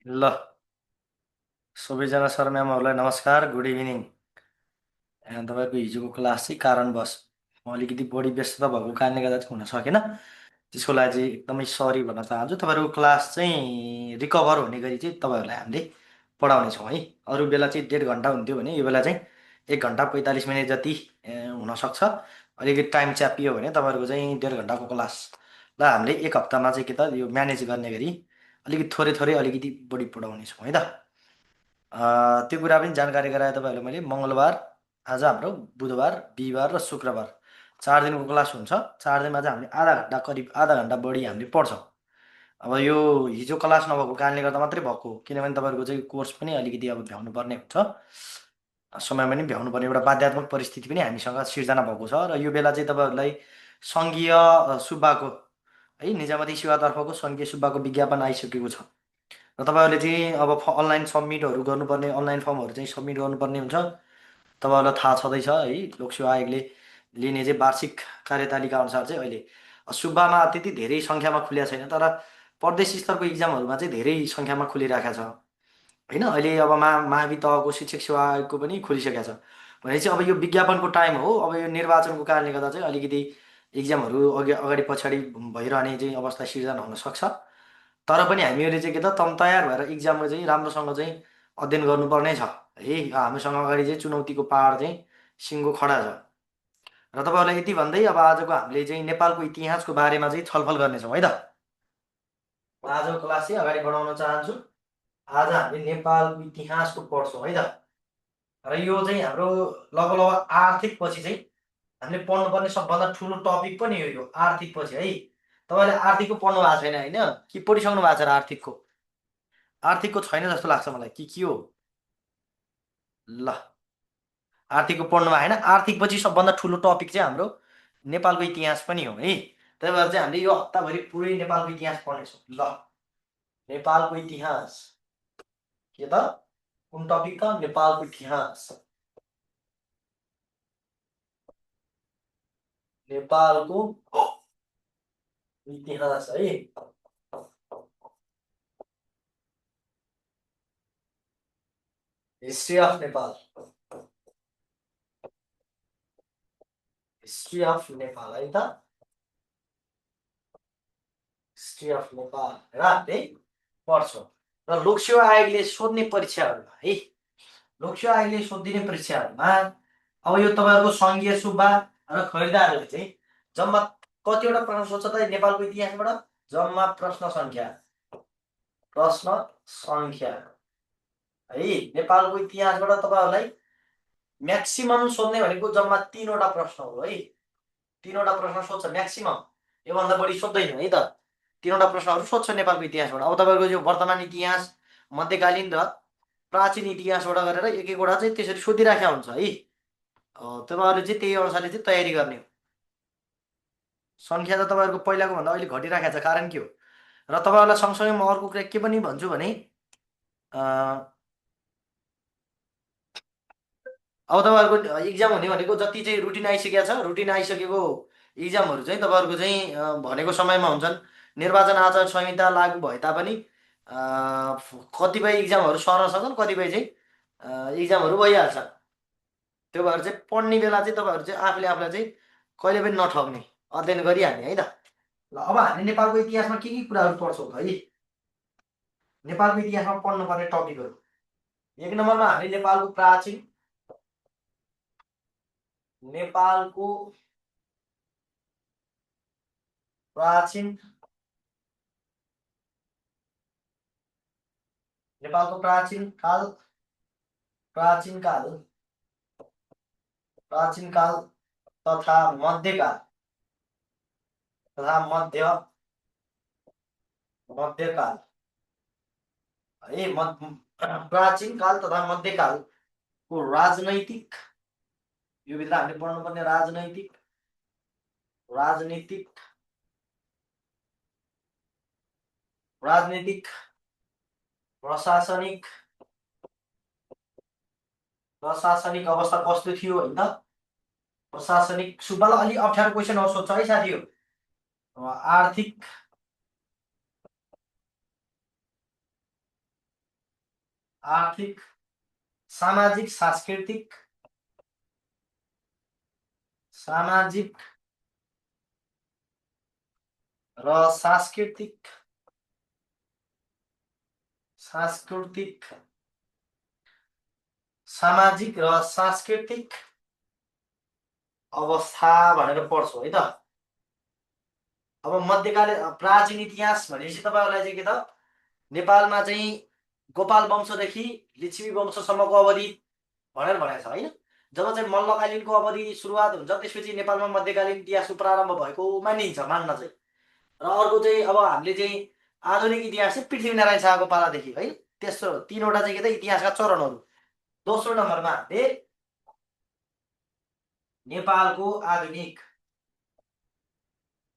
ल सबैजना सर म्यामहरूलाई नमस्कार, गुड इभिनिङ। तपाईँको हिजोको क्लास चाहिँ कारणवश म अलिकति बढी व्यस्तता भएको कारणले गर्दा चाहिँ हुन सकेन। त्यसको लागि चाहिँ एकदमै सरी भन्न चाहन्छु। तपाईँहरूको क्लास चाहिँ रिकभर हुने गरी चाहिँ तपाईँहरूलाई हामीले पढाउनेछौँ है। अरू बेला चाहिँ 1.5 घन्टा हुन्थ्यो भने यो बेला चाहिँ 1 घन्टा 45 मिनट जति हुनसक्छ। अलिकति टाइम च्यापियो भने तपाईँहरूको चाहिँ 1.5 घन्टाको क्लासलाई हामीले एक हप्तामा चाहिँ के त यो म्यानेज गर्ने गरी अलिकति थोरै थोरै अलिकति बढी पढाउनेछौँ है त। त्यो कुरा पनि जानकारी गराएँ तपाईँहरूलाई मैले। मङ्गलबार, आज हाम्रो बुधबार, बिहिबार र शुक्रबार 4 दिनको क्लास हुन्छ। 4 दिनमा चाहिँ हामीले आधा घन्टा, करिब आधा घन्टा बढी हामीले पढ्छौँ। अब यो हिजो क्लास नभएको कारणले गर्दा मात्रै भएको हो, किनभने तपाईँहरूको चाहिँ कोर्स पनि अलिकति अब भ्याउनु पर्ने हुन्छ, समयमा पनि भ्याउनु पर्ने एउटा बाध्यात्मक परिस्थिति पनि हामीसँग सिर्जना भएको छ। र यो बेला चाहिँ तपाईँहरूलाई सङ्घीय सुब्बाको है, निजामती सेवातर्फको सङ्घीय सुब्बाको विज्ञापन आइसकेको छ। र तपाईँहरूले चाहिँ अब अनलाइन सब्मिटहरू गर्नुपर्ने, अनलाइन फर्महरू चाहिँ सब्मिट गर्नुपर्ने हुन्छ। तपाईँहरूलाई थाहा छँदैछ है, लोकसेवा आयोगले लिने चाहिँ वार्षिक कार्यतालिका अनुसार चाहिँ अहिले सुब्बामा त्यति धेरै सङ्ख्यामा खुलेको छैन, तर प्रदेश स्तरको इक्जामहरूमा चाहिँ धेरै सङ्ख्यामा खुलिरहेको छ होइन। अहिले अब मावि तहको शिक्षक सेवा आयोगको पनि खोलिसकेको छ। भनेपछि अब यो विज्ञापनको टाइम हो। अब यो निर्वाचनको कारणले गर्दा चाहिँ अलिकति इक्जामहरू अगाडि पछाडि भइरहने चाहिँ अवस्था सिर्जना हुनसक्छ। तर पनि हामीहरूले चाहिँ के त तम तयार भएर इक्जाममा चाहिँ राम्रोसँग चाहिँ अध्ययन गर्नुपर्ने छ है। हामीसँग अगाडि चाहिँ चुनौतीको पहाड चाहिँ सिङ्गो खडा छ। र तपाईँहरूलाई यति भन्दै अब आजको हामीले चाहिँ नेपालको इतिहासको बारेमा चाहिँ छलफल गर्नेछौँ है त। म आजको क्लास चाहिँ अगाडि बढाउन चाहन्छु। आज हामीले नेपालको इतिहासको पढ्छौँ है त। र यो चाहिँ हाम्रो लगभग लगभग आर्थिक पछि चाहिँ हामीले पढ्नुपर्ने सबभन्दा ठुलो टपिक पनि हो यो आर्थिक पछि है। तपाईँले आर्थिकको पढ्नु भएको छैन होइन, कि पढिसक्नु भएको छ र आर्थिकको? आर्थिकको छैन जस्तो लाग्छ मलाई, कि के हो? ल, आर्थिकको पढ्नु भएको होइन। आर्थिक पछि सबभन्दा ठुलो टपिक चाहिँ हाम्रो नेपालको इतिहास पनि हो है। त्यही भएर चाहिँ हामीले यो हप्ताभरि पुरै नेपालको इतिहास पढ्नेछौँ। ल, नेपालको इतिहास के त? कुन टपिक त? नेपालको इतिहास। नेपालको इतिहास है। History of Nepal, history of Nepal है त। हिस्ट्री अफ नेपाल र हामीले पढ्छौँ। र लोकसेवा आयोगले सोध्ने परीक्षाहरूमा है, लोकसेवा आयोगले सोधिदिने परीक्षाहरूमा अब यो तपाईँहरूको सङ्घीय सुब्बा र खरिदारहरूले चाहिँ जम्मा कतिवटा प्रश्न सोध्छ त नेपालको इतिहासबाट? जम्मा प्रश्न सङ्ख्या है। नेपालको इतिहासबाट तपाईँहरूलाई म्याक्सिमम सोध्ने भनेको जम्मा 3वटा प्रश्न हो है। 3वटा प्रश्न सोध्छ म्याक्सिमम, योभन्दा बढी सोध्दैन है त। 3वटा प्रश्नहरू सोध्छ नेपालको इतिहासबाट। अब तपाईँको यो वर्तमान इतिहास, मध्यकालीन र प्राचीन इतिहासबाट गरेर एक एकवटा चाहिँ त्यसरी सोधिराखेका हुन्छ है। तपाईँहरूले चाहिँ त्यही अनुसारले चाहिँ तयारी गर्ने हो। सङ्ख्या त तपाईँहरूको पहिलाको भन्दा अहिले घटिराखेको छ, कारण के हो? र तपाईँहरूलाई सँगसँगै म अर्को कुरा के पनि भन्छु भने अब तपाईँहरूको इक्जाम हुने भनेको जति चाहिँ रुटिन आइसकेको छ, रुटिन आइसकेको इक्जामहरू चाहिँ तपाईँहरूको चाहिँ भनेको समयमा हुन्छन्। निर्वाचन आचार संहिता लागू भए तापनि कतिपय इक्जामहरू सर्न सक्छन्, कतिपय चाहिँ इक्जामहरू भइहाल्छ। त्यो भएर चाहिँ पढ्ने बेला चाहिँ तपाईँहरू चाहिँ आफूले आफूलाई चाहिँ कहिले पनि नठग्ने, अध्ययन गरिहाल्ने है त। ल, अब हामी नेपालको इतिहासमा के कुराहरू पढ्छौँ त है। नेपालको इतिहासमा पढ्नुपर्ने टपिकहरू, 1 नम्बरमा हामी नेपालको प्राचीन, नेपालको प्राचीन, नेपालको प्राचीन काल, प्राचीन काल, प्राचीन काल तथा मध्यकाल तथा मध्यकाल है। प्राचीन काल तथा मध्यकालको राजनैतिक, यो भित्र हामीले पढ्नुपर्ने राजनैतिक, राजनीतिक, राजनीतिक, प्रशासनिक, प्रशासनिक अवस्था कस्तो थियो होइन त। प्रशासनिक सुब्बालाई अलिक अप्ठ्यारो क्वेसनहरू सोध्छ है साथीहरू। आर्थिक, आर्थिक, सामाजिक, सांस्कृतिक, सामाजिक र सांस्कृतिक, सांस्कृतिक, सामाजिक र सांस्कृतिक अवस्था भनेर पढ्छौँ है त। अब मध्यकालीन प्राचीन इतिहास भनेपछि तपाईँहरूलाई चाहिँ के त, नेपालमा चाहिँ गोपाल वंशदेखि लिच्छवी वंशसम्मको अवधि भनेर भनेको छ होइन। जब चाहिँ मल्लकालीनको अवधि सुरुवात हुन्छ त्यसपछि नेपालमा मध्यकालीन इतिहासको प्रारम्भ भएको मानिन्छ, मान्न चाहिँ। र अर्को चाहिँ अब हामीले चाहिँ आधुनिक इतिहास चाहिँ पृथ्वीनारायण शाहको पालादेखि है। तेस्रो तिनवटा चाहिँ के त इतिहासका चरणहरू। दोस्रो नम्बरमा हामीले नेपालको आधुनिक,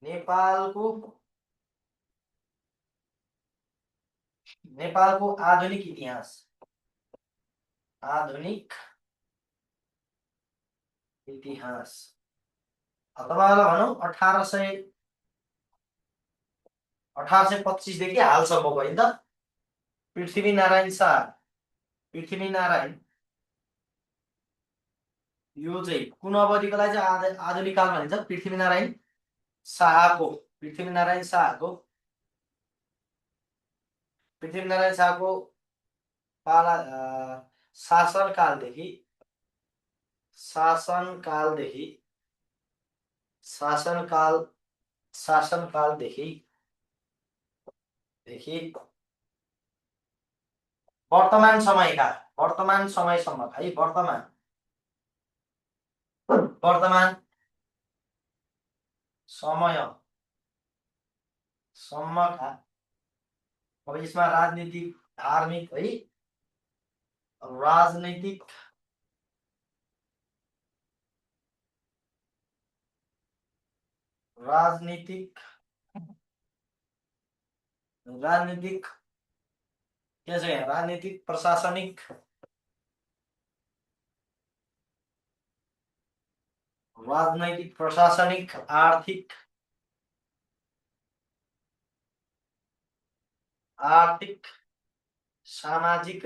नेपालको नेपालको आधुनिक इतिहास, आधुनिक इतिहास। तपाईँलाई भनौँ 1825देखि हालसम्मको होइन त। पृथ्वीनारायण शाह, पृथ्वीनारायण, यो चाहिँ कुन अवधिकोलाई चाहिँ आधुनिक काल भनिन्छ? पृथ्वीनारायण शाहको, पृथ्वीनारायण शाहको, पृथ्वीनारायण शाहको पाला शासनकालदेखि, शासनकालदेखि, शासनकाल, शासनकालदेखि वर्तमान समयका, वर्तमान समयसम्म है, वर्तमान, वर्तमान समयसम्मका। अब यसमा राजनीतिक, धार्मिक है, राजनैतिक, राजनीतिक, राजनीतिक के छ यहाँ? राजनीतिक, प्रशासनिक, राजनैतिक, प्रशासनिक, आर्थिक, आर्थिक, सामाजिक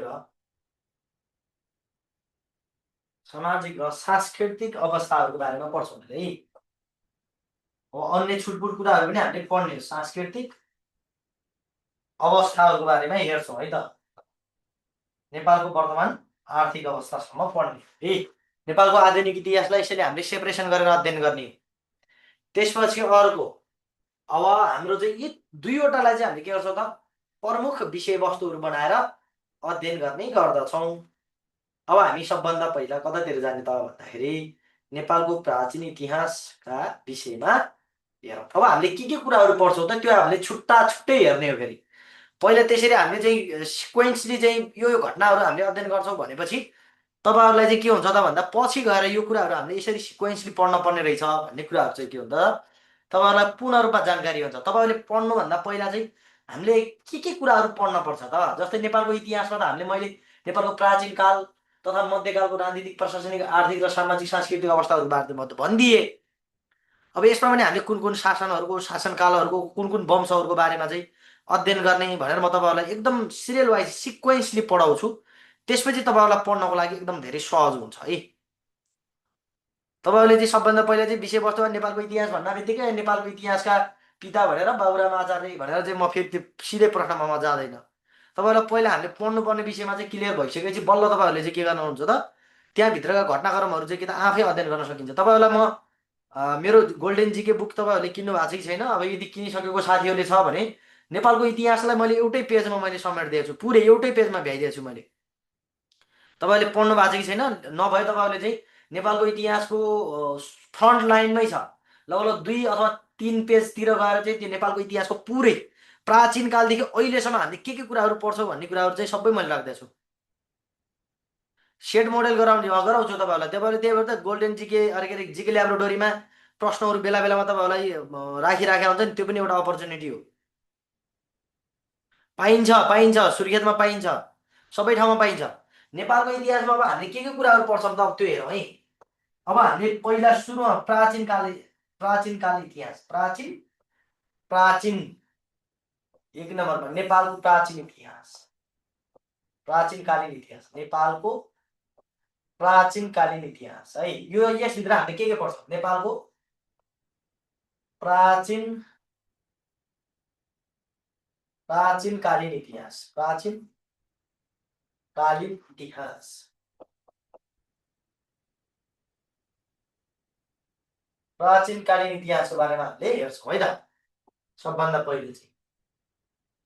र सांस्कृतिक अवस्थाहरूको बारेमा पढ्छौँ है। अब अन्य छुटपुट कुराहरू पनि हामीले पढ्ने, सांस्कृतिक अवस्थाहरूको बारेमा हेर्छौँ है त। नेपालको वर्तमान आर्थिक अवस्थासम्म पढ्ने है। नेपालको आधुनिक इतिहासलाई यसरी हामीले सेपरेसन गरेर अध्ययन गर्ने। त्यसपछि अर्को अब हाम्रो चाहिँ यी दुईवटालाई चाहिँ हामीले के गर्छौँ त, प्रमुख विषयवस्तुहरू बनाएर अध्ययन गर्ने गर्दछौँ। अब हामी सबभन्दा पहिला कतातिर जाने त भन्दाखेरि नेपालको प्राचीन इतिहासका विषयमा हेरौँ। अब हामीले के कुराहरू पढ्छौँ त त्यो हामीले छुट्टा छुट्टै हेर्ने हो फेरि। पहिला त्यसरी हामीले चाहिँ सिक्वेन्सली चाहिँ यो घटनाहरू हामीले अध्ययन गर्छौँ भनेपछि तपाईँहरूलाई चाहिँ के हुन्छ त भन्दा पछि गएर यो कुराहरू हामीले यसरी सिक्वेन्सली पढ्न पर्ने रहेछ भन्ने कुराहरू चाहिँ के हुन्छ तपाईँहरूलाई पूर्ण रूपमा जानकारी हुन्छ। तपाईँहरूले पढ्नुभन्दा पहिला चाहिँ हामीले के कुराहरू पढ्न पर्छ त। जस्तै नेपालको इतिहासमा त हामीले मैले नेपालको प्राचीन काल तथा मध्यकालको राजनीतिक, प्रशासनिक, आर्थिक र सामाजिक सांस्कृतिक अवस्थाहरू बारे म त भनिदिएँ। अब यसमा पनि हामीले कुन कुन शासनहरूको, शासनकालहरूको, कुन कुन वंशहरूको बारेमा चाहिँ अध्ययन गर्ने भनेर म तपाईँहरूलाई एकदम सिरियल वाइज सिक्वेन्सली पढाउँछु। त्यसपछि तपाईँहरूलाई पढ्नको लागि एकदम धेरै सहज हुन्छ है। तपाईँहरूले चाहिँ सबभन्दा पहिला चाहिँ विषयवस्तुमा नेपालको इतिहास भन्दा बित्तिकै नेपालको इतिहासका पिता भनेर बाबुराम आचार्य भनेर चाहिँ म फेरि त्यो सिधै प्रश्नमा म जाँदैन। तपाईँहरूलाई पहिला हामीले पढ्नुपर्ने विषयमा चाहिँ क्लियर भइसकेपछि बल्ल तपाईँहरूले चाहिँ के गर्नुहुन्छ त, त्यहाँभित्रका घटनाक्रमहरू चाहिँ कि त आफै अध्ययन गर्न सकिन्छ। तपाईँहरूलाई म मेरो गोल्डेन जीके बुक तपाईँहरूले किन्नु भएको छ कि छैन, अब यदि किनिसकेको साथीहरूले छ भने नेपालको इतिहासलाई मैले एउटै पेजमा मैले समेट दिएको छु, पुरै एउटै पेजमा भ्याइदिएको छु मैले। तपाईँले पढ्नु भएको छ कि छैन, नभए तपाईँहरूले चाहिँ नेपालको इतिहासको फ्रन्ट लाइनमै छ, लगभग 2 अथवा 3 पेजतिर गएर चाहिँ त्यो नेपालको इतिहासको पुरै प्राचीन कालदेखि अहिलेसम्म हामीले के कुराहरू पढ्छौँ भन्ने कुराहरू चाहिँ सबै मैले राख्दैछु। सेट मोडेल गराउने गराउँछु तपाईँहरूलाई। तपाईँहरूले त्यही भएर त गोल्डेन जिके अरे के अरे जिके ल्याबोरेटरीमा प्रश्नहरू बेला बेलामा तपाईँहरूलाई राखिराखेको हुन्छ नि, त्यो पनि एउटा अपर्च्युनिटी हो। पाइन्छ, पाइन्छ, सुर्खेतमा पाइन्छ, सबै ठाउँमा पाइन्छ। नेपालको इतिहासमा अब हामीले के कुराहरू पढ्छौँ त अब त्यो हेरौँ है। अब हामीले पहिला सुरुमा प्राचीन काल इतिहास, प्राचीन, प्राचीन 1 नम्बरमा नेपालको प्राचीन इतिहास, प्राचीनकालीन इतिहास, नेपालको प्राचीनकालीन इतिहास है। यो यसभित्र हामीले के पढ्छौँ? नेपालको प्राचीनकालीन इतिहास, प्राचीनकालीन इतिहास। प्राचीनकालीन इतिहासको बारेमा हामीले हेर्छौँ है त। सबभन्दा पहिले चाहिँ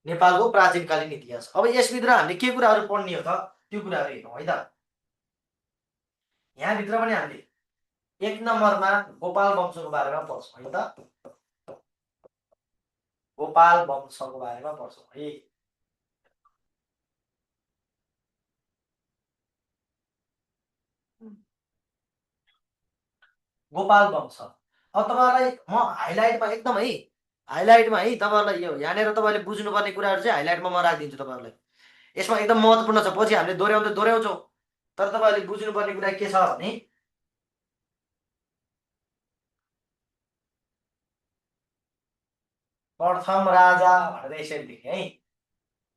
नेपालको प्राचीनकालीन इतिहास। अब यसभित्र हामीले के कुराहरू पढ्ने हो त, त्यो कुराहरू हेरौँ है त। यहाँभित्र पनि हामीले 1 नम्बरमा गोपाल वंशको बारेमा पढ्छौँ है त। गोपाल वंशको बारेमा पढ्छौँ है। गोपाल वंश। अब तपाईँहरूलाई म हाइलाइटमा एकदम है, हाइलाइटमा है तपाईँहरूलाई यो यहाँनिर तपाईँले बुझ्नुपर्ने कुराहरू चाहिँ हाइलाइटमा म राखिदिन्छु तपाईँहरूलाई। यसमा एकदम महत्त्वपूर्ण छ, पछि हामीले दोहोऱ्याउँछौँ। तर तपाईँहरूले बुझ्नुपर्ने कुरा के छ भने प्रथम राजा भनेर यसरी लेखेँ है।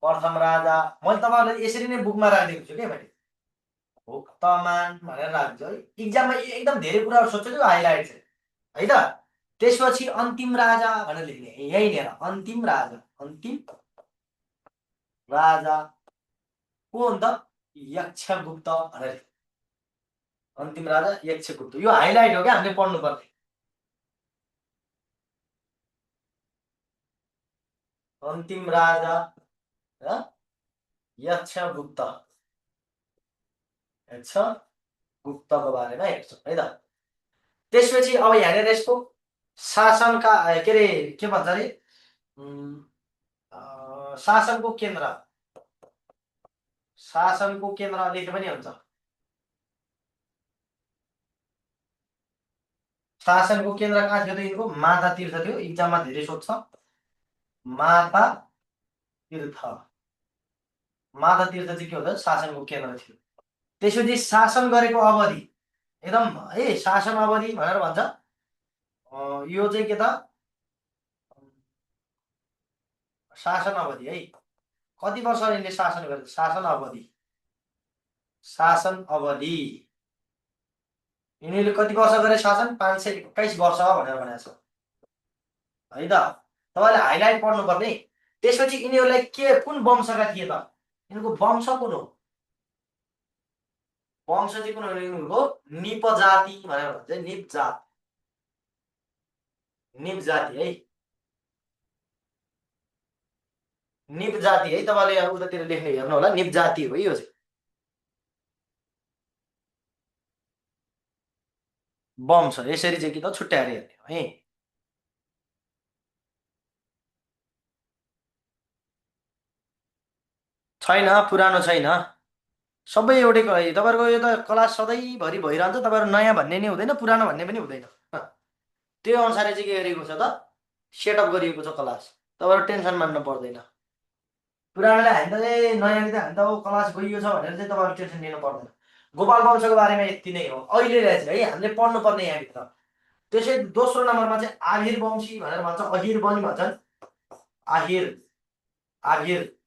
प्रथम राजा मैले तपाईँहरूलाई यसरी नै बुकमा राखिदिएको छु क्या मैले, भुक्तमान भनेर राखिदिन्छु है। इक्जाममा एकदम धेरै कुराहरू सोध्छ त्यो हाइलाइट चाहिँ है त। त्यसपछि अन्तिम राजा भनेर लेख्ने यहीँनिर, अन्तिम राजा। अन्तिम राजा को हो त? यक्षगुप्त भनेर। अन्तिम राजा यक्षगुप्त, यो हाइलाइट हो क्या हामीले पढ्नुपर्ने। अन्तिम राजा यक्षगुप्त, यक्षगुप्तको बारेमा हेर्छौँ है त। त्यसपछि अब यहाँनिर यसको शासनका के अरे के भन्छ अरे शासनको केन्द्र, शासनको केन्द्र लेखे पनि हुन्छ। शासनको केन्द्र कहाँ थियो त यिनको? माता तीर्थ थियो, इक्जाममा धेरै सोध्छ। माता तीर्थ, माता तीर्थ चाहिँ के हो त? शासनको केन्द्र थियो। त्यसपछि शासन गरेको अवधि एकदम है, शासन अवधि भनेर भन्छ। यो चाहिँ के त? शासन अवधि है, कति वर्ष यिनले शासन गरे? शासन अवधि, शासन अवधि यिनीहरूले कति वर्ष गरे शासन? 521 वर्ष भनेर भनेको छ है त। तपाईँले हाइलाइट पढ्नुपर्ने। त्यसपछि यिनीहरूलाई के, कुन वंशका थिए त? यिनको वंश कुन हो? वंश चाहिँ कुन हो? यिनीहरूको निप जाति भनेर भन्छ, निप जात, निप जाति है, निप जाति है। तपाईँले उतातिर लेख्ने हेर्नु होला, निप जाति हो यो चाहिँ। वंश यसरी चाहिँ कि त छुट्याएर हेर्ने हो है। छैन, पुरानो छैन, सबै एउटै। तपाईँहरूको यो त क्लास सधैँभरि भइरहन्छ, तपाईँहरू नयाँ भन्ने नि हुँदैन, पुरानो भन्ने पनि हुँदैन। त्यो अनुसारले चाहिँ के गरेको छ त? सेटअप गरिएको छ क्लास। तपाईँहरू टेन्सन मान्नु पर्दैन। पुरानोले हामी त नयाँले त हामी त अब क्लास गइयो छ भनेर चाहिँ तपाईँहरू टेन्सन लिनु पर्दैन। गोपाल वंशको बारेमा यति नै हो अहिलेलाई चाहिँ है हामीले पढ्नुपर्ने यहाँभित्र। त्यसै दोस्रो नम्बरमा चाहिँ आहिर वंशी भनेर भन्छ, अहिर पनि भन्छन्, आहिर, आहिर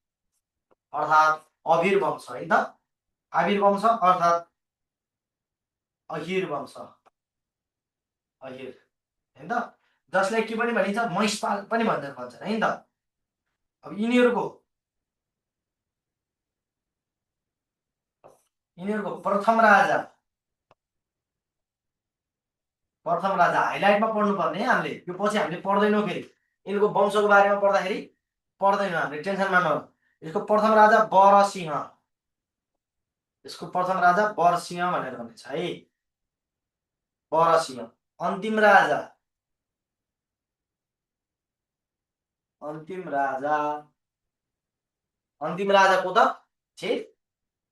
अर्थात् अभिर वंश है त। आविर वंश अर्थात् अहिर वंश, अहिर होइन त। जसलाई के पनि भनिन्छ? महिषपाल पनि भन्छन् है त। अब यिनीहरूको प्रथम राजा, प्रथम राजा हाइलाइटमा पढ्नुपर्ने है हामीले। यो पछि हामीले पढ्दैनौँ, फेरि यिनको वंशको बारेमा पढ्दाखेरि पढ्दैनौँ हामीले, टेन्सन मान्नु। यसको प्रथम राजा बरसिंह, यसको प्रथम राजा बरसिंह भनेर भनिन्छ है, बरसिंह। अन्तिम राजा, अन्तिम राजा, अन्तिम राजा को त?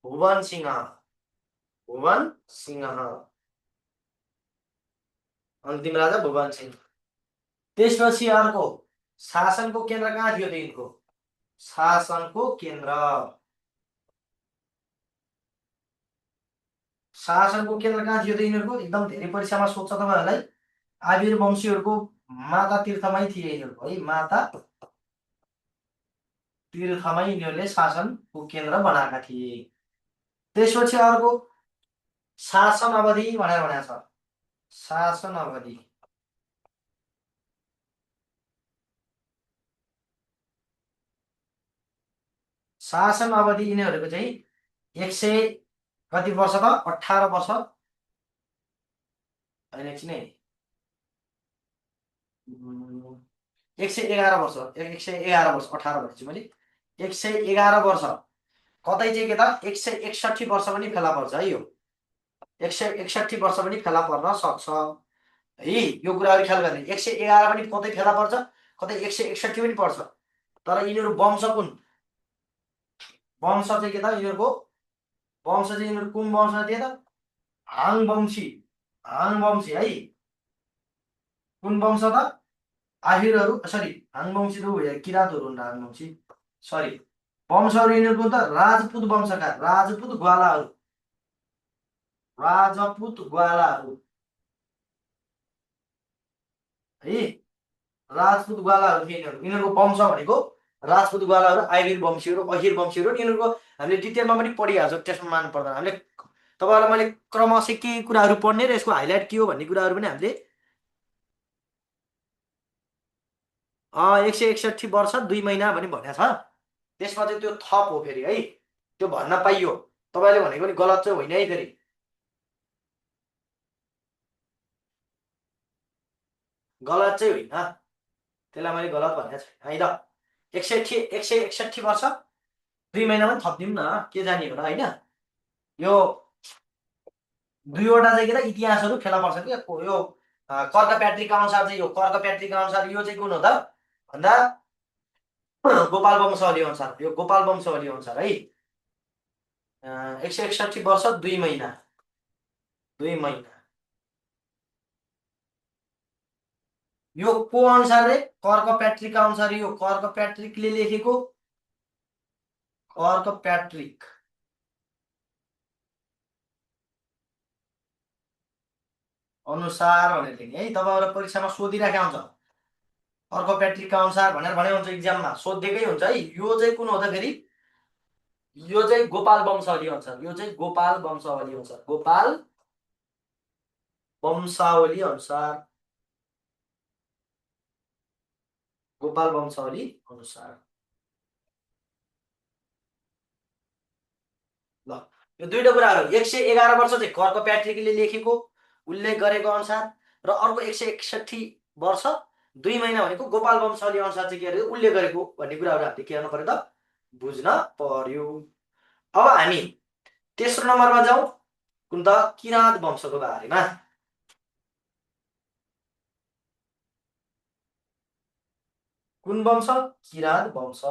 भुवन सिंह, भुवन सिंह, अन्तिम राजा भुवन सिंह। त्यसपछि अर्को शासनको केन्द्र कहाँ थियो त यिनको? शासनको केन्द्र, शासनको केन्द्र कहाँ थियो त यिनीहरूको? एकदम धेरै परीक्षामा सोध्छ तपाईँहरूलाई। आविर वंशीहरूको माता तीर्थमै थिए यिनीहरूको है, माता तीर्थमै यिनीहरूले शासनको केन्द्र बनाएका थिए। त्यसपछि अर्को शासन अवधि भनेर भनेको छ। शासन अवधि शासन अवधि यिनीहरूको चाहिँ 100 कति वर्ष त 18 वर्ष होइन एकछिन है 111 वर्ष 111 वर्ष 18 भनेपछि मैले 111 वर्ष कतै चाहिँ के त 161 वर्ष पनि फेला पर्छ है। यो 161 वर्ष पनि फेला पर्न सक्छ है। यो कुराहरू ख्याल गर्ने 111 पनि कतै फेला पर्छ कतै 161 पनि पर्छ। तर यिनीहरू वंश कुन वंश चाहिँ के त यिनीहरूको वंश चाहिँ यिनीहरू कुन वंश थिए त हाङ वंशी है। कुन वंश त आहिरहरू सरी हाङ वंशी त किराँतहरू हुन् हाङ वंशी सरी वंशहरू यिनीहरूको त राजपूत वंशका राजपूत ग्वालाहरू है। राजपूत ग्वालाहरू थिए यिनीहरूको वंश भनेको राजपूत ग्वालाहरू आइबिर वंशीहरू अहिर वंशीहरू यिनीहरूको हामीले डिटेलमा पनि पढिहाल्छौँ त्यसमा मान्नु पर्दैन। हामीले तपाईँहरूलाई मैले क्रमशः के कुराहरू पढ्ने र यसको हाइलाइट के हो भन्ने कुराहरू पनि हामीले 161 वर्ष 2 महिना भने भनेको छ। त्यसमा चाहिँ त्यो थप हो फेरि है त्यो भन्न पाइयो। तपाईँले भनेको पनि गलत चाहिँ होइन है फेरि गलत चाहिँ होइन त्यसलाई मैले गलत भनेको छैन है त। 161 वर्ष 2 महिना पनि थपिदिउँ न के जाने होला होइन। यो दुईवटा चाहिँ के त इतिहासहरू फेला पर्छ कि यो कर्क प्याट्रिकका अनुसार चाहिँ यो कर्क प्याट्रिकका अनुसार यो चाहिँ कुन हो त भन्दा गोपाल वंशावली अनुसार यो गोपाल वंशावली अनुसार है 161 वर्ष 2 महिना 2 महिना यो को अनुसार रे कर्क प्याट्रिकका अनुसार यो कर्क प्याट्रिकले लेखेको कर्क प्याट्रिक अनुसार भनेर लेख्ने है। तपाईँहरूलाई परीक्षामा सोधिराखेको हुन्छ कर्क प्याट्रिकका अनुसार भनेर भने हुन्छ इक्जाममा सोधिएकै हुन्छ है। यो चाहिँ कुन हो त फेरि यो चाहिँ गोपाल वंशावली अनुसार यो चाहिँ गोपाल वंशावली अनुसार गोपाल वंशावली अनुसार गोपाल वंशावली अनुसार ल यो दुईटा कुराहरू 111 वर्ष चाहिँ कर्क प्याट्रिकले लेखेको उल्लेख गरेको अनुसार र अर्को 161 वर्ष 2 महिना भनेको गोपाल वंशावली अनुसार चाहिँ के अरे उल्लेख गरेको भन्ने कुराहरू हामीले के गर्नु पर्यो त बुझ्न पर्यो। अब हामी तेस्रो नम्बरमा जाउँ कुन त किराँत वंशको बारेमा। कुन वंश किराँत वंश।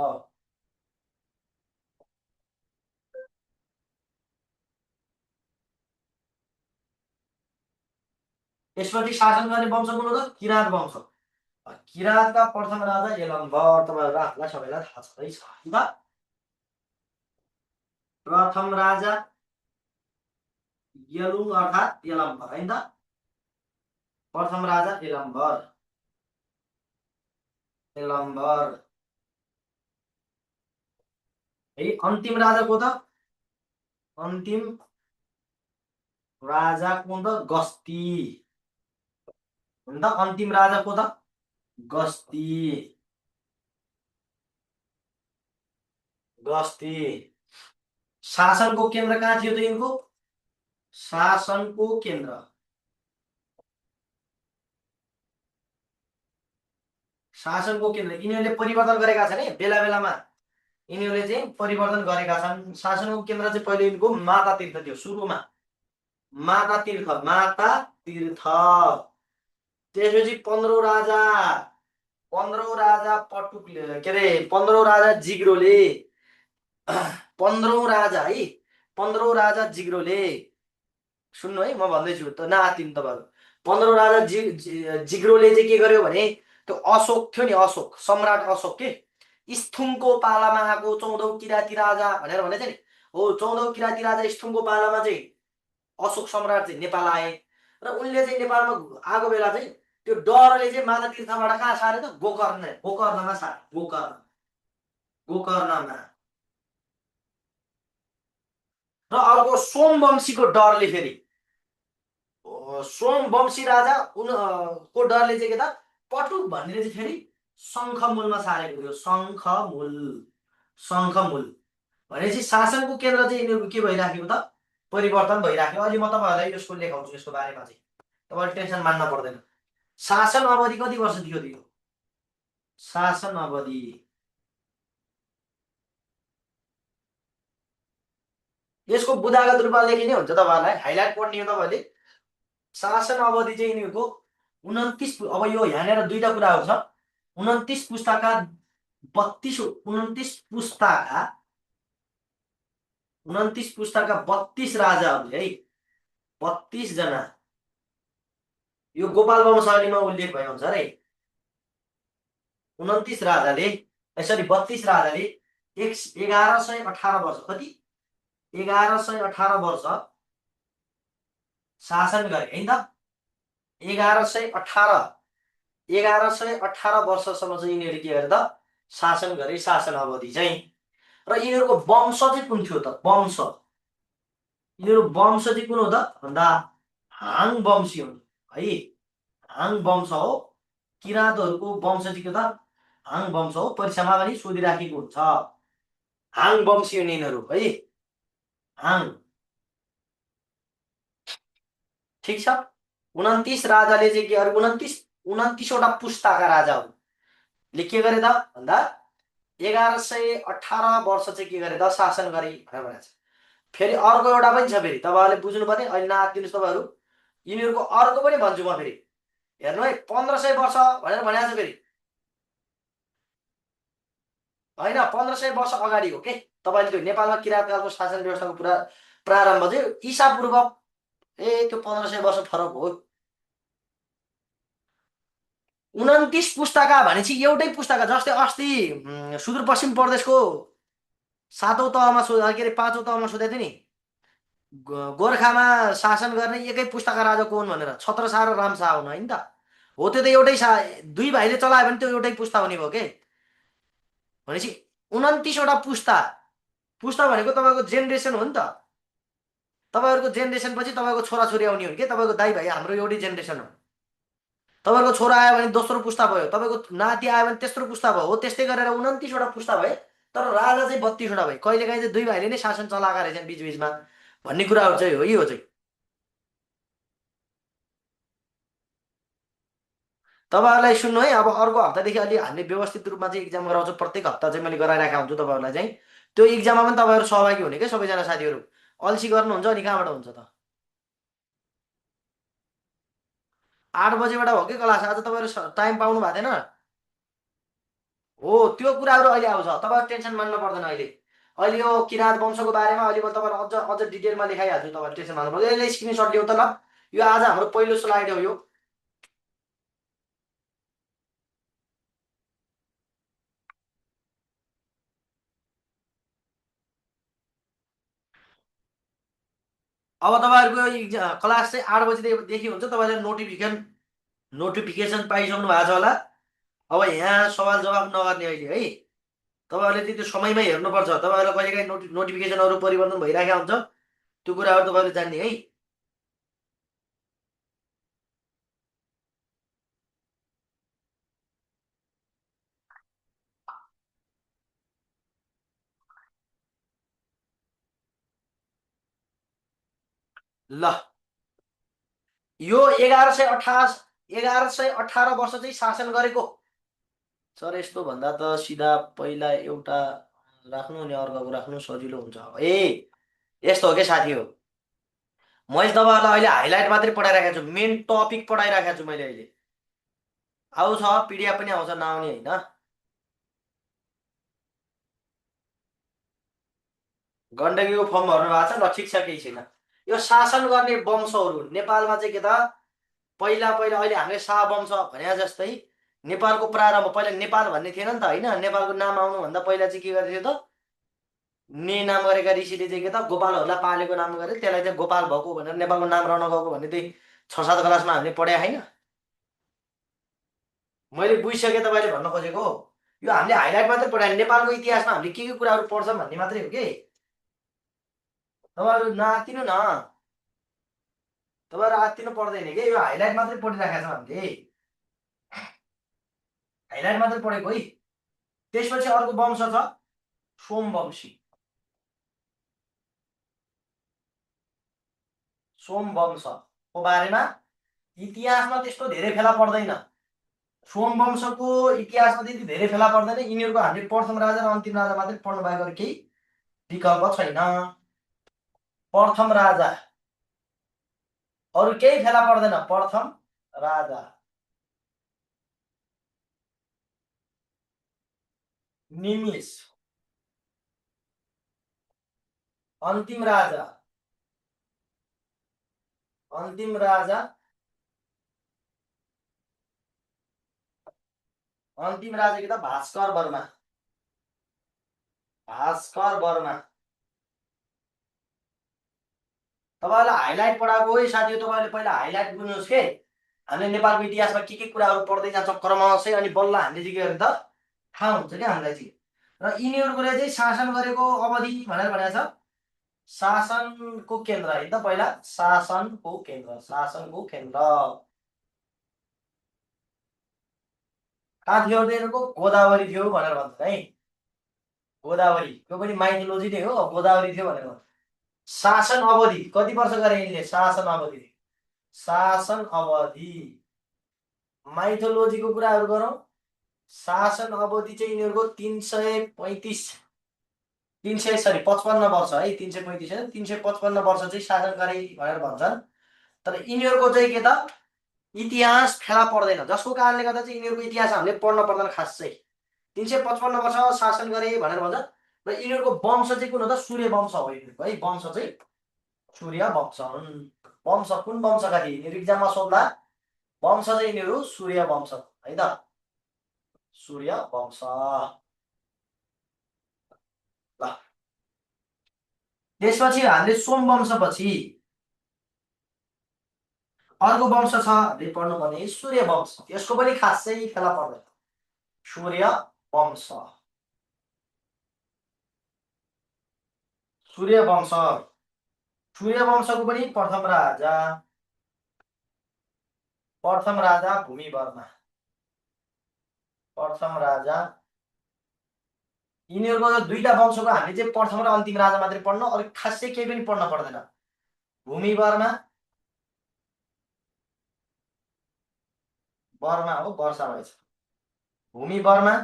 यसपछि शासन गर्ने वंश कुन हो त किराँत वंश। किराँतका प्रथम राजा यलम्बर तपाईँहरू आफूलाई सबैलाई थाहा छँदैछ है त। प्रथम राजा यलुङ अर्थात् यलम्बर है त। प्रथम राजा यलम्बर है। अन्तिम राजा को त अन्तिम राजा को त गस्ती अन्तिम राजा को त गस्ती शासनको केन्द्र कहाँ थियो त यिनको शासनको केन्द्र यिनीहरूले परिवर्तन गरेका छन् है बेला बेलामा यिनीहरूले चाहिँ परिवर्तन गरेका छन्। शासनको केन्द्र चाहिँ पहिले यिनको माता तीर्थ थियो सुरुमा माता तीर्थ त्यसपछि 15 राजा पटुकले के अरे 15 राजा जिग्रोले 15 राजा है 15 राजा जिग्रोले सुन्नु है म भन्दैछु त नआत्तिनु तपाईँहरू 15 राजा जिग्रोले चाहिँ के गर्यो भने त्यो अशोक थियो नि अशोक सम्राट अशोक के स्थुङको पालामा आएको 14औं किराँती राजा भनेर भने चाहिँ हो 14औं किराँती राजा स्थुङको पालामा चाहिँ अशोक सम्राट चाहिँ नेपाल आए र उनले चाहिँ नेपालमा आएको बेला चाहिँ त्यो डरले चाहिँ माता तीर्थबाट कहाँ सारे त गोकर्णमा सारे गोकर्ण गोकर्णमा। र अर्को सोमवंशीको डरले फेरि सोमवंशी राजा को डरले चाहिँ के त पटुक भन्ने चाहिँ फेरि शङ्खमूलमा सारेको थियो। शङ्खमूल, शङ्खमूल भनेपछि शासनको केन्द्र चाहिँ यिनीहरूको के भइराख्यो त परिवर्तन भइराख्यो। अहिले म तपाईँहरूलाई यसको लेखाउँछु, यसको बारेमा चाहिँ तपाईँले टेन्सन मान्न पर्दैन। शासन अवधि कति वर्ष थियो त्यो? शासन अवधि यसको बुदागत रूपमा लेखिने हुन्छ तपाईँहरूलाई, हाइलाइट पढ्ने हो तपाईँले। शासन अवधि चाहिँ यिनीहरूको 29, अब यो यहाँनिर दुईटा कुराहरू छ। 29 पुस्ताका 32, 29 पुस्ताका 29 पुस्ताका 32 राजाहरूले है, 32 जना, यो गोपाल वंशावलीमा उल्लेख भए अनुसार है, 29 राजाले सरी 32 राजाले 1118 वर्ष, कति 1118 वर्ष शासन गरे होइन त। 1118 वर्षसम्म चाहिँ यिनीहरूले के गरे त शासन गरे। शासन अवधि चाहिँ र यिनीहरूको वंश चाहिँ कुन थियो त? वंश, यिनीहरू वंश चाहिँ कुन हो त भन्दा हाङ वंशी हो है। हाङ वंश हो, किराँतहरूको वंश चाहिँ के त हाङ वंश हो। परीक्षामा पनि सोधिराखेको हुन्छ। हाङ वंशी हुन् यिनीहरू है, हाङ। ठिक छ। 29 राजाले चाहिँ के गरे? 29वटा पुस्ताका राजाहरूले के गरे त भन्दा 1118 वर्ष चाहिँ के गरे त शासन गरे भनेर भनेको छ। फेरि अर्को एउटा पनि छ, फेरि तपाईँहरूले बुझ्नु पर्ने, अहिले नआत्तिनुहोस् तपाईँहरू। यिनीहरूको अर्को पनि भन्छु म फेरि, हेर्नु है, 1500 वर्ष भनेर भनेको छ फेरि, होइन 1500 वर्ष अगाडि हो के। तपाईँले त्यो नेपालमा किराँतकालको शासन व्यवस्थाको पुरा प्रारम्भ चाहिँ ईसापूर्व, त्यो 1500 वर्ष फरक हो। 29 पुस्ताका भनेपछि एउटै पुस्ताका, जस्तै अस्ति सुदूरपश्चिम प्रदेशको 7औं तहमा के अरे 5औं तहमा सोधेको थियो नि, गोर्खामा शासन गर्ने एकै पुस्ताका राजा को हुन् भनेर, छत्रसाह र रामशाह हुन् होइन त। हो त्यो त एउटै दुई भाइले चलायो भने त्यो एउटै पुस्ता हुने भयो के। भनेपछि 29वटा पुस्ता, पुस्ता भनेको तपाईँको जेनेरेसन हो नि त। तपाईँहरूको जेनेरेसन पछि तपाईँको छोराछोरी आउने हो कि, तपाईँको दाइ भाइ हाम्रो एउटै जेनेरेसन हो। तपाईँको छोरा आयो भने दोस्रो पुस्ता भयो, तपाईँको नाति आयो भने तेस्रो पुस्ता भयो, हो त्यस्तै गरेर 29वटा पुस्ता भए। तर राजा चाहिँ 32वटा भए। कहिलेकाहीँ चाहिँ दुई भाइले नै शासन चलाएका रहेछन् बिचबिचमा भन्ने कुराहरू चाहिँ हो। यो चाहिँ तपाईँहरूलाई सुन्नु है। अब अर्को हप्तादेखि अलि हामीले व्यवस्थित रूपमा चाहिँ इक्जाम गराउँछौँ। प्रत्येक हप्ता चाहिँ मैले गराइरहेको हुन्छु तपाईँहरूलाई चाहिँ। त्यो इक्जाममा पनि तपाईँहरू सहभागी हुने क्या सबैजना साथीहरू। अल्छी गर्नुहुन्छ अनि कहाँबाट हुन्छ त? 8 बजेबाट हो कि क्लास। आज तपाईँहरू टाइम पाउनु भएको थिएन हो। त्यो कुराहरू अहिले आउँछ, तपाईँहरू टेन्सन मान्नु पर्दैन। अहिले अहिले यो किराँत वंशको बारेमा अहिले म तपाईँलाई अझ अझ डिटेलमा लेखाइहाल्छु। तपाईँहरू टेन्सन मान्नु पर्दैन। यसले स्क्रिनसट लिउँ त ल। यो आज हाम्रो पहिलो स्लाइड हो यो। अब तपाईँहरूको इक्जाम क्लास चाहिँ 8 बजीदेखि हुन्छ। तपाईँले नोटिफिकेसन पाइसक्नु भएको छ होला। अब यहाँ सवाल जवाफ नगर्ने अहिले है। तपाईँहरूले चाहिँ त्यो समयमै हेर्नुपर्छ। तपाईँहरूलाई कहिलेकाहीँ नोटिफिकेसनहरू परिवर्तन भइरहेको हुन्छ, त्यो कुराहरू तपाईँहरूले जान्ने है। ल, यो 1118 वर्ष चाहिँ शासन गरेको सर। यस्तो भन्दा त सिधा पहिला एउटा राख्नु अनि अर्को राख्नु सजिलो हुन्छ। यस्तो हो क्या साथी हो। मैले तपाईँहरूलाई अहिले हाइलाइट मात्रै पढाइरहेको छु, मेन टपिक पढाइरहेको छु मैले अहिले। आउँछ पिडिएफ पनि आउँछ, नआउने होइन। गण्डकीको फर्म भर्नु भएको छ ल, ठिक छ, केही छैन। यो शासन गर्ने वंशहरू नेपालमा चाहिँ के त पहिला पहिला अहिले हामीले शाह वंश भने जस्तै नेपालको प्रारम्भ, पहिला नेपाल भन्ने थिएन नि त होइन। नेपालको नाम आउनुभन्दा पहिला चाहिँ के गरेको थियो त, ने नाम गरेका ऋषिले चाहिँ के त गोपालहरूलाई पालेको नाम गरे, त्यसलाई चाहिँ गोपाल भएको भनेर नेपालको नाम रहन गएको भन्ने त्यही 6-7 क्लासमा हामीले पढाएको होइन। मैले बुझिसकेँ तपाईँले भन्न खोजेको। यो हामीले हाइलाइट मात्रै पढायो, नेपालको इतिहासमा हामीले के कुराहरू पढ्छौँ भन्ने मात्रै हो कि। तपाईँहरू नआत्तिनु न, तपाईँहरू आत्तिनु पर्दैन कि, यो हाइलाइट मात्रै पढिराखेको छ हामीले, हाइलाइट मात्रै पढेको है। त्यसपछि अर्को वंश छ सोमवंशी। सोमवंशको बारेमा इतिहासमा त्यस्तो धेरै फेला पर्दैन, सोमवंशको इतिहासमा त्यति धेरै फेला पर्दैन। यिनीहरूको हामीले प्रथम राजा र अन्तिम राजा मात्रै पढ्नु भएको केही विकल्प छैन। प्रथम राजा, अरू केही फेला पर्दैन, प्रथम राजा। निमिष, अन्तिम राजा, अन्तिम राजा, अन्तिम राजा के त भास्कर वर्मा, भास्कर वर्मा। तपाईँलाई हाइलाइट पढाएको है साथी, तपाईँले पहिला हाइलाइट बुझ्नुहोस् के। हामीले नेपालको इतिहासमा के कुराहरू पढ्दै जान्छ क्रमशः, अनि बल्ल हामीले चाहिँ के गर्ने त थाहा हुन्छ क्या हामीलाई चाहिँ। र यिनीहरूले चाहिँ शासन गरेको अवधि भनेर भनेको छ, शासनको केन्द्र है त पहिला, शासनको केन्द्र, शासनको केन्द्र कहाँ थियो यिनीहरूको, गोदावरी थियो भनेर भन्छ है, गोदावरी। त्यो पनि माइथोलोजी नै हो, गोदावरी थियो भनेर भन्छ। शासन अवधि कति वर्ष गरे यिनले, शासन अवधि, शासन अवधि। माइथोलोजीको कुराहरू गरौँ, शासन अवधि चाहिँ यिनीहरूको 355 वर्ष है, 335 होइन, 355 वर्ष चाहिँ शासन गरे भनेर भन्छन्। तर यिनीहरूको चाहिँ के त इतिहास फेला पर्दैन, जसको कारणले गर्दा चाहिँ यिनीहरूको इतिहास हामीले पढ्न पर्दैन खासै। 355 वर्ष शासन गरे भनेर भन्छ। र यिनीहरूको वंश चाहिँ कुन हो त, सूर्य वंश हो यिनीहरूको है, वंश चाहिँ सूर्य वंश हुन्। वंश कुन वंशका थिए यिनीहरू, इक्जाममा सोध्ला, वंश चाहिँ यिनीहरू सूर्य वंश है त, सूर्य वंश। ल त्यसपछि हामीले सोमवंशपछि अर्को वंश छ हामीले पढ्नुपर्ने सूर्य वंश, यसको पनि खासै फेला पर्दैन, सूर्य वंश, सूर्य वंश। सूर्य वंशको पनि प्रथम राजा भूमि वर्मा, प्रथम राजा। यिनीहरूको दुईटा वंशको हामीले चाहिँ प्रथम र अन्तिम राजा मात्रै पढ्नु, अरू खासै केही पनि पढ्न पर्दैन। भूमि वर्मा, वर्मा हो, वर्षा भएछ, भूमि वर्मा।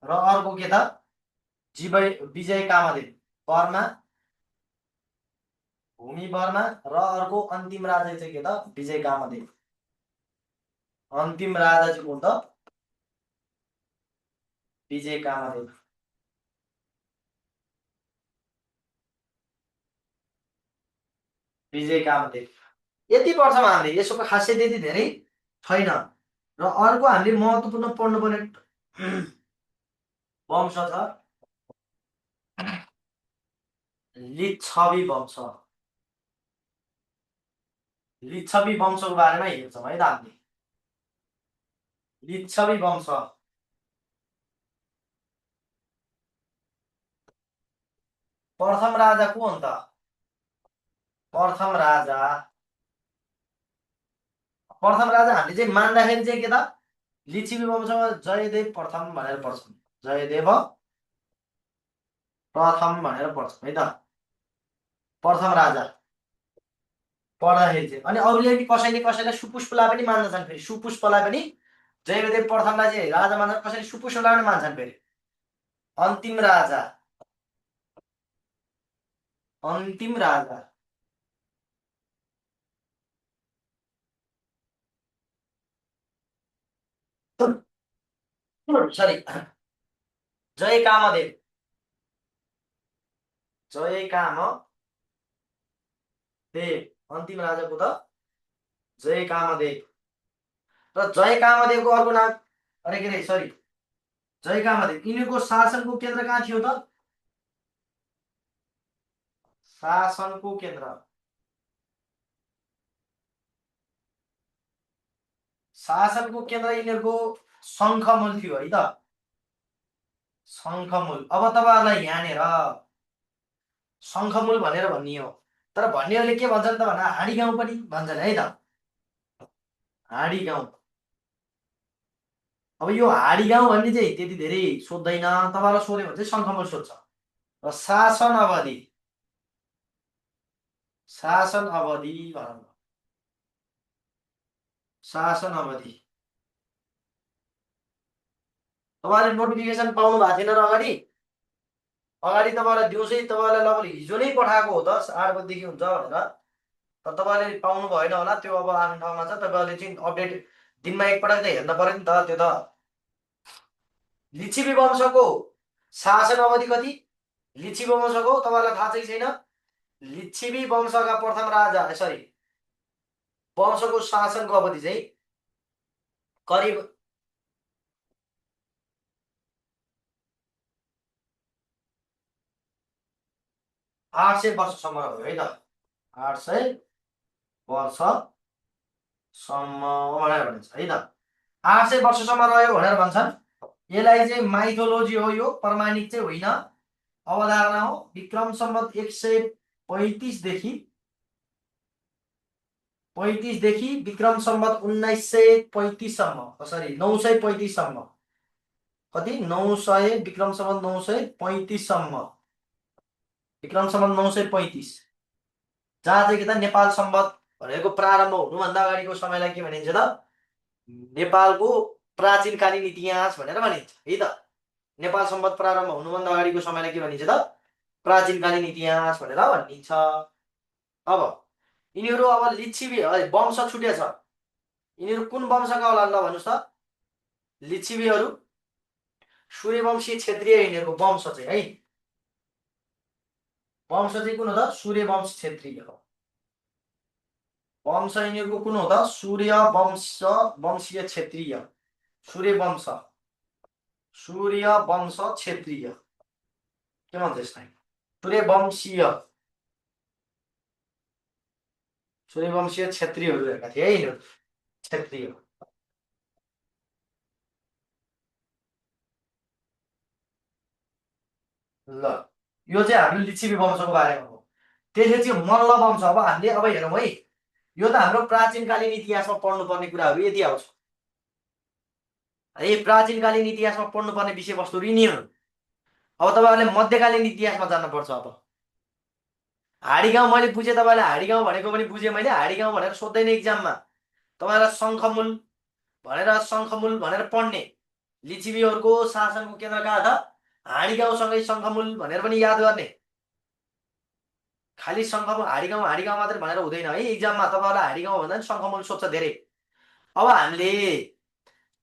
र अर्को के त, विजय कामदेव वर्मा, भूमि वर्मा। र अर्को अन्तिम राजा चाहिँ के त, विजय कामदेव। अन्तिम राजा चाहिँ को त, विजय कामदेव। विजय कामदेव यति वर्षमा हामीले, यसको खासै त्यति धेरै छैन। र अर्को हामीले महत्त्वपूर्ण पढ्नुपर्ने वंश छ लिच्छवी वंश। लिच्छवी वंशको बारेमा हेर्छौँ है त हामीले। लिच्छवी वंश, प्रथम राजा को हो त, प्रथम राजा, प्रथम राजा हामीले चाहिँ मान्दाखेरि चाहिँ के त, लिच्छवी वंशमा जयदेव प्रथम भनेर पढ्छौँ, जयदेव प्रथम भनेर पढ्छौँ है त, प्रथम राजा पढ्दाखेरि चाहिँ। अनि अरूले पनि कसैले कसैलाई सुपुष्पलाई पनि मान्दछन्, फेरि सुपुष्पलाई पनि जयदेव प्रथमलाई चाहिँ राजा मान्छन्, कसैले सुपुष्पलाई पनि मान्छन् फेरि। अन्तिम राजा, अन्तिम राजा, सरी, जय कामदेव, जय कामदेव, अन्तिम राजाको त जय कामदेव। र जय कामदेवको अर्को नाम, अरे के अरे सरी, जय कामदेव यिनीहरूको शासनको केन्द्र कहाँ थियो त, शासनको केन्द्र, शासनको केन्द्र यिनीहरूको शङ्खमूल थियो है त, शङ्खमूल। अब तपाईँहरूलाई यहाँनिर शङ्खमूल भनेर भनियो, तर भन्नेहरूले के भन्छन् त भन्दा हाँडी गाउँ पनि भन्छन् है त, हाँडी गाउँ। अब यो हाँडी गाउँ भन्ने चाहिँ त्यति धेरै सोध्दैन, तपाईँलाई सोध्यो भने चाहिँ शङ्खमूल सोध्छ। र शासन अवधि, शासन अवधि भनौँ न, शासन अवधि। तपाईँले नोटिफिकेसन पाउनु भएको थिएन र अगाडि, अगाडि तपाईँलाई दिउँसै तपाईँलाई लगभग हिजो नै पठाएको हो त 8 बजीदेखि हुन्छ भनेर, तर तपाईँले पाउनु भएन होला, त्यो अब आफ्नो ठाउँमा छ। तपाईँले चाहिँ अपडेट दिनमा एकपटक त हेर्न पर्यो नि त त्यो त। लिच्छवी वंशको शासन अवधि कति? लिच्छवी वंशको तपाईँलाई थाहा चाहिँ छैन? लिच्छवी वंशका प्रथम राजा, सरी, वंशको शासनको अवधि चाहिँ करिब 800 वर्षसम्म रह्यो है त, 800 वर्षसम्म भनेर भनिन्छ है त। 800 वर्षसम्म रह्यो भनेर भन्छन्। यसलाई चाहिँ माइथोलोजी हो, यो प्रमाणिक चाहिँ होइन, अवधारणा हो। विक्रम सम्वत 135 देखि विक्रम सम्वत 1935 सम्म, सरी 935 सम्म, कति 900 विक्रम सम्वत 935 सम्म, विक्रम सम्वत 935, जहाँ चाहिँ के त नेपाल सम्वत भनेको प्रारम्भ हुनुभन्दा अगाडिको समयलाई के भनिन्छ त? नेपालको प्राचीनकालीन इतिहास भनेर भनिन्छ है त। नेपाल सम्वत प्रारम्भ हुनुभन्दा अगाडिको समयलाई के भनिन्छ त? प्राचीनकालीन इतिहास भनेर भनिन्छ। अब यिनीहरू अब लिच्छवी वंश छुटेछ, यिनीहरू कुन वंशका होला ल भन्नुहोस् त? लिच्छवीहरू सूर्यवंशी क्षेत्रीय यिनीहरूको वंश चाहिँ है। वंश चाहिँ कुन हो त? सूर्यवंश क्षेत्रीय हो। वंश यिनीहरूको कुन हो त? सूर्यवंश, वंशीय क्षेत्रीय, सूर्यवंश, सूर्यवंश क्षेत्रीय, के भन्छ यसलाई? सूर्यवंशीय, सूर्यवंशीय क्षेत्रीयहरू हेरेका थिए है यिनीहरू, क्षेत्रीय। ल यो चाहिँ हाम्रो लिच्छवी वंशको बारेमा हो। त्यसपछि मल्ल वंश। अब हामीले अब हेरौँ है, यो त हाम्रो प्राचीनकालीन इतिहासमा पढ्नुपर्ने कुराहरू यति आउँछ है। प्राचीनकालीन इतिहासमा पढ्नुपर्ने विषयवस्तुहरू यिनीहरू। अब तपाईँहरूले मध्यकालीन इतिहासमा जानुपर्छ। अब हाँडी गाउँ मैले बुझेँ, तपाईँले हाँडी गाउँ भनेको पनि बुझेँ मैले। हाँडी गाउँ भनेर सोध्दैन इक्जाममा, तपाईँलाई शङ्खमूल भनेर पढ्ने। लिच्छवीहरूको शासनको केन्द्र कहाँ त? हाँडी गाउँसँगै शङ्खमूल भनेर पनि याद गर्ने। खालि शङ्खमूल हाँडी गाउँ मात्रै भनेर हुँदैन है इक्जाममा। तपाईँहरूलाई हाँडी गाउँ भन्दा पनि शङ्खमूल सोध्छ धेरै। अब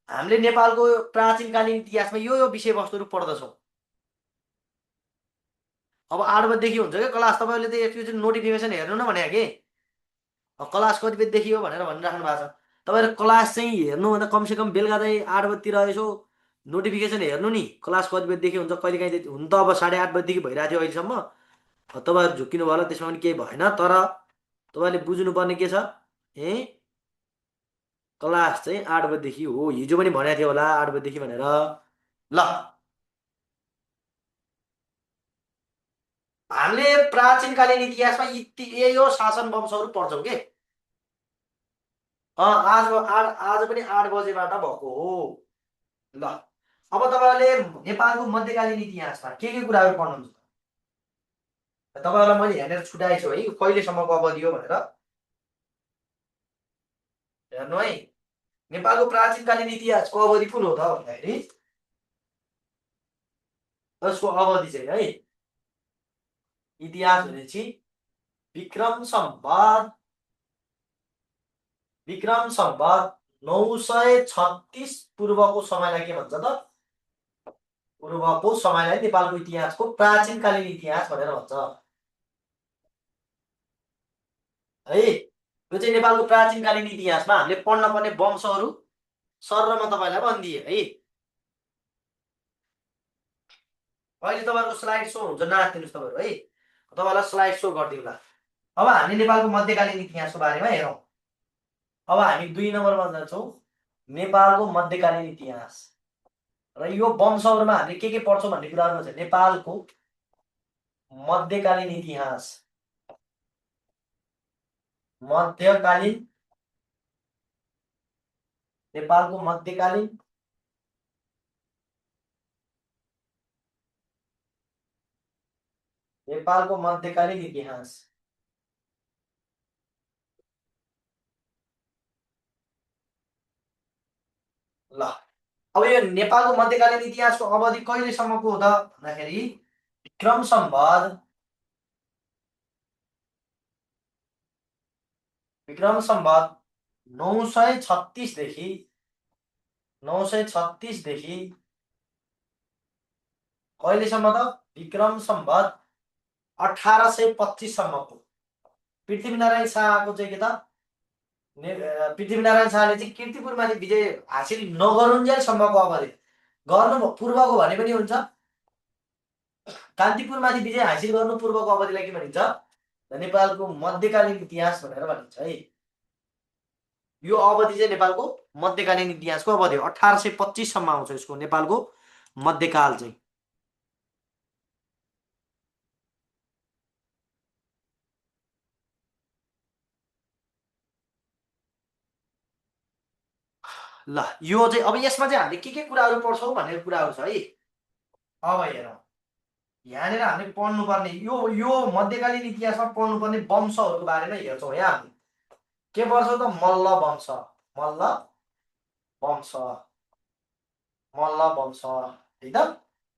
हामीले नेपालको प्राचीनकालीन इतिहासमा यो विषयवस्तुहरू पढ्दछौँ। अब 8 बजेदेखि हुन्छ क्या क्लास। तपाईँहरूले त एकचोटि नोटिफिकेसन हेर्नु न भने कि क्लास कति बजीदेखि हो भनेर भनिराख्नु भएको छ। तपाईँहरू क्लास चाहिँ हेर्नुभन्दा कमसेकम बेलुका चाहिँ 8 बजीतिर यसो नोटिफिकेसन हेर्नु नि, क्लास कति बजीदेखि हुन्छ। कहिले काहीँ हुन त अब 8:30 बजीदेखि भइरहेको थियो अहिलेसम्म, तपाईँहरू झुक्किनु भयो होला, त्यसमा पनि केही भएन। तर तपाईँले बुझ्नुपर्ने के छ, ए क्लास चाहिँ 8 बजीदेखि हो। हिजो पनि भनेको थियो होला 8 बजीदेखि भनेर। ल हामीले प्राचीनकालीन इतिहासमा यही हो शासन वंशहरू पढ्छौँ के। आज पनि 8 बजेबाट भएको हो। ल अब तपाईँहरूले नेपालको मध्यकालीन इतिहासमा के कुराहरू पढ्नुहुन्छ? तपाईँहरूलाई मैले यहाँनिर छुट्याएको छु है, कहिलेसम्मको अवधि हो भनेर हेर्नु है। नेपालको प्राचीनकालीन इतिहासको अवधि कुन हो त भन्दाखेरि, यसको अवधि चाहिँ है, इतिहास भनेपछि विक्रम सम्वत 936 पूर्वको समयलाई के भन्छ त? पूर्वको समयलाई नेपालको इतिहासको प्राचीनकालीन इतिहास भनेर भन्छ है। यो चाहिँ नेपालको प्राचीनकालीन इतिहासमा हामीले पढ्न पर्ने वंशहरू सर म तपाईँलाई भनिदिएँ है। अहिले तपाईँहरूको स्लाइड सो हुन्छ, नाचिदिनुहोस् तपाईँहरू है, तपाईँलाई स्लाइड सो गरिदिउँला। अब हामी नेपालको मध्यकालीन इतिहासको बारेमा हेरौँ। अब हामी 2 नम्बरमा जान्छौँ, नेपालको मध्यकालीन इतिहास। र यो वंशहरूमा हामीले के पढ्छौँ भन्ने कुराहरू छ। नेपालको मध्यकालीन इतिहास, मध्यकालीन नेपालको मध्यकालीन नेपालको मध्यकालीन इतिहास। ल अब यो नेपालको मध्यकालीन इतिहासको अवधि कहिलेसम्मको हो त भन्दाखेरि विक्रम सम्वत 936 देखि 936 देखि कहिलेसम्म त विक्रम सम्वत 1825 सम्मको पृथ्वीनारायण शाहको चाहिँ के त पृथ्वीनारायण शाहले चाहिँ कीर्तिपुरमाथि विजय हासिल नगरुन्जेलसम्मको अवधि, गर्नु पूर्वको भने पनि हुन्छ, कान्तिपुरमाथि विजय हासिल गर्नु पूर्वको अवधिलाई के भनिन्छ? नेपालको मध्यकालीन इतिहास भनेर भनिन्छ है। यो अवधि चाहिँ नेपालको मध्यकालीन इतिहासको अवधि हो। 1825 सम्म आउँछ यसको नेपालको मध्यकाल चाहिँ। ल यो चाहिँ अब यसमा चाहिँ हामीले के कुराहरू पढ्छौँ भन्ने कुराहरू छ है। अब हेरौँ, यहाँनिर हामीले पढ्नुपर्ने यो मध्यकालीन इतिहासमा पढ्नुपर्ने वंशहरूको बारेमा हेर्छौँ। यहाँ हामी के पढ्छौँ त? मल्ल वंश, मल्ल वंश, मल्ल वंश है त।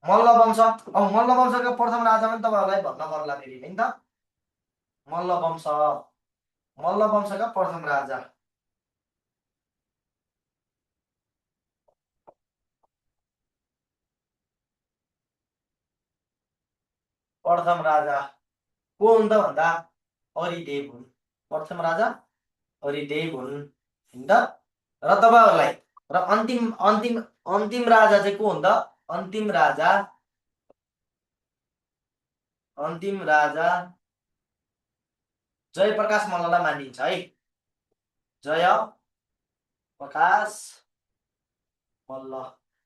मल्ल वंश, अब मल्ल वंशका प्रथम राजा पनि तपाईँहरूलाई भन्न पर्ला फेरि है त। मल्ल वंश, मल्ल वंशका प्रथम राजा, प्रथम राजा को हुन् त भन्दा हरिदेव हुन्। प्रथम राजा हरिदेव हुन् होइन त। र तपाईँहरूलाई र अन्तिम अन्तिम अन्तिम राजा चाहिँ को हुन् त? अन्तिम राजा जयप्रकाश मल्ललाई मानिन्छ है। जयप्रकाश मल्ल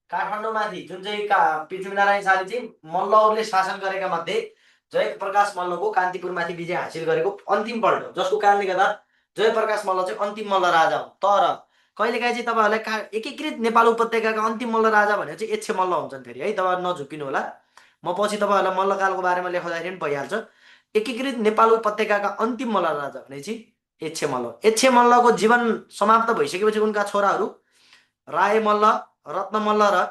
काठमाडौँमाथि जुन चाहिँ पृथ्वीनारायण शाहले चाहिँ मल्लहरूले शासन गरेका मध्ये जयप्रकाश मल्लको कान्तिपुरमाथि विजय हासिल गरेको अन्तिम पल्ट, जसको कारणले गर्दा जयप्रकाश मल्ल चाहिँ अन्तिम मल्ल राजा हो। तर कहिलेकाहीँ चाहिँ तपाईँहरूलाई एकीकृत नेपाल उपत्यकाका अन्तिम मल्ल राजा भनेर चाहिँ एच्छे मल्ल हुन्छन् फेरि है। तपाईँहरू नझुक्किनु होला, म पछि तपाईँहरूलाई मल्लकालको बारेमा लेखाउँदाखेरि पनि भइहाल्छ। एकीकृत नेपाल उपत्यकाका अन्तिम मल्ल राजा भने चाहिँ एच्छे मल्ल। एच्छे मल्लको जीवन समाप्त भइसकेपछि उनका छोराहरू राय मल्ल, रत्न मल्ल र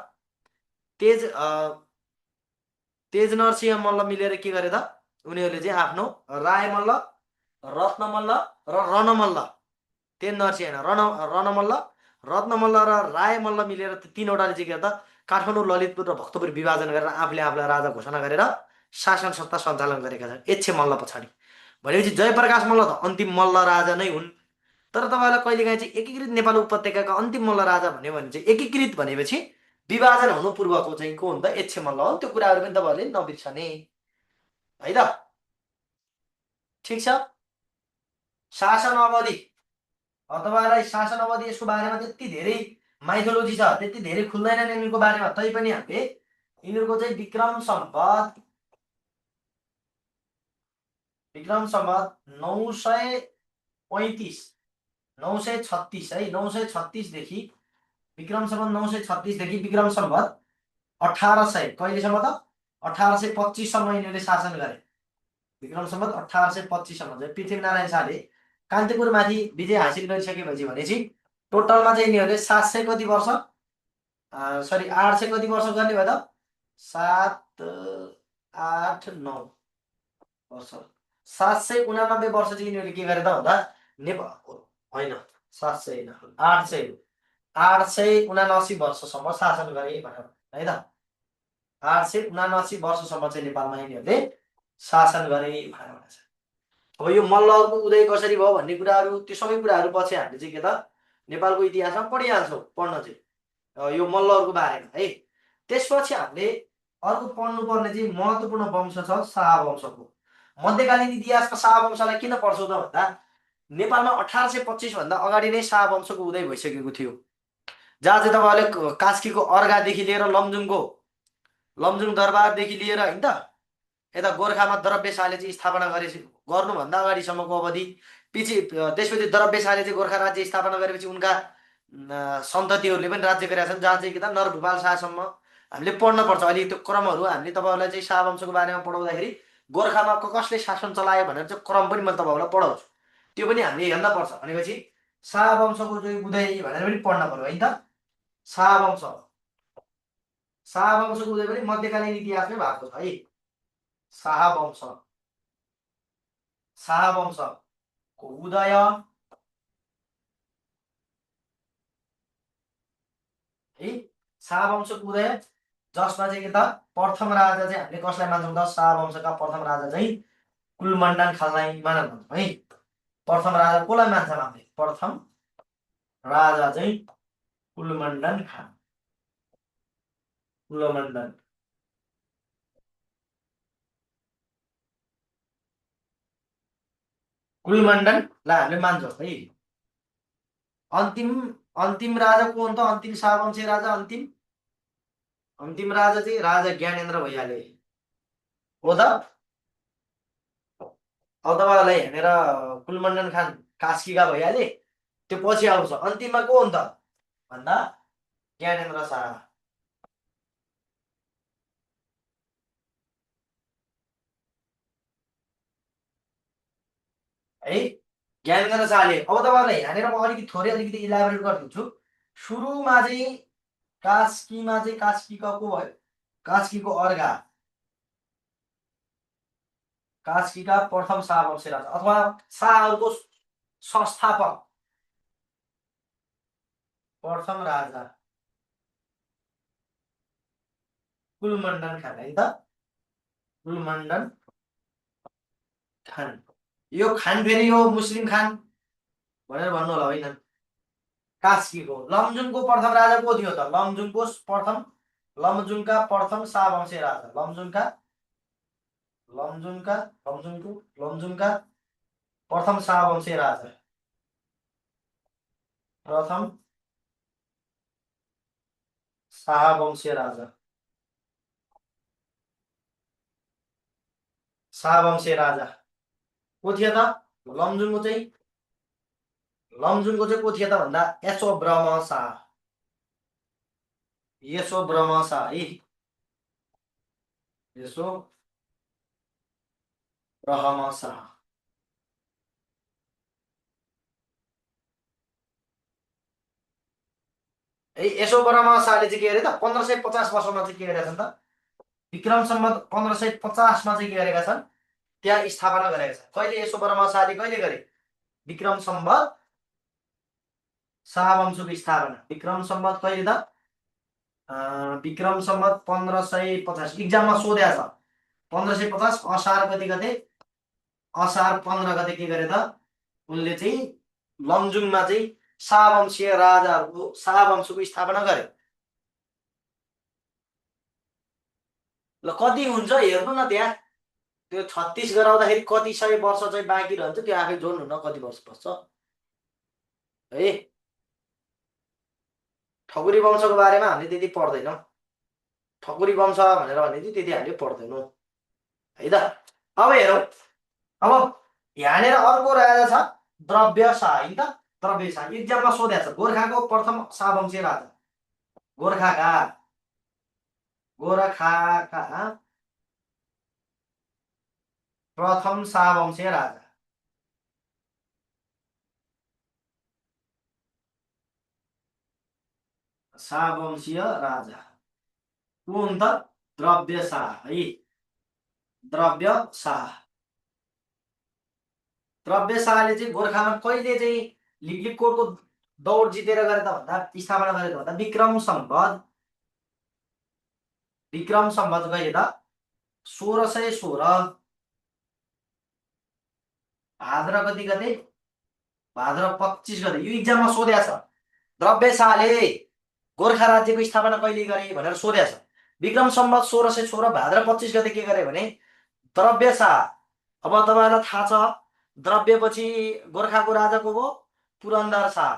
तेज नरसिंह मल्ल मिलेर के गरे त? उनीहरूले चाहिँ आफ्नो राय मल्ल, रत्न मल्ल र रणमल्ल, तेज नरसिंह होइन रणमल्ल, रत्न मल्ल र राय मल्ल मिलेर तीनवटाले चाहिँ के त काठमाडौँ, ललितपुर र भक्तपुर विभाजन गरेर आफूलाई राजा घोषणा गरेर शासन सत्ता सञ्चालन गरेका छन् एच्छे मल्ल पछाडि। भनेपछि जयप्रकाश मल्ल त अन्तिम मल्ल राजा नै हुन्। तर तपाईँलाई कहिलेकाहीँ चाहिँ एकीकृत नेपाल उपत्यकाका अन्तिम मल्ल राजा भन्यो भने चाहिँ एकीकृत भनेपछि विभाजन हुनु पूर्वको चाहिँ को हुन् त? एच्छे मल्ल हो। त्यो कुराहरू पनि तपाईँहरूले नबिर्सने है त। ठिक छ। शासन अवधि, तपाईँलाई शासन अवधि यसको बारेमा त्यति धेरै माइथोलोजी छ, त्यति धेरै खुल्दैनन् यिनीहरूको बारेमा। तैपनि हामीले यिनीहरूको चाहिँ विक्रम सम्वत 935 936 है, 936 देखि विक्रम सम्वत 936 देखि विक्रम सम्वत 1800 कहिलेसम्म त? 1825 सम्म यिनीहरूले शासन गरे। विक्रम सम्वत 1825 सम्म चाहिँ पृथ्वीनारायण शाहले कान्तिपुरमाथि विजय हासिल गरिसकेपछि भनेपछि टोटलमा चाहिँ यिनीहरूले 700 कति वर्ष, सरी 800 कति वर्ष गर्ने भयो त? 7 8 9 वर्ष, 789 वर्ष चाहिँ यिनीहरूले के गरे त भन्दा नेपाल होइन 700 होइन 879 वर्षसम्म शासन गरे भनेर है त। 879 वर्षसम्म चाहिँ नेपालमा यिनीहरूले शासन गरे भनेर भन्छ। अब यो मल्लहरूको उदय कसरी भयो भन्ने कुराहरू, त्यो सबै कुराहरू पछि हामीले चाहिँ के त नेपालको इतिहासमा पढिहाल्छौँ, पढ्न चाहिँ यो मल्लहरूको बारेमा है। त्यसपछि हामीले अर्को पढ्नुपर्ने चाहिँ महत्त्वपूर्ण वंश छ शाहवंशको। मध्यकालीन इतिहासमा शाहवंशलाई किन पढ्छौँ त भन्दा नेपालमा 1825 भन्दा अगाडि नै शाहवंशको उदय भइसकेको थियो। जहाँ चाहिँ तपाईँहरूले कास्कीको अर्घादेखि लिएर लमजुङ दरबारदेखि लिएर होइन त, यता गोर्खामा द्रव्यशाले चाहिँ स्थापना गर्नुभन्दा अगाडिसम्मको अवधि, पछि त्यसपछि द्रव्यशाले चाहिँ गोर्खा राज्य स्थापना गरेपछि उनका सन्ततिहरूले पनि राज्य गरेका छन्, जहाँ चाहिँ के त नरभूपाल शाहसम्म हामीले पढ्न पर्छ। अहिले त्यो क्रमहरू हामीले तपाईँहरूलाई चाहिँ शाहवंशको बारेमा पढाउँदाखेरि गोर्खामा कसले शासन चलायो भनेर चाहिँ क्रम पनि मैले तपाईँहरूलाई पढाउँछु, त्यो पनि हामीले हेर्न पर्छ। भनेपछि शाहवंशको चाहिँ उदय भनेर पनि पढ्न पर्यो है त। शाहवंश शाहवंशको उदय पनि मध्यकालीन इतिहासमै भएको छ है। शाहवंश शाहवंशको उदय है, शाहवंशको उदय जसमा चाहिँ के त प्रथम राजा चाहिँ हामीले कसलाई मान्छौँ त, शाहवंशका प्रथम राजा चाहिँ कुलमण्डन खानलाई मान्छौँ है। प्रथम राजा कसलाई मान्छौँ हामीले, प्रथम राजा चाहिँ कुलमण्डन खान, कुलमण्डन कुलमण्डनलाई हामीले मान्छौँ है। अन्तिम अन्तिम राजा को हो त, अन्तिम शाहवंशी राजा, अन्तिम राजा चाहिँ राजा ज्ञानेन्द्र भइहाले हो त। अब तपाईँलाई हेरेर कुलमण्डन खान कास्कीका भइहाले, त्यो पछि आउँछ। अन्तिममा को हो त भन्दा ज्ञानेन्द्र शाह है। ज्ञानेन्द्र शाहले, अब तपाईँलाई यहाँनिर म अलिकति अलिकति इलाबोरेट गरिदिन्छु। सुरुमा चाहिँ कास्कीमा चाहिँ कास्कीको को भयो, कास्कीको अर्घा, कास्कीका प्रथम शाहवंशी राजा अथवा शाहहरूको संस्थापक प्रथम राजा कुलमण्डन खान है त, कुलमण्डन खान। यो खान फेरि यो मुस्लिम खान भनेर भन्नु होला होइन। कास्कीको लमजुङको प्रथम राजा को थियो त, लमजुङका प्रथम शाहवंशी राजा, लमजुङका लमजुङका प्रथम शाहवंशी राजा, प्रथम शाहवंशी राजा, शाहवंशी राजा को थियो त, लमजुङको चाहिँ को थियो त भन्दा यशोब्रह्म शाह, यशोब्रह्म शाह है, यशोब्रह्म शाह। है यशोब्रह्म शाहले चाहिँ के गरे त 1550 वर्षमा चाहिँ के गरेका छन् त, विक्रम सम्वत 1550 मा चाहिँ के गरेका छन्, त्यहाँ स्थापना गरेका छन्। कहिले यशोब्रह्म शाहले कहिले गरे, विक्रम सम्वत, शाहवंशको स्थापना विक्रम सम्वत कहिले त, विक्रम सम्वत 1550, इक्जाममा सोधेको छ। 1550 असार कति गते, असार 15 गते के गरे त उनले चाहिँ लमजुङमा चाहिँ शाहवंशीय राजाहरूको शाहवंशको स्थापना गरे। ल कति हुन्छ हेर्नु न त्यहाँ, त्यो 36 गराउँदाखेरि कति सय वर्ष चाहिँ बाँकी रहन्छ, त्यो आफै जोड्नु न कति वर्ष बस्छ है। ठकुरी वंशको बारेमा हामीले त्यति पढ्दैनौँ, ठकुरी वंश भनेर भने चाहिँ त्यति हामीले पढ्दैनौँ है त। अब हेरौँ, अब यहाँनिर अर्को राजा छ द्रव्य शाह है त, द्रव्य शाह इक्जाममा सोधेको छ। गोर्खाको प्रथम शाहवंशी राजा, गोर्खाका प्रथम शाहवंशीय राजा, शाहवंशीय राजा को हुन् त, द्रव्य शाह है, द्रव्य शाह। द्रव्य शाहले चाहिँ गोर्खामा कहिले चाहिँ लिगलिगकोटको दौड जितेर गरे त भन्दा, स्थापना गरे त भन्दा विक्रम सम्वत कहिले त 1616 भाद्र कति गते, भाद्र 25 गते। यो इक्जाममा सोधेको छ, द्रव्य शाहले गोर्खा राज्यको स्थापना कहिले गरे भनेर सोधेको छ। विक्रम सम्वत 1616 भाद्र 25 गते के गरे भने द्रव्य शाह। अब तपाईँहरूलाई थाहा छ द्रव्यपछि गोर्खाको राजा को हो, पुरन्दर शाह।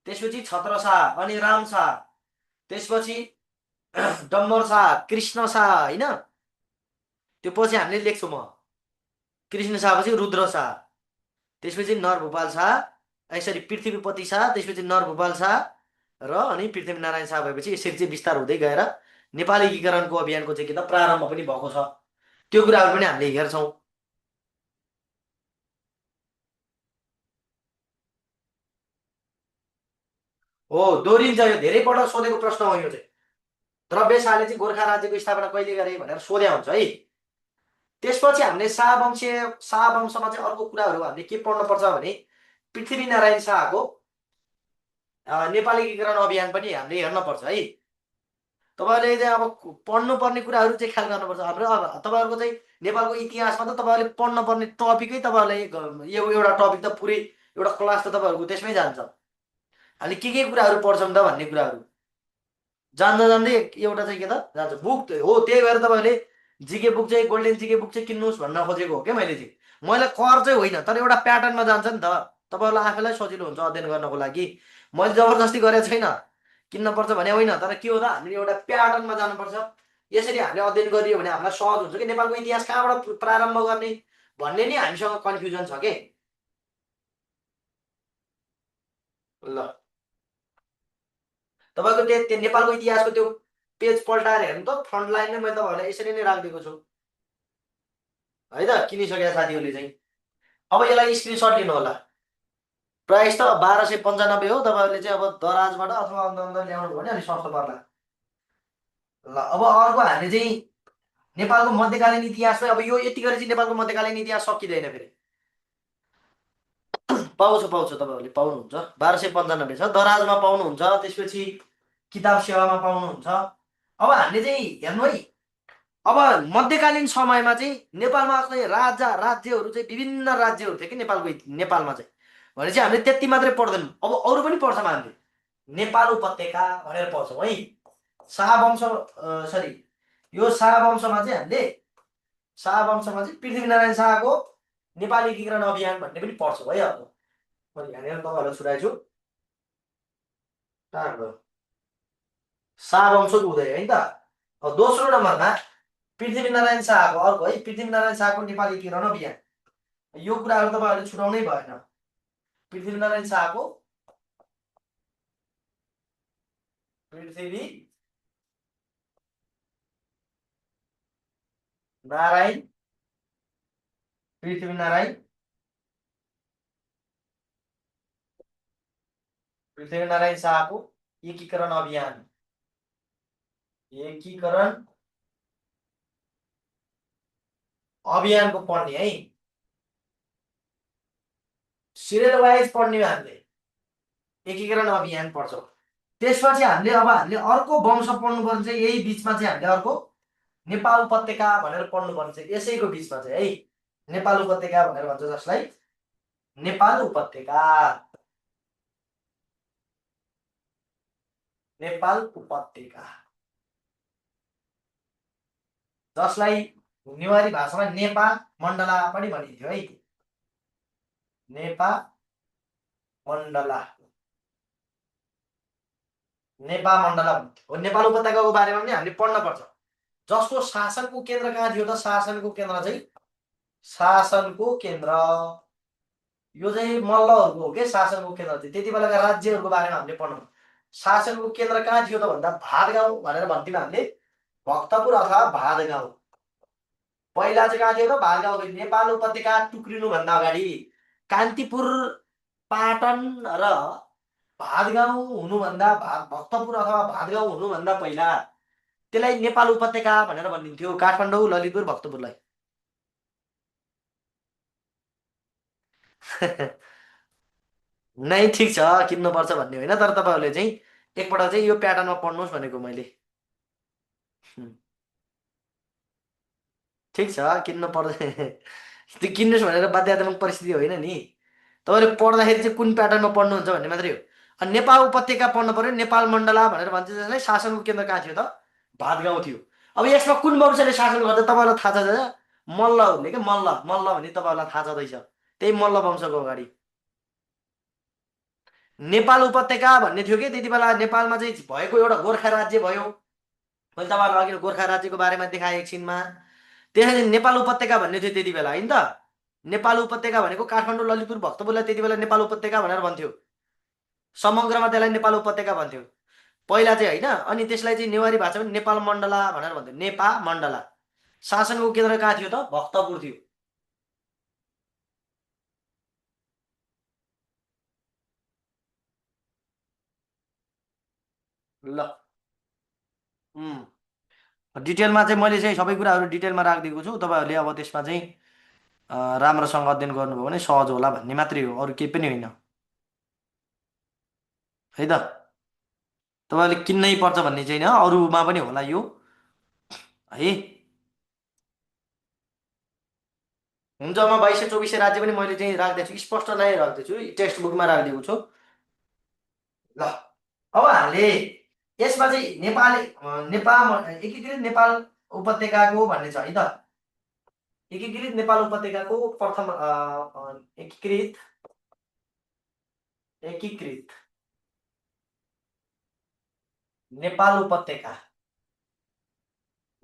त्यसपछि छत्र शाह अनि राम शाह, त्यसपछि डम्बर शाह, कृष्ण शाह होइन, त्यो पछि हामीले लेख्छौँ म। कृष्ण शाहपछि रुद्र शाह, त्यसपछि नरभूपाल शाह, यसरी पृथ्वीपति शाह, त्यसपछि नरभूपाल शाह र अनि पृथ्वीनारायण शाह भएपछि यसरी चाहिँ विस्तार हुँदै गएर नेपाली एकीकरणको अभियानको चाहिँ के त प्रारम्भ पनि भएको छ। त्यो कुराहरू पनि हामीले हेर्छौँ। हो, दोहोरिन्छ, यो धेरै पल्ट सोधेको प्रश्न हो यो चाहिँ। द्रव्य शाहले चाहिँ गोर्खा राज्यको स्थापना कहिले गरे भनेर सोध्या हुन्छ है। त्यसपछि हामीले शाहवंशमा चाहिँ अर्को कुराहरू हामीले के पढ्नुपर्छ भने पृथ्वीनारायण शाहको नेपाली एकीकरण अभियान पनि हामीले हेर्नुपर्छ है। तपाईँहरूले चाहिँ अब पढ्नुपर्ने कुराहरू चाहिँ ख्याल गर्नुपर्छ। हाम्रो अब तपाईँहरूको चाहिँ नेपालको इतिहासमा त तपाईँहरूले पढ्नुपर्ने टपिकै तपाईँहरूलाई यो एउटा टपिक त पुरै एउटा क्लास त तपाईँहरूको त्यसमै जान्छ। हामीले के कुराहरू पढ्छौँ त भन्ने कुराहरू जान्दा जान्दै एउटा चाहिँ के त जान्छ बुक हो। त्यही भएर तपाईँहरूले जिके बुक चाहिँ गोल्डेन जिके बुक चाहिँ किन्नुहोस् भन्न खोजेको हो क्या मैले चाहिँ। मैले कर चाहिँ होइन, तर एउटा प्याटर्नमा जान्छ नि त, तपाईँहरूलाई आफैलाई सजिलो हुन्छ अध्ययन गर्नको लागि। मैले जबरजस्ती गरेको छैन किन्नुपर्छ भने होइन, तर के हो त हामीले एउटा प्याटर्नमा जानुपर्छ। यसरी हामीले अध्ययन गरियो भने हामीलाई सहज हुन्छ कि नेपालको इतिहास कहाँबाट प्रारम्भ गर्ने भन्ने नि हामीसँग कन्फ्युजन छ के। ल, तपाईँको त्यो नेपालको इतिहासको त्यो पेज पल्टाएर हेर्नु त, फ्रन्ट लाइनमै मैले तपाईँहरूलाई यसरी नै राखिदिएको छु है त, किनिसकेका साथीहरूले चाहिँ। अब यसलाई स्क्रिनसट लिनु होला। प्राइस त 1295 हो। तपाईँहरूले चाहिँ अब दराजबाट अथवा अन्त अन्त ल्याउनु भयो भने अलिक सस्तो पर्ला। ल, अब अर्को हामीले चाहिँ नेपालको मध्यकालीन इतिहासमै अब यो यति गरेर चाहिँ नेपालको मध्यकालीन इतिहास सकिँदैन फेरि। पाउँछ तपाईँहरूले पाउनुहुन्छ। 1295 छ, दराजमा पाउनुहुन्छ, त्यसपछि किताब सेवामा पाउनुहुन्छ। अब हामीले चाहिँ हेर्नु है, अब मध्यकालीन समयमा चाहिँ नेपालमा चाहिँ राजा राज्यहरू चाहिँ विभिन्न राज्यहरू थियो कि नेपालमा चाहिँ भनेपछि हामीले त्यति मात्रै पढ्दैनौँ, अब अरू पनि पढ्छौँ हामीले। नेपाल उपत्यका भनेर पढ्छौँ है। शाहवंश सरी, यो शाहवंशमा चाहिँ पृथ्वीनारायण शाहको नेपाली एकीकरण अभियान भन्ने पनि पढ्छौँ है। अब मैले यहाँनिर तपाईँहरूलाई छुट्याएको छु। कहाँ गयो? शाहवंशको उदय है त। अब दोस्रो नम्बरमा पृथ्वीनारायण शाहको अर्को है, पृथ्वीनारायण शाहको नेपाली एकीकरण अभियान। यो कुराहरू तपाईँहरूले छुटाउनै भएन। पृथ्वीनारायण शाहको पृथ्वी नारायण पृथ्वीनारायण पृथ्वीनारायण शाहको एकीकरण अभियान, एकीकरण अभियानको पढ्ने है, सिरियल वाइज पढ्ने हामीले एकीकरण अभियान पढ्छौँ। त्यसपछि हामीले अर्को वंश पढ्नुपर्ने चाहिँ यही बिचमा चाहिँ हामीले अर्को नेपाल उपत्यका भनेर पढ्नुपर्ने चाहिँ यसैको बिचमा चाहिँ है, नेपाल उपत्यका भनेर भन्छ जसलाई नेपाल उपत्यका, नेपाल उपत्यका जसलाई नेवारी भाषामा नेपा मण्डला पनि भनिन्थ्यो है। नेपा मण्डला, नेपा मण्डला हो। नेपाल उपत्यकाको बारेमा पनि हामीले पढ्न पर्छ। जसको शासनको केन्द्र कहाँ थियो त? शासनको केन्द्र चाहिँ शासनको केन्द्र यो चाहिँ मल्लहरूको हो के। शासनको केन्द्र चाहिँ त्यति बेलाका राज्यहरूको बारेमा हामीले पढ्नु। शासनको केन्द्र कहाँ थियो त भन्दा भादगाउँ भनेर भन्थ्यौँ हामीले, भक्तपुर अथवा भादगाउँ। पहिला चाहिँ कहाँ थियो त? भादगाउँ थियो। नेपाल उपत्यका टुक्रिनुभन्दा अगाडि कान्तिपुर, पाटन र भादगाउँ हुनुभन्दा भक्तपुर अथवा भादगाउँ हुनुभन्दा पहिला त्यसलाई नेपाल उपत्यका भनेर भनिन्थ्यो, काठमाडौँ, ललितपुर, भक्तपुरलाई। नै ठिक छ, किन्नुपर्छ भन्ने होइन, तर तपाईँहरूले चाहिँ एकपल्ट चाहिँ यो प्याटर्नमा पढ्नुहोस् भनेको मैले। ठिक छ, किन्नु पर्दैन। त्यो किन्नुहोस् भनेर बाध्यात्मक परिस्थिति होइन नि। तपाईँले पढ्दाखेरि चाहिँ कुन प्याटर्नमा पढ्नुहुन्छ भन्ने मात्रै हो। अनि नेपाल उपत्यका पढ्नु पर्यो। नेपाल मण्डला भनेर भन्छ जसलाई शासनको केन्द्र कहाँ थियो त? भादगाउँ थियो। अब यसमा कुन वंशले शासन गर्दा तपाईँलाई थाहा छ त? मल्लहरूले क्या, मल्ल भने तपाईँहरूलाई थाहा छँदैछ। त्यही मल्ल वंशको अगाडि नेपाल उपत्यका भन्ने थियो कि त्यति बेला नेपालमा चाहिँ भएको एउटा गोर्खा राज्य भयो। मैले तपाईँहरूलाई अघि गोर्खा राज्यको बारेमा देखाएँ एकछिनमा। त्यसपछि नेपाल उपत्यका भन्ने थियो त्यति बेला होइन त। नेपाल उपत्यका भनेको काठमाडौँ ललितपुर भक्तपुरलाई त्यति बेला नेपाल उपत्यका भनेर भन्थ्यो। समग्रमा त्यसलाई नेपाल उपत्यका भन्थ्यो पहिला चाहिँ होइन। अनि त्यसलाई चाहिँ नेवारी भाषामा नेपाल मण्डला भनेर भन्थ्यो, नेपा मण्डला। शासनको केन्द्र कहाँ थियो त? भक्तपुर थियो। ल डिटेलमा चाहिँ मैले चाहिँ सबै कुराहरू डिटेलमा राखिदिएको छु। तपाईँहरूले अब त्यसमा चाहिँ राम्रोसँग अध्ययन गर्नुभयो भने सहज होला भन्ने मात्रै हो, अरू केही पनि होइन है त। तपाईँहरूले किन्नै पर्छ भन्ने चाहिँ होइन, अरूमा पनि होला यो है। हुन्छ, म 2224 राज्य पनि मैले चाहिँ राख्दैछु, स्पष्ट नै राख्दैछु, टेक्स्ट बुकमा राखिदिएको छु। ल अब हामीले यसमा चाहिँ नेपाली नेपाल एकीकृत नेपाल उपत्यकाको भन्ने छ है त। एकीकृत नेपाल उपत्यकाको प्रथम एकीकृत एकीकृत नेपाल उपत्यका,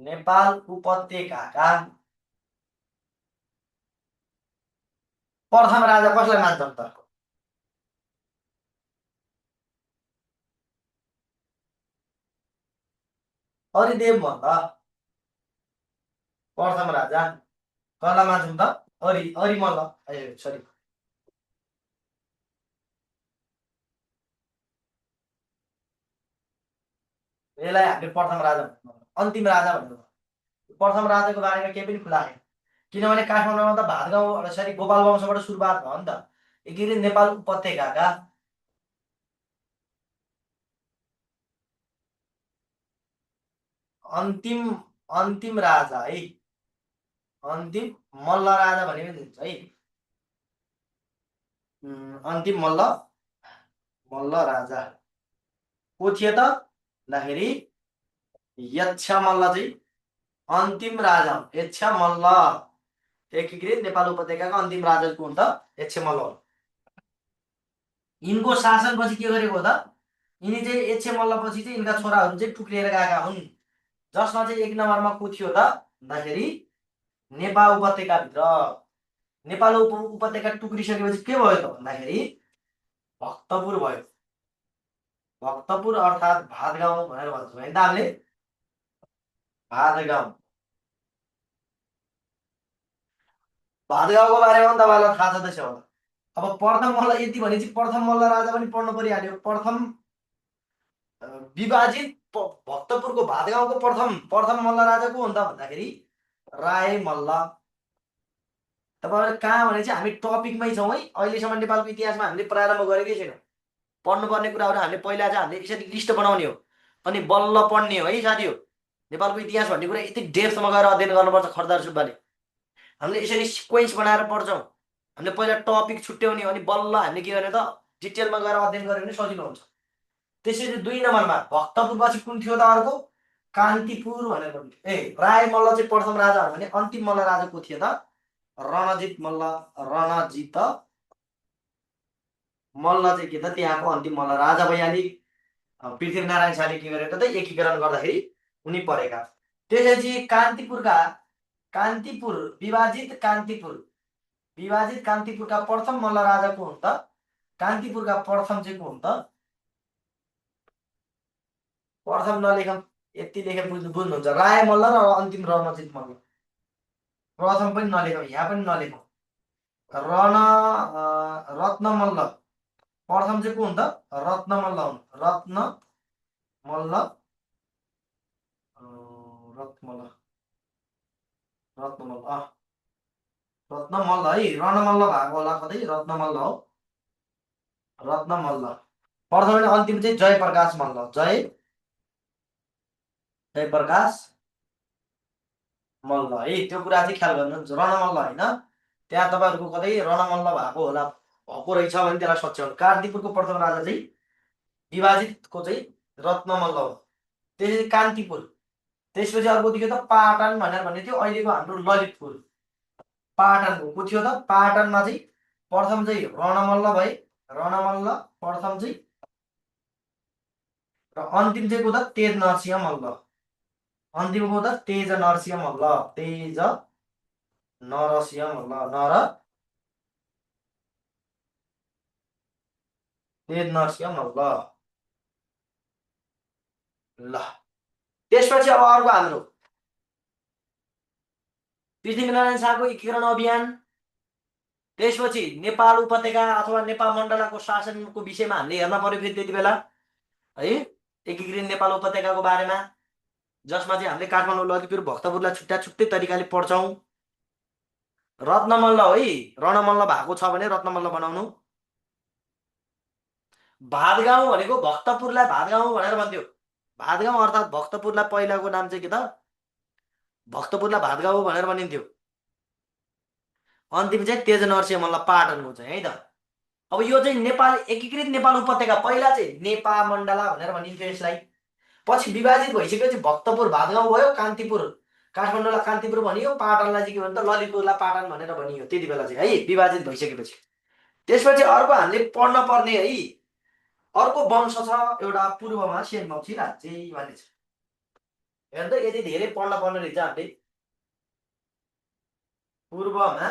नेपाल उपत्यकाका प्रथम राजा कसलाई मान्छन् त? हरिदेव मल्ल प्रथम राजा। कसलाई मान्छन् त? हरि मल्ल, ए सरी। यसलाई हामीले प्रथम राजा भन्नु, अन्तिम राजा भन्नु। प्रथम राजाको बारेमा केही पनि खुला छैन, किनभने काठमाडौँमा त भातगाउँ सरी गोपाल वंशबाट सुरुवात भयो नि त। एकीकृत नेपाल उपत्यकाका अन्तिम अन्तिम राजा है, अन्तिम मल्ल राजा भने पनि हुन्छ है। अन्तिम मल्ल मल्ल राजा को थिए त भन्दाखेरि यक्ष मल्ल चाहिँ अन्तिम राजा हुन्। यक्ष मल्ल एकीकृत नेपाल उपत्यकाका अन्तिम राजा को हुन् त? यक्ष मल्ल हुन्। यिनको शासनपछि के गरेको हो त? यिनी चाहिँ यक्ष मल्लपछि चाहिँ यिनका छोराहरू चाहिँ टुक्रिएर गएका हुन्, जसमा चाहिँ एक नम्बरमा को थियो त भन्दाखेरि नेपाल उपत्यकाभित्र। नेपाल उपत्यका टुक्रिसकेपछि के भयो त भन्दाखेरि भक्तपुर भयो। भक्तपुर अर्थात् भातगाउँ भनेर भन्छौँ होइन त हामीले, भातगाउँ। भातगाउँको बारेमा पनि तपाईँलाई थाहा छँदैछ होला। अब प्रथम मल्ल यति भनेपछि प्रथम मल्ल राजा पनि पढ्नु परिहाल्यो। प्रथम विभाजित भक्तपुरको भातगाउँको प्रथम प्रथम मल्ल राजा को हुन् त भन्दाखेरि राय मल्ल। तपाईँहरू कहाँ भने चाहिँ हामी टपिकमै छौँ है। अहिलेसम्म नेपालको इतिहासमा हामीले प्रारम्भ गरेकै छैनौँ। पढ्नुपर्ने कुराहरू हामीले पहिला चाहिँ हामीले यसरी लिस्ट बनाउने हो, अनि बल्ल पढ्ने हो है साथी हो। नेपालको इतिहास भन्ने कुरा यति डेप्थमा गएर अध्ययन गर्नुपर्छ खरदार सुब्बाले। हामीले यसरी सिक्वेन्स बनाएर पढ्छौँ। हामीले पहिला टपिक छुट्याउने हो, अनि बल्ल हामीले के गर्ने त डिटेलमा गएर अध्ययन गऱ्यो भने सजिलो हुन्छ। त्यसरी 2 नम्बरमा भक्तपुरपछि कुन थियो त अर्को? कान्तिपुर भनेर भन्थ्यो। राय मल्ल चाहिँ प्रथम राजा हो भने अन्तिम मल्ल राजा को थियो त? रणजित मल्ल। रणजित मल्ल चाहिँ के त त्यहाँको अन्तिम मल्ल राजा भइहाले। पृथ्वीनारायण शाहले के गरेको त एकीकरण गर्दाखेरि उनी परेका। त्यसपछि कान्तिपुरका कान्तिपुर विभाजित कान्तिपुर विभाजित कान्तिपुरका प्रथम मल्ल राजा को हुन् त? कान्तिपुरका प्रथम चाहिँ को हुन् त? प्रथम नलेखौँ, यति लेखेर बुझ्नुहुन्छ। राय मल्ल र अन्तिम रणजित मल्ल। प्रथम पनि नलेखौँ, यहाँ पनि नलेखौँ। रण रत्न मल्ल प्रथम चाहिँ को हुन् त? रत्न मल्ल हुन्। रत्न मल्ल रत्नमल्ल रत्नमल्ल रत्नमल्ल है। रणमल्ल भएको होला कतै, रत्नमल्ल हो। रत्नमल्ल प्रथम अनि अन्तिम चाहिँ जयप्रकाश मल्ल। जयप्रकाश मल्ल है, त्यो कुरा चाहिँ ख्याल गर्नुहुन्छ। रणमल्ल होइन, त्यहाँ तपाईँहरूको कतै रणमल्ल भएको होला, भएको रहेछ भने त्यसलाई सच्याउनु। कान्तिपुरको प्रथम राजा चाहिँ विभाजितको चाहिँ रत्नमल्ल हो। त्यसपछि कान्तिपुर, त्यसपछि अर्को थियो त पाटन भनेर भन्ने थियो, अहिलेको हाम्रो ललितपुर। पाटनको को थियो त? पाटनमा चाहिँ प्रथम चाहिँ रणमल्ल भए, रणमल्ल प्रथम चाहिँ, र अन्तिम चाहिँ को त तेज नरसिंह मल्ल। अन्तिम को त तेज नरसिंह मल्ल, तेज नरसिंह मल्ल, तेज नरसिंह मल्ल। ल त्यसपछि अब अर्को हाम्रो पृथ्वीनारायण शाहको एकीकरण अभियान। त्यसपछि नेपाल उपत्यका अथवा नेपाल मण्डलको शासनको विषयमा हामीले हेर्न पर्यो फेरि त्यति बेला है, एकीकृत नेपाल उपत्यकाको बारेमा, जसमा चाहिँ हामीले काठमाडौँ ललितपुर भक्तपुरलाई छुट्टा छुट्टै तरिकाले पढ्छौँ। रत्नमल्ल है, रणमल्ल भएको छ भने रत्नमल्ल बनाउनु। भातगाउँ भनेको भक्तपुरलाई भातगाउँ भनेर भन्थ्यो। भातगाउँ अर्थात् भक्तपुरलाई पहिलाको नाम चाहिँ के त, भक्तपुरलाई भातगाउँ भनेर भनिन्थ्यो। अन्तिम चाहिँ तेज नरसिंह मल्ल पाटनको चाहिँ है त। अब यो चाहिँ नेपाल एकीकृत नेपाल उपत्यका, पहिला चाहिँ नेपा मण्डला भनेर भनिन्थ्यो यसलाई। पछि विभाजित भइसकेपछि भक्तपुर भातगाउँ भयो, कान्तिपुर काठमाडौँलाई कान्तिपुर भनियो, पाटनलाई चाहिँ के भन्छ ललितपुरलाई पाटन भनेर भनियो त्यति बेला चाहिँ है, विभाजित भइसकेपछि। त्यसपछि अर्को हामीले पढ्न पर्ने है अर्को वंश छ एउटा पूर्वमा सेनवंशी राज्य भन्ने छ। हेर्नु त यति धेरै पढ्न पर्ने रहेछ हामीले। पूर्वमा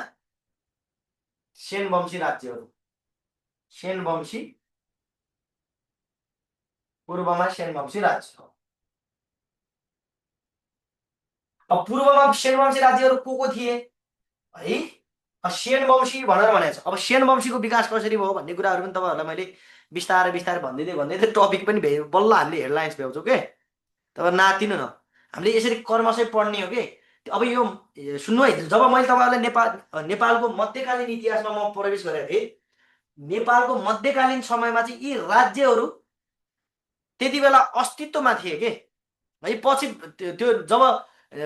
सेनवंशी राज्यहरू, सेनवंशी, पूर्वमा सेनवंशी राज्य। अब पूर्वमा सेनवंशी राज्यहरू को थिए है, सेनवंशी भनेर भनेको छ। अब सेनवंशीको विकास कसरी भयो भन्ने कुराहरू पनि तपाईँहरूलाई मैले बिस्तारै बिस्तारै भन्दै भन्दै टपिक पनि भ्याइ बल्ल हामीले हेडलाइन्स भ्याउँछौँ के, तपाईँ नातिनु न, हामीले यसरी कर्मशै पढ्ने हो कि। अब यो सुन्नु है, जब मैले तपाईँहरूलाई नेपालको मध्यकालीन इतिहासमा म प्रवेश गरेको थिएँ, नेपालको मध्यकालीन समयमा चाहिँ यी राज्यहरू त्यति बेला अस्तित्वमा थिए के है। पछि त्यो जब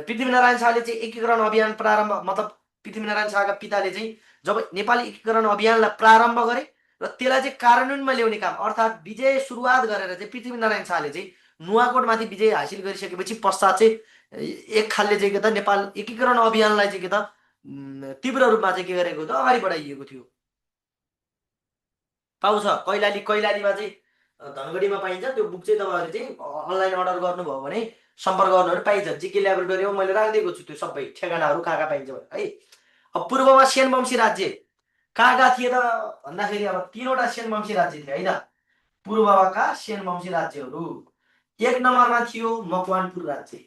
पृथ्वीनारायण शाहले चाहिँ एकीकरण अभियान प्रारम्भ, मतलब पृथ्वीनारायण शाहका पिताले चाहिँ जब नेपाली एकीकरण अभियानलाई प्रारम्भ गरे र त्यसलाई चाहिँ कार्यान्वयनमा ल्याउने काम, अर्थात् विजय सुरुवात गरेर चाहिँ पृथ्वीनारायण शाहले चाहिँ नुवाकोटमाथि विजय हासिल गरिसकेपछि पश्चात चाहिँ एक खालले चाहिँ के त नेपाल एकीकरण अभियानलाई चाहिँ के त तीव्र रूपमा चाहिँ के गरेको त अगाडि बढाइएको थियो। पाउँछ कैलाली, कैलालीमा चाहिँ धनगढीमा पाइन्छ त्यो बुक चाहिँ। तपाईँहरूले चाहिँ अनलाइन अर्डर गर्नुभयो भने सम्पर्क गर्नुहरू पाइन्छ। जिके ल्याबोरेटरीमा मैले राखिदिएको छु त्यो सबै ठेगानाहरू कहाँ कहाँ पाइन्छ भनेर है। अब पूर्वमा सेनवंशी राज्य कहाँ कहाँ थिए त भन्दाखेरि अब तीनवटा सेनवंशी राज्य थिए है त। पूर्वका सेनवंशी राज्यहरू, एक नम्बरमा थियो मकवानपुर राज्य।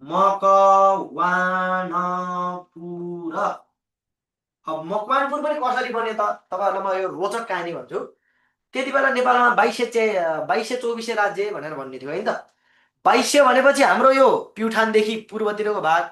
मकवानपुर। अब मकवानपुर पनि कसरी बन्यो त तपाईँहरूलाई म यो रोचक कहानी भन्छु। त्यति बेला नेपालमा 2224 राज्य भनेर भन्ने थियो है त। 22 भनेपछि हाम्रो यो प्युठानदेखि पूर्वतिरको भाग,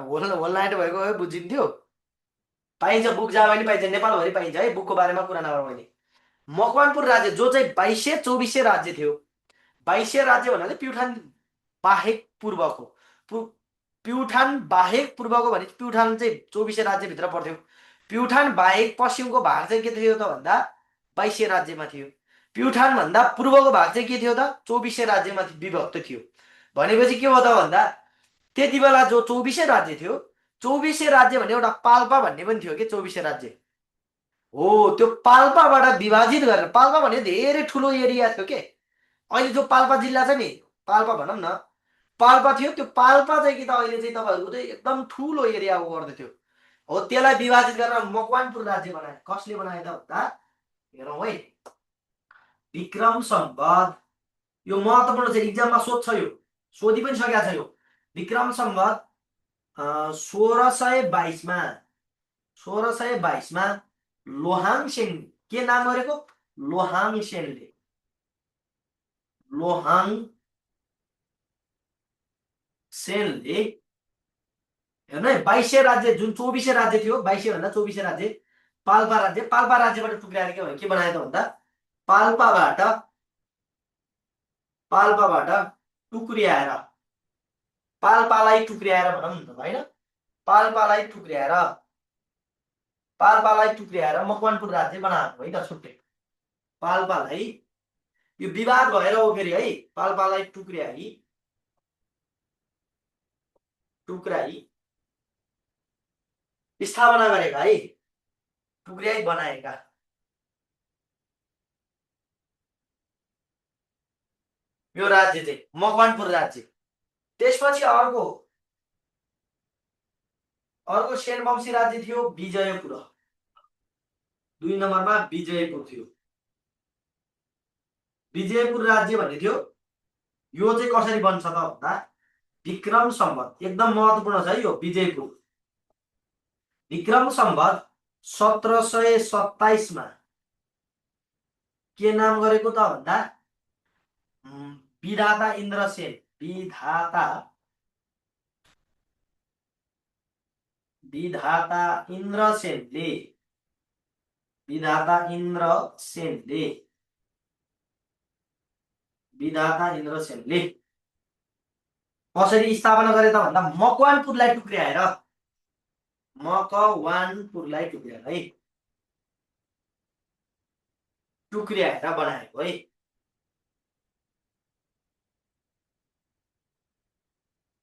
होल होलनाइट भएको है बुझिन्थ्यो। पाइन्छ बुक जहाँ पनि पाइन्छ, नेपालभरि पाइन्छ है, बुकको बारेमा कुरा नगरौँ मैले। मकवानपुर राज्य जो चाहिँ 2224 राज्य थियो। 22 राज्य भन्नाले प्युठान बाहेक पूर्वको, प्युठान बाहेक पूर्वको भने प्युठान चाहिँ 24 राज्यभित्र पर्थ्यो। प्युठान बाहेक पश्चिमको भाग चाहिँ के थियो त भन्दा 22 राज्यमा थियो। प्युठान भन्दा पूर्वको भाग चाहिँ के थियो त 24 राज्यमा विभक्त थियो। भनेपछि के हो त भन्दा त्यति बेला जो 24 राज्य थियो, 24 राज्य भने एउटा पाल्पा भन्ने पनि थियो कि 24 राज्य हो। त्यो पाल्पाबाट विभाजित गरेर, पाल्पा भने धेरै ठुलो एरिया थियो के। अहिले जो पाल्पा जिल्ला छ नि, पाल्पा भनौँ न, पाल्पा थियो। त्यो पाल्पा चाहिँ कि त अहिले चाहिँ तपाईँहरूको चाहिँ एकदम ठुलो एरिया गर्दै थियो हो। त्यसलाई विभाजित गरेर मकवानपुर राज्य बनाए। कसले बनाए त भन्दा हेरौँ है, विक्रम सम्वत, यो महत्त्वपूर्ण छ, इक्जाममा सोध्छ, यो सोधि पनि सकेको छ यो। विक्रम सम्वत 1622मा, 1622मा लोहाङ सेन, के नाम गरेको, लोहाङ सेनले, लोहाङ सेनले हेर्नु है, 22 राज्य जुन 24 राज्य थियो, 22 भन्दा 24 राज्य, पाल्पा राज्य, पाल्पा राज्यबाट टुक्राएर के भयो, के बनायो त भन्दा पाल्पाबाट, पाल्पाबाट टुक्रियाएर, पाल्पालाई टुक्रियाएर भनौँ न त होइन, पाल्पालाई टुक्रियाएर पाल्पालाई टुक्र्याएर मकवानपुर राज्य बनाएको है त छुट्टै। पाल्पालाई यो विवाद भएर हो फेरि है, पाल्पालाई टुक्र्याई स्थापना गरेका है, टुक्र्याई बनाएका यो राज्य चाहिँ मकवानपुर राज्य। त्यसपछि अर्को सेन वंशी राज्य थियो विजयपुर। 2 नम्बरमा विजयपुर थियो। विजयपुर राज्य भन्ने थियो। यो चाहिँ कसरी बन्छ त भन्दा विक्रम सम्वत, एकदम महत्त्वपूर्ण छ है यो विजयपुर। विक्रम सम्वत 1727 मा के नाम गरेको त भन्दा विधाता इन्द्रसेन, विधाता इन्द्रसेनले कसरी स्थापना गरे त भन्दा मकवानपुरलाई टुक्र्याएर है, टुक्र्याएर बनाएको है।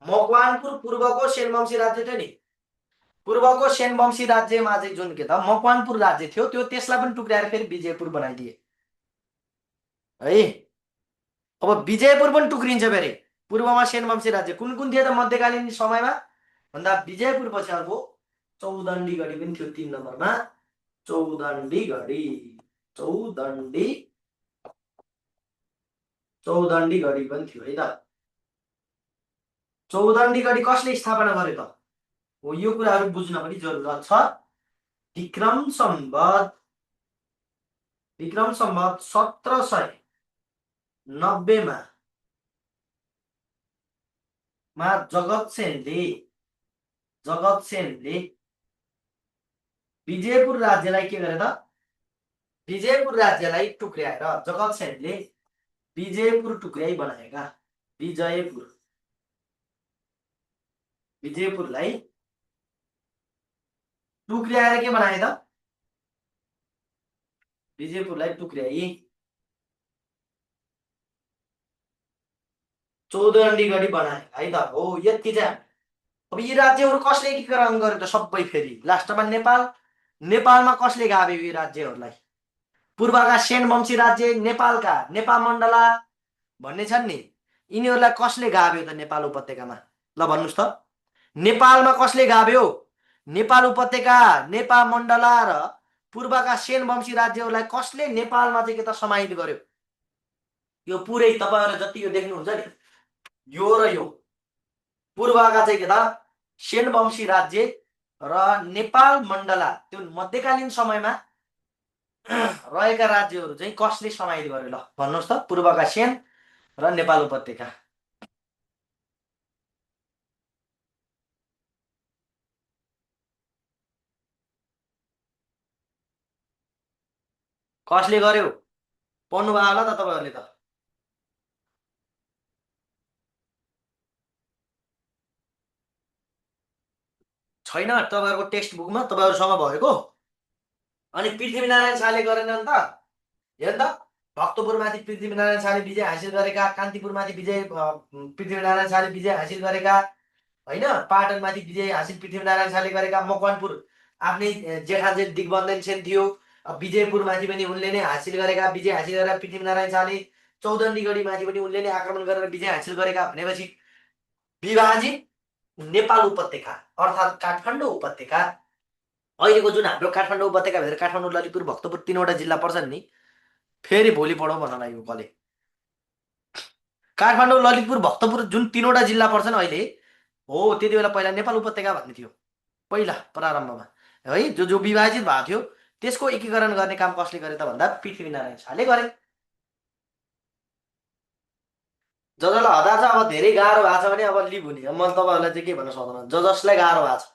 मकवानपुर पूर्वको सेनवंशी राज्य थियो नि, पूर्वको सेनवंशी राज्यमा चाहिँ जुन के त मकवानपुर राज्य थियो त्यो त्यसलाई पनि टुक्र्याएर फेरि विजयपुर बनाइदिए है। अब विजयपुर पनि टुक्रिन्छ फेरि। पूर्वमा सेनवंशी राज्य कुन कुन थिए त मध्यकालीन समयमा भन्दा विजयपुर पछि अर्को चौदण्डीगढी पनि थियो। 3 नम्बरमा चौदण्डीगढी पनि थियो है त। चौदण्डीगढी कसले स्थापना गर्यो त हो, यो कुराहरू बुझ्न पनि जरुरत छ। विक्रम सम्वत 1790 मा जगतसेनले विजयपुर राज्यलाई के गरे त, विजयपुर राज्यलाई टुक्र्याएर जगतसेनले विजयपुर टुक्र्याई बनाएका। विजयपुरलाई टुक्र्याएर के बनाए त, विजयपुरलाई टुक्र्याई चौदण्डीगढी बनाए है त हो। यति चाहिँ अब यी राज्यहरू कसले एकीकरण गर्यो त सबै फेरि लास्टमा नेपालमा कसले गाभ्यो यी राज्यहरूलाई? पूर्वका सेनवंशी राज्य नेपालका नेपाल मण्डला भन्ने छन् नि, यिनीहरूलाई कसले गाभ्यो त नेपाल उपत्यकामा? ल भन्नुस् त, नेपालमा कसले गाभ्यो? नेपाल उपत्यका, नेपाल मण्डला र पूर्वका सेनवंशी राज्यहरूलाई कसले नेपालमा चाहिँ के त समाहित गर्यो? यो पुरै तपाईहरुले जति यो देख्नुहुन्छ नि, यो र यो पूर्वका चाहिँ के त सेनवंशी राज्य र नेपाल मण्डला, त्यो मध्यकालीन समयमा रहेका राज्यहरू चाहिँ कसले समाहित गर्यो? ल भन्नुस् त, पूर्वका सेन र नेपाल उपत्यका। कसले गर्यो? पढ्नु भयो होला त तपाईहरुले त। छैन तपाईहरुको टेक्स्ट बुकमा तपाईहरुसँग भएको? अनि पृथ्वीनारायण शाहले गरेन नि त? हेर्नु त, भक्तपुरमाथि पृथ्वीनारायण शाहले विजय हासिल गरेका, कान्तिपुरमाथि पृथ्वीनारायण शाहले विजय हासिल गरेका हैन, पाटनमाथि विजय हासिल पृथ्वीनारायण शाहले गरेका, मकवानपुर आफ्नै जेठाजेठ दिग्बन्धन सेन थियो, विजयपुरमाथि पनि उनले नै हासिल गरेका, विजय हासिल गरेका पृथ्वीनारायण शाहले, चौदण्डीगढीमाथि पनि उनले नै आक्रमण गरेर विजय हासिल गरेका भनेपछि विभाजित नेपाल उपत्यका अर्थात् काठमाडौँ उपत्यका, अहिलेको जुन हाम्रो काठमाडौँ उपत्यकाभित्र काठमाडौँ, ललितपुर, भक्तपुर 3वटा जिल्ला पर्छन् नि, फेरि भोलि पढौँ भन्न लाग्यो कले। काठमाडौँ, ललितपुर, भक्तपुर जुन 3वटा जिल्ला पर्छन् अहिले हो, त्यति बेला पहिला नेपाल उपत्यका भन्ने थियो पहिला प्रारम्भमा है। जो विभाजित भएको थियो त्यसको एकीकरण गर्ने काम कसले गरे त भन्दा पृथ्वीनारायण शाहले गरे। जसलाई हतार छ, अब धेरै गाह्रो भएको छ भने अब लिभ हुने, म तपाईहरुलाई चाहिँ के भन्न सक्दैन, जसलाई गाह्रो भएको छ,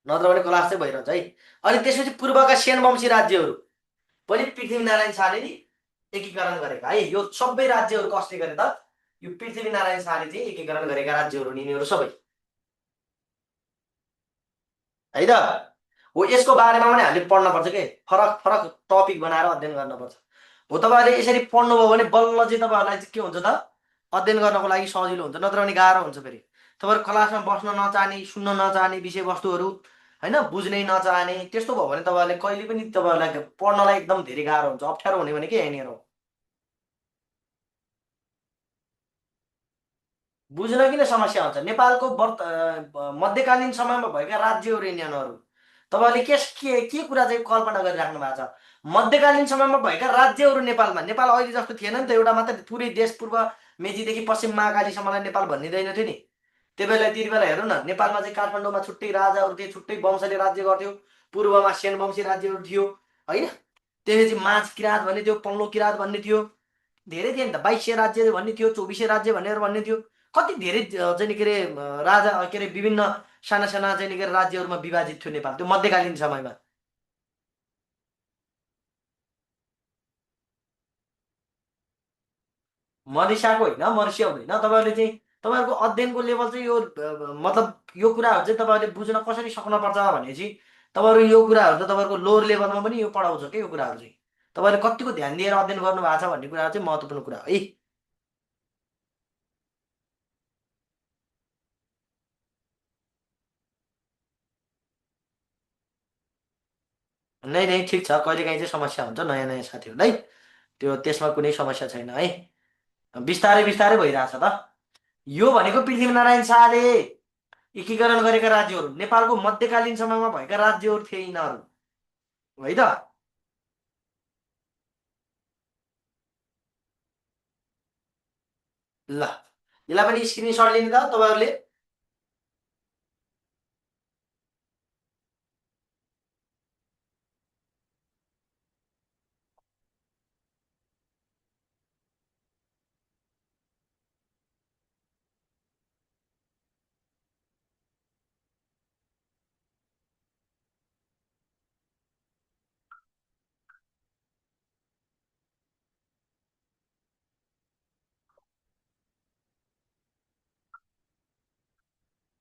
नत्र भने क्लास चाहिँ भइरहन्छ है। अनि त्यसपछि पूर्वका सेनवंशी राज्यहरू पनि पृथ्वीनारायण शाहले नि एकीकरण गरेका है। यो सबै राज्यहरू कसले गरे त? यो पृथ्वीनारायण शाहले चाहिँ एकीकरण गरेका राज्यहरू यिनीहरू सबै है त। हो यसको बारेमा पनि हामीले पढ्नुपर्छ के, फरक फरक टपिक बनाएर अध्ययन गर्नुपर्छ। हो तपाईँहरूले यसरी पढ्नुभयो भने बल्ल चाहिँ तपाईँहरूलाई चाहिँ के हुन्छ त, अध्ययन गर्नको लागि सजिलो हुन्छ, नत्र भने गाह्रो हुन्छ फेरि। तपाईँहरू क्लासमा बस्न नचाहने, सुन्न नचाहने विषयवस्तुहरू होइन, बुझ्नै नचाहने, त्यस्तो भयो भने तपाईँहरूले कहिले पनि तपाईँहरूलाई पढ्नलाई एकदम धेरै गाह्रो हुन्छ, अप्ठ्यारो हुने भने के यहाँनिर हो। बुझ्न किन समस्या हुन्छ, नेपालको मध्यकालीन समयमा भएका राज्यहरू युनियनहरू, तपाईँले के कुरा चाहिँ कल्पना गरिराख्नु भएको छ। मध्यकालीन समयमा भएका राज्यहरू नेपालमा, नेपाल अहिले जस्तो थिएन नि त, एउटा मात्रै पुरै देश पूर्व मेचीदेखि पश्चिम महाकालीसम्मलाई नेपाल भनिँदैन थियो नि। त्यति बेला हेर्नु न, नेपालमा चाहिँ काठमाडौँमा छुट्टै राजाहरू थिए, छुट्टै वंशले राज्य गर्थ्यो, पूर्वमा सेन वंशी राज्यहरू थियो होइन, त्यसपछि माझ किराँत भन्ने थियो, पल्लो किराँत भन्ने थियो, धेरै थिए नि त, 22 राज्य भन्ने थियो, 24 राज्य भनेर भन्ने थियो, कति धेरै चाहिँ नि के अरे राजा के अरे विभिन्न साना साना चाहिँ नि के अरे राज्यहरूमा विभाजित थियो नेपाल त्यो मध्यकालीन समयमा। मधेसियाको होइन, मर्सिया हुँदैन, तपाईँहरूले चाहिँ तपाईँहरूको अध्ययनको लेभल चाहिँ यो मतलब यो कुराहरू चाहिँ तपाईँहरूले बुझ्न कसरी सक्नुपर्छ भनेपछि तपाईँहरू यो कुराहरू त तपाईँहरूको लोवर लेभलमा पनि यो पढाउँछ क्या, यो कुराहरू चाहिँ तपाईँले कतिको ध्यान दिएर अध्ययन गर्नु भएको छ भन्ने कुरा चाहिँ महत्त्वपूर्ण कुरा हो है। नै नै ठिक छ, कहिलेकाहीँ चाहिँ समस्या हुन्छ नयाँ नयाँ साथीहरूलाई, त्यो त्यसमा कुनै समस्या छैन है, बिस्तारै बिस्तारै भइरहेछ त। यो भनेको पृथ्वीनारायण शाहले एकीकरण गरेका राज्यहरू, नेपालको मध्यकालीन समयमा भएका राज्यहरू थिए यिनीहरू, है त। ल यसलाई पनि स्क्रिनसट लिने त तपाईँहरूले।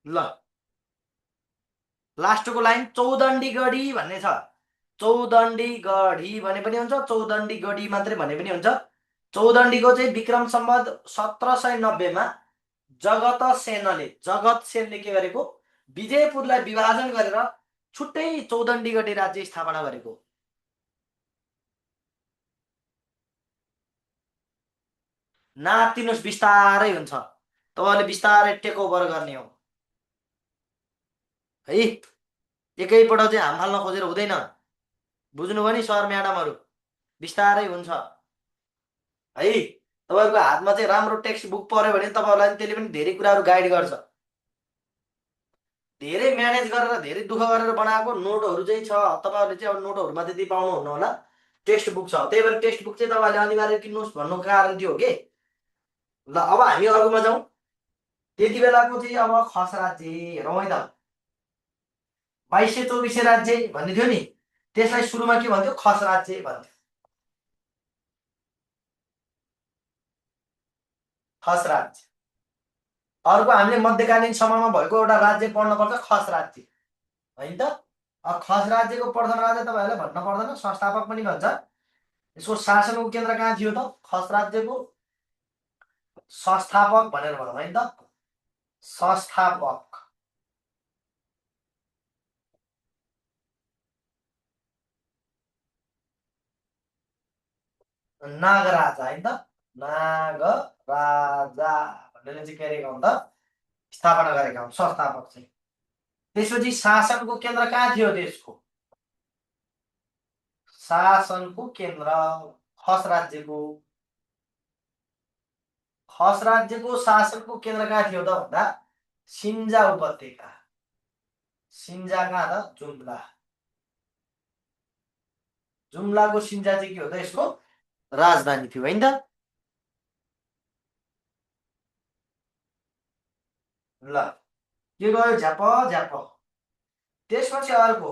ल लास्टको लाइन चौदण्डी गढी भन्ने छ, चौदण्डी गढी भने पनि हुन्छ, चौदण्डी गढी मात्रै भने पनि हुन्छ। चौदण्डीको चाहिँ विक्रम सम्वत 1790मा जगत सेनले के गरेको, विजयपुरलाई विभाजन गरेर छुट्टै चौदण्डी गढी राज्य स्थापना गरेको। नातिनुहोस् बिस्तारै हुन्छ, तपाईँले बिस्तारै टेक ओभर गर्ने हो है, एकैपल्ट चाहिँ हाम फाल्न खोजेर हुँदैन, बुझ्नुभयो नि सर म्याडमहरू, बिस्तारै हुन्छ है। तपाईँहरूको हातमा चाहिँ राम्रो टेक्स्ट बुक पऱ्यो भने तपाईँहरूलाई त्यसले पनि धेरै कुराहरू गाइड गर्छ। धेरै म्यानेज गरेर धेरै दुःख गरेर बनाएको नोटहरू चाहिँ छ, तपाईँहरूले चाहिँ अब नोटहरूमा त्यति पाउनुहुन्न होला, टेक्स्ट बुक छ, त्यही भएर टेक्स्ट बुक चाहिँ तपाईँहरूले अनिवार्य किन्नुहोस् भन्नुको कारण त्यो हो कि। ल अब हामी अर्कोमा जाउँ। त्यति बेलाको चाहिँ अब खस राज्य हेरौँ है त, 2224 राज्य भन्ने थियो नि, त्यसलाई सुरुमा के भन्थ्यो, खस राज्य भन्थ्यो, खस राज्य। अर्को हामीले मध्यकालीन समयमा भएको एउटा राज्य पढ्नुपर्छ, खस राज्य होइन त। अब खस राज्यको प्रथम राजा तपाईँहरूले भन्न पर्दैन, संस्थापक पनि भन्छ। यसको शासनको केन्द्र कहाँ थियो त, खस राज्यको संस्थापक भनेर भनौँ है त, संस्थापक नागराजा है त, नागराजा भनेर चाहिँ के गरेका हुन् त, स्थापना गरेका हुन् संस्थापक चाहिँ। त्यसपछि शासनको केन्द्र कहाँ थियो देशको, शासनको केन्द्र खस राज्यको, खस राज्यको शासनको केन्द्र कहाँ थियो त भन्दा सिन्जा उपत्यका, सिन्जा कहाँ त, जुम्ला, जुम्लाको सिन्जा चाहिँ के हो त यसको राजधानी थियो होइन त। ल के गयो झ्याप झ्याप। त्यसपछि अर्को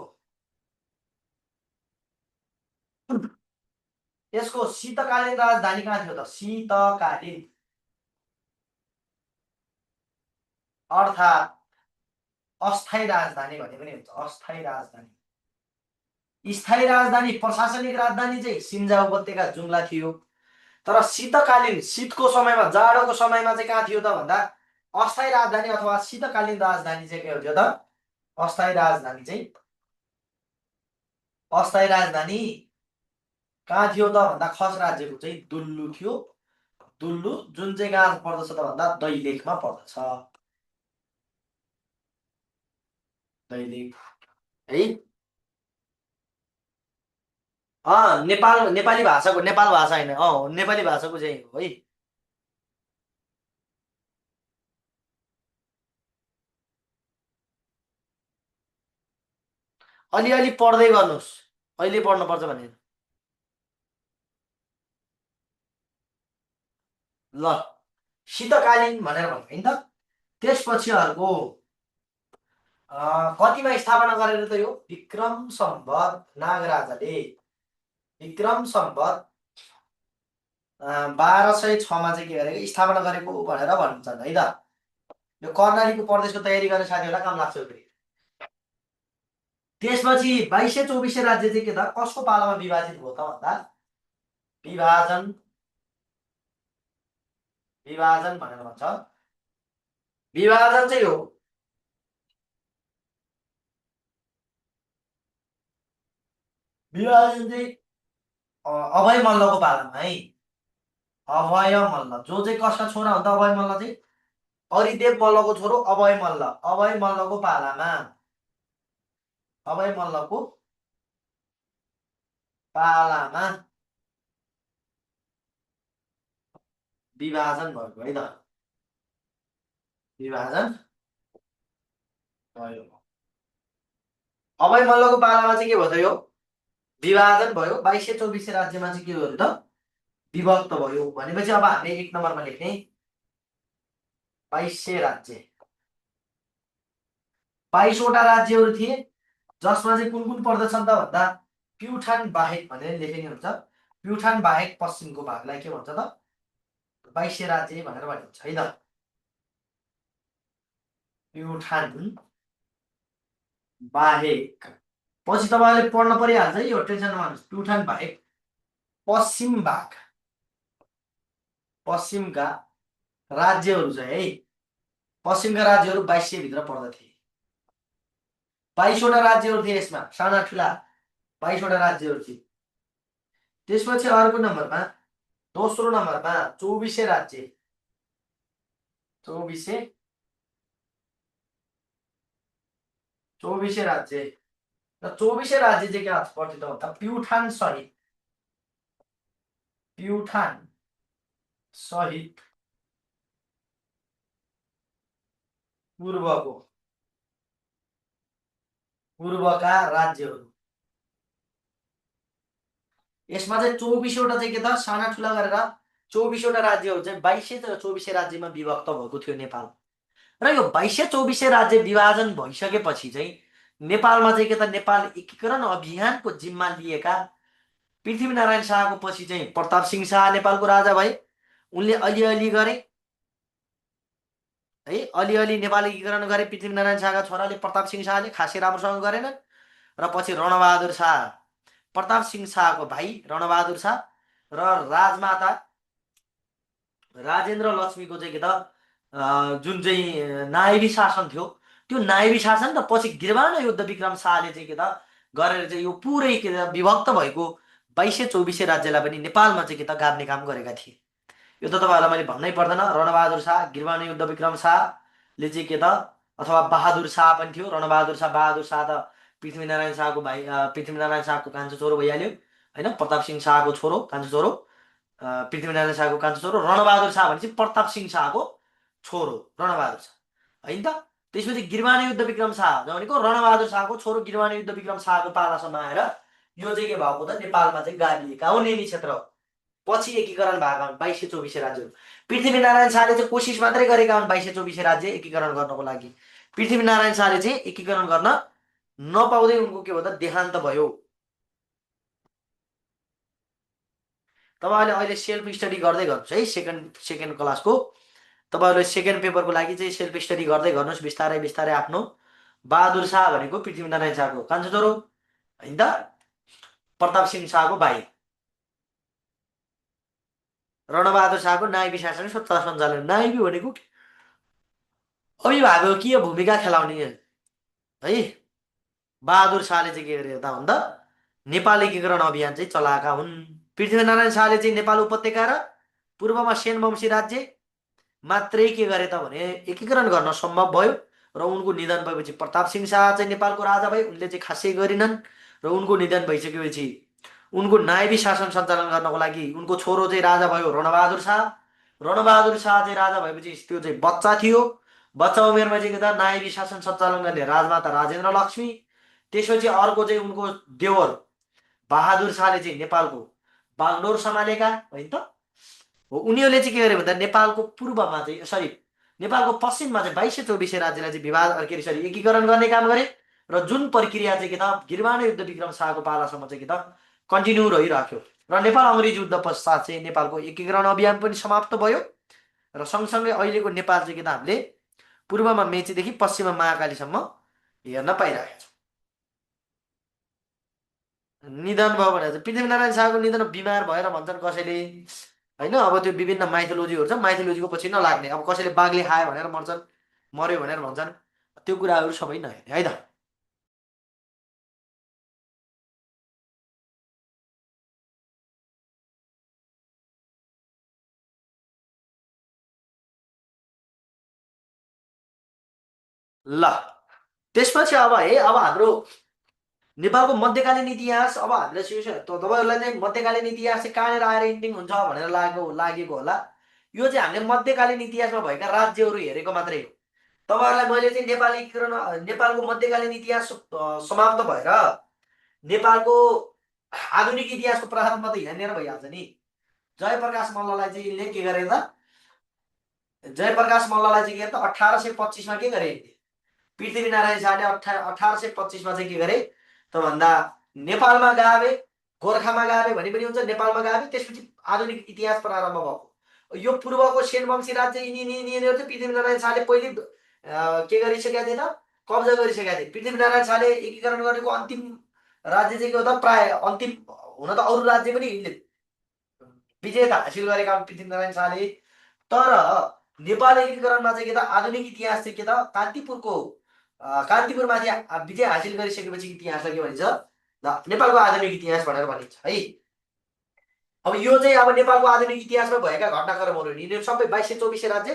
यसको शीतकालीन राजधानी कहाँ थियो त, शीतकालीन अर्थात् अस्थायी राजधानी भने पनि हुन्छ, अस्थायी राजधानी स्थायी राजधानी प्रशासनिक राजधानी चाहिँ सिन्जा उपत्यका जुम्ला थियो। तर शीतकालीन शीतको समयमा जाडोको समयमा चाहिँ कहाँ थियो त भन्दा अस्थायी राजधानी अथवा शीतकालीन राजधानी चाहिँ के हुन्थ्यो त अस्थायी राजधानी चाहिँ अस्थायी राजधानी कहाँ थियो त भन्दा खस राज्यको चाहिँ दुल्लु थियो। दुल्लु जुन चाहिँ कहाँ पर्दछ त भन्दा दैलेखमा पर्दछ। दैलेख है। नेपाल नेपाली भाषाको नेपाल भाषा होइन नेपाली भाषाको चाहिँ हो है। अलिअलि पढ्दै गर्नुहोस्। अहिले पढ्नुपर्छ भने ल शीतकालीन भनेर भन्नु है त। त्यसपछि अर्को कतिमा स्थापना गरेर त यो विक्रम सम्वत नागराजाले विक्रम सम्वत 1206मा चाहिँ के गरेको स्थापना गरेको भनेर भन्छन् है त। यो कर्णालीको प्रदेशको तयारी गर्ने साथीहरूलाई काम लाग्छ फेरि। त्यसपछि 2224 राज्य चाहिँ के त कसको पालामा विभाजित भयो त भन्दा विभाजन विभाजन भनेर भन्छ। विभाजन चाहिँ हो विभाजन चाहिँ अभय मल्लको पालामा है। अभय मल्ल जो चाहिँ कसका छोरा हो त अभय मल्ल चाहिँ हरिदेव मल्लको छोरो अभय मल्ल। अभय मल्लको पालामा अभय मल्लको पालामा विभाजन भएको है त। विभाजन भयो। अभय मल्लको पालामा चाहिँ के भयो त यो विभाजन भयो। 2224 राज्यमा चाहिँ के भयो त विभक्त भयो भनेपछि अब हामीले 1 नम्बरमा लेख्ने 22 राज्य। 22वटा राज्यहरू थिए जसमा चाहिँ कुन कुन पर्दछन् त भन्दा प्युठान बाहेक भनेर लेखिने हुन्छ। प्युठान बाहेक पश्चिमको भागलाई के भन्छ त 22 राज्य भनेर भनिन्छ है त। प्युठान बाहेक पछि तपाईँले पढ्न परिहाल्छ है यो टेन्सन नमान्नुहोस्। प्युठान बाहेक पश्चिम भाग पश्चिमका राज्यहरू चाहिँ है पश्चिमका राज्यहरू 22 भित्र पर्दथे। 22वटा राज्यहरू थिए यसमा साना ठुला 22वटा राज्यहरू थिए। त्यसपछि अर्को नम्बरमा दोस्रो नम्बरमा 24 राज्य 24 राज्य र 24 राज्य चाहिँ के पर्थ्यो त भन्दा प्युठान सहित पूर्वका राज्यहरू। यसमा चाहिँ 24वटा चाहिँ के त साना ठुला गरेर 24वटा राज्यहरू चाहिँ 22 र 24 राज्यमा विभक्त भएको थियो नेपाल। र यो 22-24 राज्य विभाजन भइसकेपछि चाहिँ नेपालमा चाहिँ के त नेपाल एकीकरण अभियानको जिम्मा लिएका पृथ्वीनारायण शाहको पछि चाहिँ प्रताप सिंह शाह नेपालको राजा भए। उनले अलिअलि गरे है अलिअलि नेपाल एकीकरण गरे। पृथ्वीनारायण शाहका छोराले प्रताप सिंह शाहले खासै राम्रोसँग गरेनन्। र पछि रणबहादुर शाह प्रताप सिंह शाहको भाइ रणबहादुर शाह र राजमाता राजेन्द्र लक्ष्मीको चाहिँ के त जुन चाहिँ नायबी शासन थियो त्यो नायबी शासन र पछि गिरवान युद्ध विक्रम शाहले चाहिँ के त गरेर चाहिँ यो पुरै के त विभक्त भएको 22-24 राज्यलाई पनि नेपालमा चाहिँ के त गाड्ने काम गरेका थिए। यो त तपाईँहरूलाई मैले भन्नै पर्दैन। रणबहादुर शाह गिरवान युद्ध विक्रम शाहले चाहिँ के त अथवा बहादुर शाह पनि थियो। रणबहादुर शाह बहादुर शाह त पृथ्वीनारायण शाहको भाइ पृथ्वीनारायण शाहको कान्छो छोरो भइहाल्यो होइन। प्रताप सिंह शाहको छोरो कान्छो छोरो पृथ्वीनारायण शाहको कान्छो छोरो। रणबहादुर शाह भनेपछि प्रताप सिंह शाहको छोरो रणबहादुर शाह होइन त। त्यसपछि गिरवाने युद्ध विक्रम शाह भनेको रणबहादुर शाहको छोरो गिरवाने युद्ध विक्रम शाहको पालासम्म आएर यो चाहिँ के भएको त नेपालमा चाहिँ गाडिएका उन्नेली क्षेत्र पछि एकीकरण भएका हुन् 22-24 राज्यहरू। पृथ्वीनारायण शाहले चाहिँ कोसिस मात्रै गरेका हुन् 22-24 राज्य एकीकरण गर्नको लागि। पृथ्वीनारायण शाहले चाहिँ एकीकरण गर्न नपाउँदै उनको के भयो त देहान्त भयो। तपाईँहरूले अहिले सेल्फ स्टडी गर्दै गर्नुहोस् है। सेकेन्ड क्लासको तपाईँहरूले सेकेन्ड पेपरको लागि चाहिँ सेल्फ स्टडी गर्दै गर्नुहोस् बिस्तारै बिस्तारै आफ्नो। बहादुर शाह भनेको पृथ्वीनारायण शाहको कान्छो छोरो होइन त। प्रताप सिंह शाहको भाइ रणबहादुर शाहको नायबी शासन सत्ता सञ्चालन। नायबी भनेको अभिभावकको के भूमिका खेलाउने है। बहादुर शाहले चाहिँ के गरे त भन्दा नेपाल एकीकरण अभियान चाहिँ चलाएका हुन्। पृथ्वीनारायण शाहले चाहिँ नेपाल उपत्यका र पूर्वमा सेनवंशी राज्य मात्रै के गरे त भने एकीकरण गर्न सम्भव भयो। र उनको निधन भएपछि प्रताप सिंह शाह चाहिँ नेपालको राजा भए, उनले चाहिँ खासै गरेनन्। र उनको निधन भइसकेपछि उनको नायबी शासन सञ्चालन गर्नको लागि उनको छोरो चाहिँ राजा भयो रणबहादुर शाह। रणबहादुर शाह चाहिँ राजा भएपछि त्यो चाहिँ बच्चा थियो। बच्चा उमेरमा चाहिँ के त नायबी शासन सञ्चालन गर्ने राजमाता राजेन्द्र लक्ष्मी। त्यसपछि अर्को चाहिँ उनको देवर बहादुर शाहले चाहिँ नेपालको बागडोर सम्हालेका होइन त हो। उनीहरूले चाहिँ के गरे भन्दा नेपालको पूर्वमा चाहिँ सरी नेपालको पश्चिममा चाहिँ 2224 राज्यलाई चाहिँ विभाग के अरे सरी एकीकरण गर्ने काम गरे। र जुन प्रक्रिया चाहिँ के त गिरवाण युद्ध विक्रम शाहको पालासम्म चाहिँ के त कन्टिन्यू रहिराख्यो। र नेपाल अङ्ग्रेज युद्ध पश्चात चाहिँ नेपालको एकीकरण अभियान पनि समाप्त भयो। र सँगसँगै अहिलेको नेपाल चाहिँ के त हामीले पूर्वमा मेचीदेखि पश्चिममा महाकालीसम्म हेर्न पाइरहेका छौँ। निधन भयो भनेर चाहिँ पृथ्वीनारायण शाहको निधन बिमार भएर भन्छन् कसैले होइन। अब त्यो विभिन्न माइथोलोजीहरू छ, माइथोलोजीको पछि नलाग्ने। अब कसैले बाघले खायो भनेर मर्छन्, मर्यो भनेर भन्छन्। त्यो कुराहरू सबै नहेर्ने है त। ल त्यसपछि अब है अब हाम्रो नेपालको मध्यकालीन इतिहास अब हामीले तपाईँहरूलाई चाहिँ मध्यकालीन इतिहास चाहिँ कहाँनिर आएर इन्डिङ हुन्छ भनेर लागेको होला। यो चाहिँ हामीले मध्यकालीन इतिहासमा भएका राज्यहरू हेरेको मात्रै हो। तपाईँहरूलाई मैले चाहिँ नेपाल एकीकरण नेपालको मध्यकालीन इतिहास समाप्त भएर नेपालको आधुनिक इतिहासको प्रारम्भ त यहाँनिर भइहाल्छ नि। जयप्रकाश मल्ललाई चाहिँ यिनले के गरे त जयप्रकाश मल्ललाई चाहिँ के त 1825मा के गरे पृथ्वीनारायण शाहले 1825मा चाहिँ के गरे त भन्दा नेपालमा गाभे, गोर्खामा गाभे भने पनि हुन्छ, नेपालमा गाभे। त्यसपछि आधुनिक इतिहास प्रारम्भ भएको। यो पूर्वको सेनवंशी राज्य यिनीहरू चाहिँ पृथ्वीनारायण शाहले पहिले के गरिसकेका थिए त कब्जा गरिसकेका थिए। पृथ्वीनारायण शाहले एकीकरण गरेको अन्तिम राज्य चाहिँ के हो त प्राय अन्तिम हुन त अरू राज्य पनि यिनले विजेता हासिल गरेका हुन् पृथ्वीनारायण शाहले। तर नेपाल एकीकरणमा चाहिँ के त आधुनिक इतिहास चाहिँ के त कान्तिपुरमाथि विजय हासिल गरिसकेपछि इतिहासलाई के भनिन्छ नेपालको आधुनिक इतिहास भनेर भनिन्छ है। अब यो चाहिँ अब नेपालको आधुनिक इतिहासमा भएका घटनाक्रमहरू यिनीहरू सबै 2224 राज्य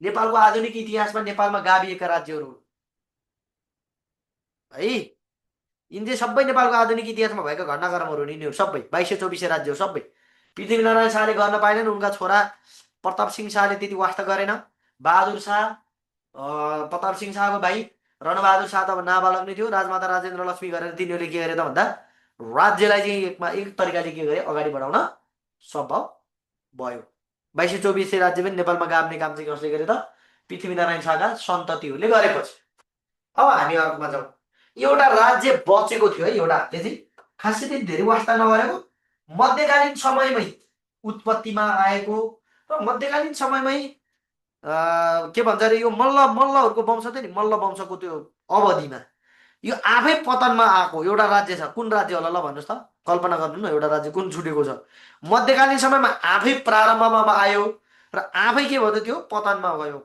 नेपालको आधुनिक इतिहासमा नेपालमा गाभिएका राज्यहरू हुन् है। यिनी सबै नेपालको आधुनिक इतिहासमा भएका घटनाक्रमहरू हुन्। यिनीहरू सबै 2224 राज्यहरू सबै पृथ्वीनारायण शाहले गर्न पाएनन्। उनका छोरा प्रताप सिंह शाहले त्यति वास्ता गरेन। बहादुर शाह प्रताप सिंह शाहको भाइ रणबहादुर शाह त अब नाबालक नै थियो। राजमाता राजेन्द्र लक्ष्मी गरेर तिनीहरूले के गरे त भन्दा राज्यलाई चाहिँ एक तरिकाले के गरे अगाडि बढाउन सम्भव भयो। 2224 राज्य पनि नेपालमा गाभ्ने काम चाहिँ कसले गरे त पृथ्वीनारायण शाहका सन्ततिहरूले गरेपछि। अब हामी अर्कोमा जाउँ। एउटा राज्य बचेको थियो है, एउटा हातले चाहिँ खासै त्यति धेरै वास्ता नगरेको मध्यकालीन समयमै उत्पत्तिमा आएको र मध्यकालीन समयमै के भन्छ अरे यो मल्लहरूको वंश थियो नि, मल्ल वंशको त्यो अवधिमा यो आफै पतनमा आएको एउटा राज्य छ। कुन राज्य होला ल भन्नुहोस् त, कल्पना गर्नु न एउटा राज्य कुन छुटेको छ। मध्यकालीन समयमा आफै प्रारम्भमा आयो र आफै के भयो त त्यो पतनमा गयो।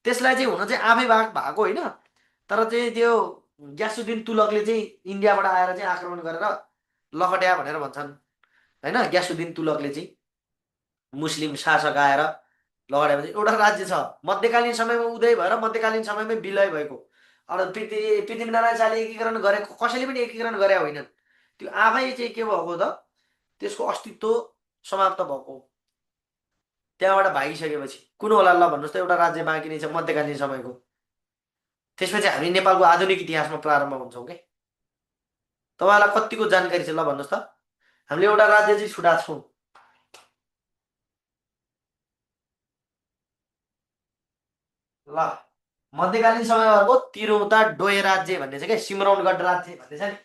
त्यसलाई चाहिँ हुन चाहिँ आफै भएको होइन, तर चाहिँ त्यो ग्यासुद्दिन तुगलकले चाहिँ इन्डियाबाट आएर चाहिँ आक्रमण गरेर लखट्या भनेर भन्छन् होइन। ग्यासुद्दिन तुगलकले चाहिँ मुस्लिम शासक आएर लगाएपछि एउटा राज्य छ मध्यकालीन समयमा उदय भएर मध्यकालीन समयमै विलय भएको। अब पृथ्वीनारायण शाहले एकीकरण गरेको कसैले पनि एकीकरण गरे होइनन्। त्यो आफै चाहिँ के भएको त त्यसको अस्तित्व समाप्त भएको। त्यहाँबाट भागिसकेपछि कुन होला ल भन्नुहोस् त एउटा राज्य बाँकी नै छ मध्यकालीन समयको। त्यसपछि हामी नेपालको आधुनिक इतिहासमा प्रारम्भ हुन्छौँ के। तपाईँलाई कतिको जानकारी छ ल भन्नुहोस् त। हामीले एउटा राज्य चाहिँ छुटाएको छौँ। ल मध्यकालीन समयको तिरहुता डोय राज्य भन्ने छ क्या, सिमरौनगढ राज्य भन्ने छ नि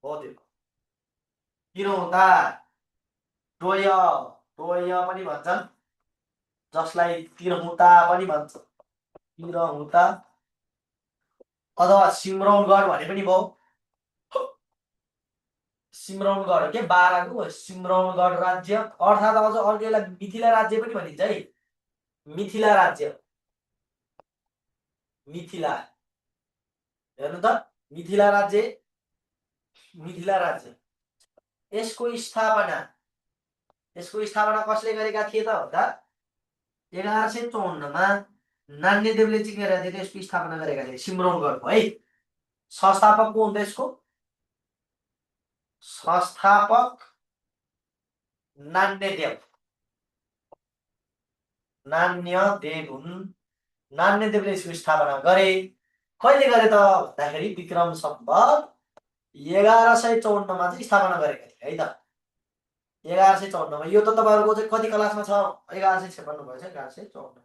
हो त्यो तिरहुता डोय डोय पनि भन्छन्, जसलाई तिरहुता पनि भन्छ, तिरहुता अथवा सिमरौनगढ भने पनि भयो। सिम्रौनगढ के बाराको सिम्रौनगढ राज्य, अर्थात् अझ अर्को यसलाई मिथिला राज्य पनि भनिन्छ है। मिथिला राज्य, मिथिला, हेर्नु त, मिथिला राज्य, मिथिला राज्य। यसको स्थापना, यसको स्थापना कसले गरेका थिए त भन्दा 1154 मा नान्यदेवले चाहिँ के गरेका थिए, यसको स्थापना गरेका थिए सिम्रौनगढको है। संस्थापक को हुन्छ यसको? संस्थापक नान्यदेव, नान्यदेव हुन्। नान्यदेवले यसको स्थापना गरे। कहिले गरे त भन्दाखेरि विक्रम सम्वत 1154 मा चाहिँ स्थापना गरेका थिए है त। 1154 मा। यो त तपाईँहरूको चाहिँ कति क्लासमा छ? 1156 भएछ, 1154।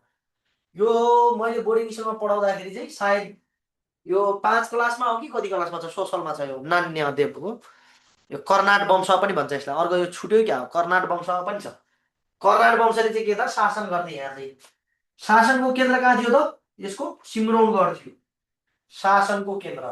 यो मैले बोर्डिङ स्कुलमा पढाउँदाखेरि चाहिँ सायद यो 5 क्लासमा हो कि कति क्लासमा छ, सोसलमा छ यो नान्यदेवको। यो कर्नाट वंश पनि भन्छ यसलाई। अर्को यो छुट्यो क्या, कर्नाट वंशमा पनि छ। कर्नाट वंशले चाहिँ के त शासन गर्थे यहाँ चाहिँ। शासनको केन्द्र कहाँ थियो त? यसको सिम्रौनगढ थियो शासनको केन्द्र।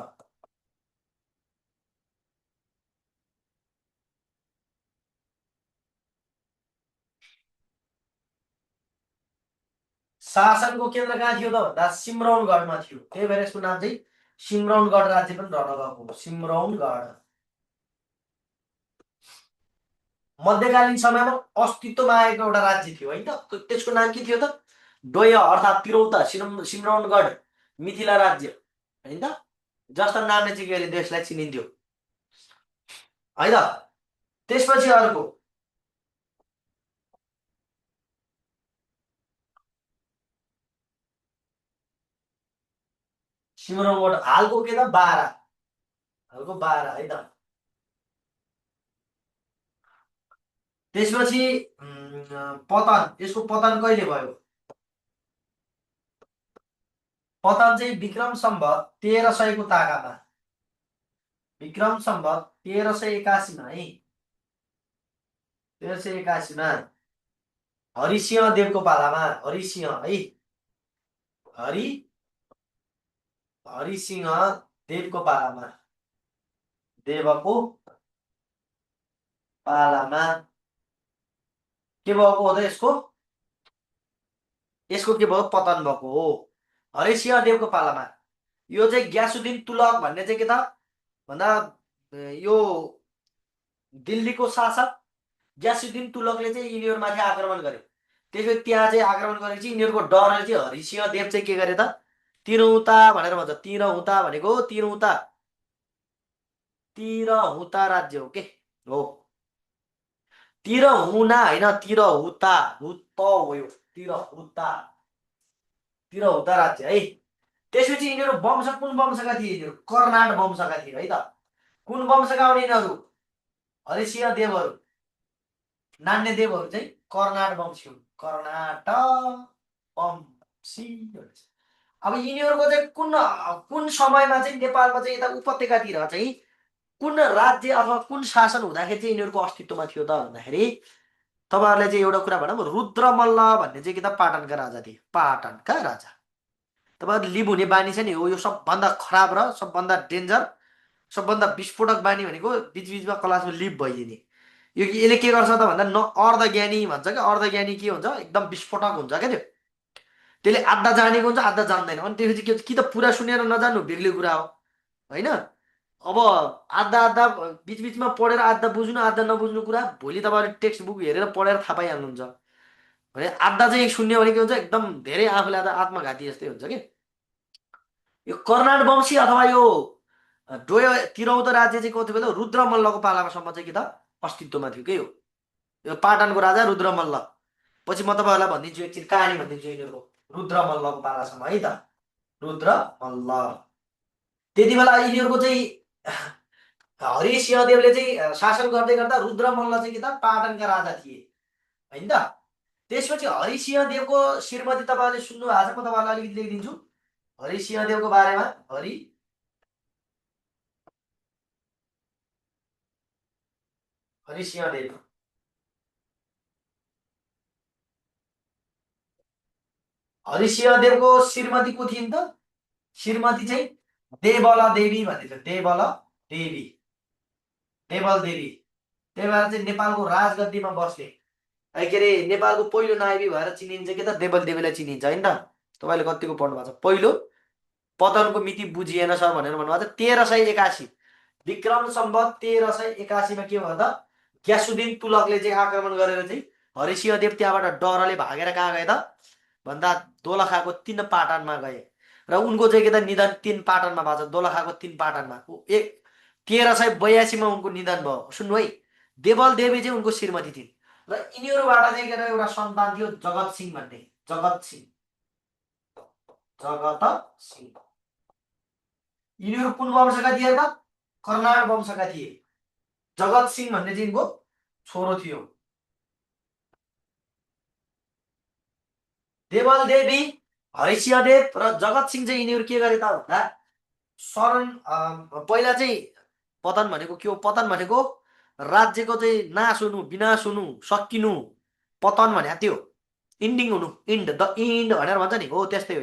शासनको केन्द्र कहाँ थियो त भन्दा सिम्रौनगढमा थियो। त्यही भएर यसको नाम चाहिँ सिम्रौनगढ राज्य पनि रहन गएको। सिम्रौनगढ मध्यकालीन समयमा अस्तित्वमा आएको एउटा राज्य थियो है त। त्यसको नाम के थियो त? डोय अर्थात् तिरौता, सिम्रौनगढ, मिथिला राज्य होइन त। जस्तो नामले चाहिँ के अरे देशलाई चिनिन्थ्यो है त। त्यसपछि अर्को सिम्रौनगढ हालको के त बारा, हालको बारा है त। त्यसपछि पतन, यसको पतन कहिले भयो? पतन चाहिँ विक्रम सम्वत 1300 को ताकामा, विक्रम सम्वत 1381 मा है। 1381 मा हरिसिंह देवको पालामा, हरिसिंह है, हरिसिंह देवको पालामा, देवको पालामा के भएको हो त यसको? यसको के भयो? पतन भएको हो हरिसिंह देवको पालामा। यो चाहिँ ग्यासुद्दिन तुगलक भन्ने चाहिँ के त भन्दा यो दिल्लीको शासक ग्यासुद्दिन तुगलकले चाहिँ यिनीहरूमाथि आक्रमण गरे। त्यसपछि त्यहाँ चाहिँ आक्रमण गरेपछि यिनीहरूको डरले चाहिँ हरिसिंह देव चाहिँ के गरे त तिरहुता भनेर भन्छ। तिरहुता भनेको तिरहुता, तिरहुता राज्य हो के हो। तिरहुना होइन, तिरहुता, हुत हो यो, तिरहुता, तिरहुता राज्य है। त्यसपछि यिनीहरू वंश कुन वंशका थिए? यिनीहरू कर्नाट वंशका थिए है त। कुन वंशका हुन् यिनीहरू? हरिसिंह देवहरू, नान्य देवहरू चाहिँ कर्नाट वंशी हुन्। कर्नाट वंशी। अब यिनीहरूको चाहिँ कुन कुन समयमा चाहिँ नेपालमा चाहिँ यता उपत्यकातिर चाहिँ कुन राज्य अथवा कुन शासन हुँदाखेरि चाहिँ यिनीहरूको अस्तित्वमा थियो त भन्दाखेरि तपाईँहरूले चाहिँ एउटा कुरा भनौँ, रुद्रमल्ल भन्ने चाहिँ कि त पाटनका राजा थिए। पाटनका राजा। तपाईँहरू लिभ हुने बानी छ नि हो, यो सबभन्दा खराब र सबभन्दा डेन्जर, सबभन्दा विस्फोटक बानी भनेको बिचबिचमा क्लासमा लिभ भइदिने। यो यसले के गर्छ त भन्दा अर्धज्ञानी भन्छ क्या। अर्धज्ञानी के हुन्छ? एकदम विस्फोटक हुन्छ क्या त्यो। त्यसले आधा जानेको हुन्छ, आधा जान्दैन। अनि त्यसपछि के कि त पुरा सुनेर नजान्नु बेग्लै कुरा हो होइन। अब आधा आधा बिचबिचमा पढेर आधा बुझ्नु आधा नबुझ्नु कुरा भोलि तपाईँहरू टेक्स्ट बुक हेरेर पढेर थाहा पाइहाल्नुहुन्छ भने आधा चाहिँ सुन्यो भने के हुन्छ, एकदम धेरै आफूले आधा आत्मघाती जस्तै हुन्छ कि। यो कर्नाट वंशी अथवा यो डोय तिरहुत राज्य चाहिँ कति बेला रुद्रमल्लको पालामासम्म चाहिँ कि त अस्तित्वमा थियो के हो। यो पाटनको राजा रुद्रमल्ल। पछि म तपाईँहरूलाई भनिदिन्छु, एकछिन कहानी भनिदिन्छु यिनीहरूको रुद्रमल्लको पालासम्म है त। रुद्रमल्ल त्यति बेला यिनीहरूको चाहिँ हरिसिंहदेवले चाहिँ शासन गर्दै गर्दा रुद्रमल्ल चाहिँ के त पाटनका राजा थिए होइन त। त्यसपछि हरिसिंहदेवको श्रीमती तपाईँले सुन्नु भएको छ, म तपाईँलाई अलिकति लेखिदिन्छु हरिसिंहदेवको बारेमा। हरिसिंहदेव, हरिसिंहदेवको श्रीमती को थिइन् त? श्रीमती चाहिँ देवला देवी भन्ने थियो। देवला देवी, देवल देवी। त्यही भएर चाहिँ नेपालको राजगद्दीमा बस्ने के अरे नेपालको पहिलो नायवी भएर चिनिन्छ के त देवल देवीलाई चिनिन्छ होइन त। तपाईँले कतिको पढ्नु भएको छ? पहिलो पतनको मिति बुझिएन सर भनेर भन्नुभएको छ 1381 विक्रम सम्वत 1381मा के भयो त ग्यासुद्दिन तुगलकले चाहिँ आक्रमण गरेर चाहिँ हरिसिंहदेव त्यहाँबाट डरले भागेर कहाँ गए त भन्दा दोलखाको 3 पाटनमा गए र उनको चाहिँ के त निधन 3 पाटनमा भएको छ दोलखाको 3 पाटनमा 1382मा उनको निधन भयो। सुन्नु है देवल देवी चाहिँ उनको श्रीमती थिइन् र यिनीहरूबाट चाहिँ के एउटा सन्तान थियो जगत सिंह भन्ने जगत सिंह जगत सिंह। यिनीहरू कुन वंशका थिए त कर्नाड वंशका थिए। जगत सिंह भन्ने चाहिँ यिनको छोरो थियो। देवल देवी हरिसिंहदेव र जगत सिंह चाहिँ यिनीहरू के गरे त भन्दा शरण पहिला चाहिँ पतन भनेको के हो? पतन भनेको राज्यको चाहिँ नाश हुनु विनाश हुनु सकिनु। पतन भने त्यो इन्डिङ हुनु इन्ड द इन्ड भनेर भन्छ नि हो त्यस्तै हो।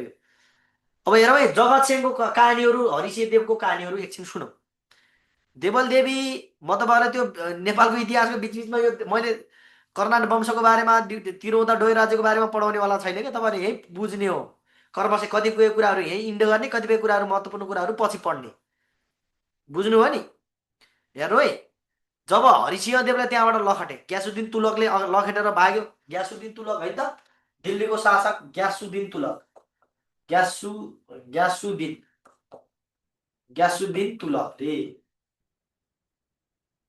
अब हेरौँ है जगत सिंहको कहानीहरू हरिसिंहदेवको कहानीहरू एकछिन सुनौँ। देवल देवी म तपाईँलाई त्यो नेपालको इतिहासको बिचबिचमा यो मैले कर्नाटक वंशको बारेमा तिरहुँदा डोय राज्यको बारेमा पढाउनेवाला छैन क्या। तपाईँले यही बुझ्ने हो। कर्मसे कतिपय कुराहरू यही इन्ड गर्ने कतिपय कुराहरू महत्त्वपूर्ण कुराहरू पछि पढ्ने। बुझ्नु हो नि? हेर्नु है जब हरिसिंहदेवलाई त्यहाँबाट लखटे ग्यासुद्दिन तुगलकले लखेटेर भाग्यो। ग्यासुद्दिन तुगलक है त दिल्लीको शासक ग्यासुद्दिन तुगलक ग्यासुद्दिन ग्यासुद्दिन तुगलकले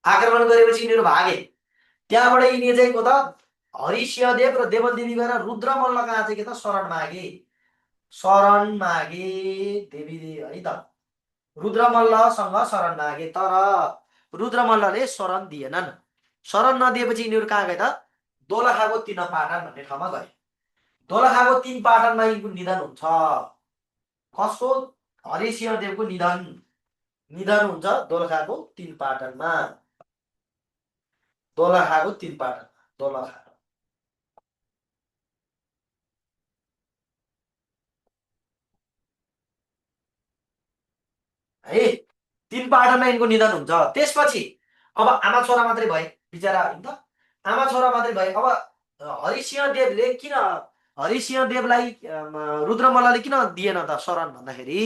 आक्रमण गरेपछि यिनीहरू भागे। त्यहाँबाट यिनी चाहिँ को त हरिसिंहदेव र देवल देवी गएर रुद्रमल्ल कहाँ चाहिँ के त शरण मागे देवी है त रुद्रमल्लसँग शरण मागे तर रुद्रमल्लले शरण दिएनन्। शरण नदिएपछि यिनीहरू कहाँ गए त दोलखाको 3 पाटन भन्ने ठाउँमा गए। दोलखाको 3 पाटनमा यिनको निधन हुन्छ। कसको? हरिसिंहदेवको निधन हुन्छ दोलखाको 3 पाटनमा। दोलखाको 3 पाटनमा दोलखा है 3 पाटनमा यिनको निधन हुन्छ। त्यसपछि अब आमा छोरा मात्रै भए बिचरा होइन त आमा छोरा मात्रै भए। अब हरिसिंहदेवले किन हरिसिंहदेवलाई रुद्रमल्लले किन दिएन त शरण भन्दाखेरि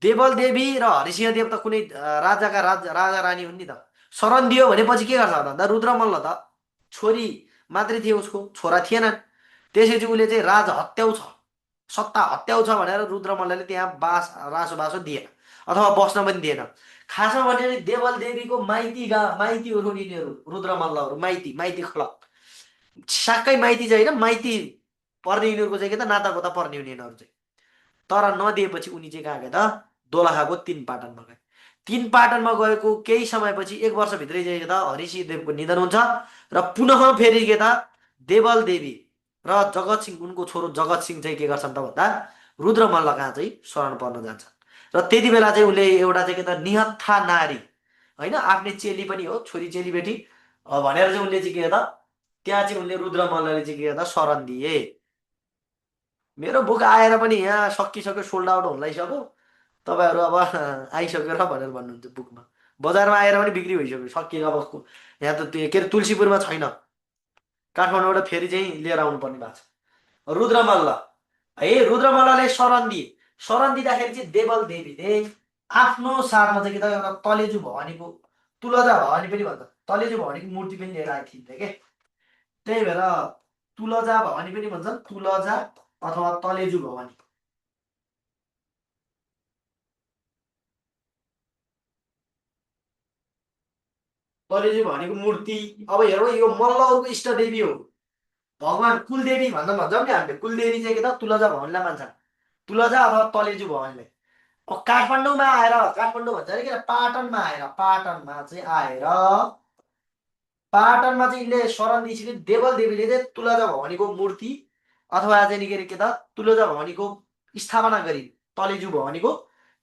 देवल देवी र हरिसिंहदेव त कुनै राजाका राजा रानी हुन् नि त। शरण दियो भनेपछि के गर्छ भन्दा रुद्रमल्ल त छोरी मात्रै थियो उसको छोरा थिएनन्। त्यसपछि उसले चाहिँ राज हत्याउँछ सत्ता हत्याउँछ भनेर रुद्रमल्लले त्यहाँ रासोबासो दिएन अथवा बस्न पनि दिएन। खासमा भने देवल देवीको माइतीहरू यिनीहरू रुद्रमल्लहरू माइती खलक साक्कै माइती चाहिँ होइन माइती पर्ने यिनीहरूको चाहिँ के त नाता गोता पर्ने यिनीहरू चाहिँ। तर नदिएपछि उनी चाहिँ कहाँ गए त दोलखाको 3 पाटनमा गए। 3 पाटनमा गएको केही समयपछि 1 वर्षभित्रै चाहिँ त हरिसिंहदेवको निधन हुन्छ र पुनः फेरि के त देवल देवी र जगत सिंह उनको छोरो जगत सिंह चाहिँ के गर्छन् त भन्दा रुद्रमल्ल कहाँ चाहिँ शरण पर्न जान्छन्। र त्यति बेला चाहिँ उसले एउटा चाहिँ के त निहत्था नारी होइन आफ्नै चेली पनि हो छोरी चेलीबेटी भनेर चाहिँ उनले चाहिँ के त त्यहाँ चाहिँ उनले रुद्रमल्लले चाहिँ के त शरण दिए। मेरो बुक आएर पनि यहाँ सकिसक्यो सोल्ड आउट हुन लागिसक्यो। तपाईँहरू अब आइसक्यो र भनेर भन्नुहुन्छ बुकमा। बजारमा आएर पनि बिक्री भइसक्यो सकियो अब यहाँ त के अरे तुलसीपुरमा छैन। काठमाडौँबाट फेरि चाहिँ लिएर आउनुपर्ने भएको छ। रुद्रमल्ल है रुद्रमल्लले शरण दिए। शरण दिँदाखेरि चाहिँ देवल देवीले आफ्नो साथमा चाहिँ के त एउटा तलेजु भवानीको तुलजा भवानी पनि भन्छ तलेजु भवानीको मूर्ति पनि लिएर आएको थिइन् के। त्यही भएर तुलजा भवानी पनि भन्छन् तुलजा अथवा तलेजु भवानी। तलेजु भवानीको मूर्ति अब हेरौँ यो मल्लहरूको इष्ट देवी हो। भगवान कुलदेवी भन्दा भन्छौँ नि हामीले कुलदेवी चाहिँ के त तुलजा भवानीलाई मान्छन् तुलजा अथवा तलेजु भवानीलाई। अब काठमाडौँमा आएर काठमाडौँ भन्छ अरे के पाटनमा आएर पाटनमा चाहिँ आएर पाटनमा चाहिँ यिनले शरण दिइसके देवल देवीले चाहिँ तुलजा भवानीको मूर्ति अथवा चाहिँ के त तुलजा भवानीको स्थापना गरिन् तलेजु भवानीको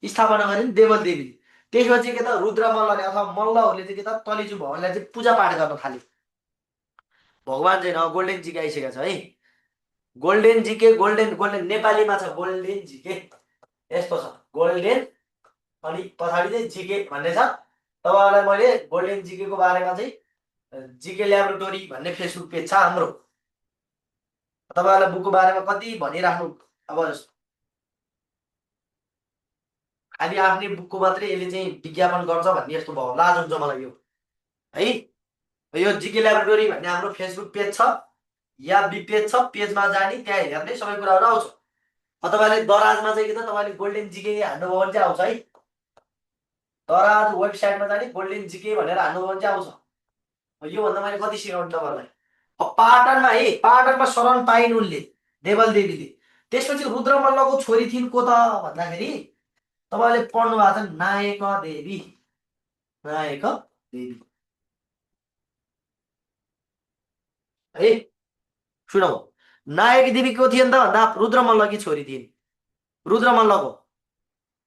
स्थापना गरिन् देवल देवीले। त्यसपछि के त रुद्रमल्लले अथवा मल्लहरूले चाहिँ के त तलेजु भवानीलाई चाहिँ पूजा पाठ गर्न थाले। भगवान चाहिँ गोल्डेन जिके आइसकेको छ है। गोल्डेन जिके गोल्डेन गोल्डेन नेपालीमा छ गोल्डेन जिके यस्तो छ गोल्डेन अनि पछाडि चाहिँ जिके भन्ने छ तपाईँहरूलाई मैले गोल्डेन जिकेको बारेमा चाहिँ जिके ल्याबोरेटोरी भन्ने फेसबुक पेज छ हाम्रो। तपाईँहरूलाई बुकको बारेमा कति भनिराख्नु, अब खालि आफ्नै बुकको मात्रै यसले चाहिँ विज्ञापन गर्छ भन्ने यस्तो भयो, लाज हुन्छ मलाई यो है। यो जिके ल्याबोरेटोरी भन्ने हाम्रो फेसबुक पेज छ या बी पेज छ, पेजमा जाने त्यहाँ हेर्ने सबै कुराहरू आउँछ। तपाईँले दराजमा चाहिँ कि त तपाईँले गोल्डेन जिके हान्नुभयो भने चाहिँ आउँछ है। दराज वेबसाइटमा जाने गोल्डेन जिके भनेर हान्नुभयो भने चाहिँ आउँछ। योभन्दा मैले कति सिकाउनु तपाईँहरूलाई। अब पाटनमा है, पाटनमा शरण पाइन् उनले, देवल देवीले। त्यसपछि रुद्र मल्लको छोरी थिइन् को त भन्दाखेरि तपाईँले पढ्नु भएको छ नायक देवी, नायक देवी है। सुनौ, नायक देवी को थिइन् त भन्दा रुद्र मल्लकी छोरी थिइन्, रुद्र मल्लको।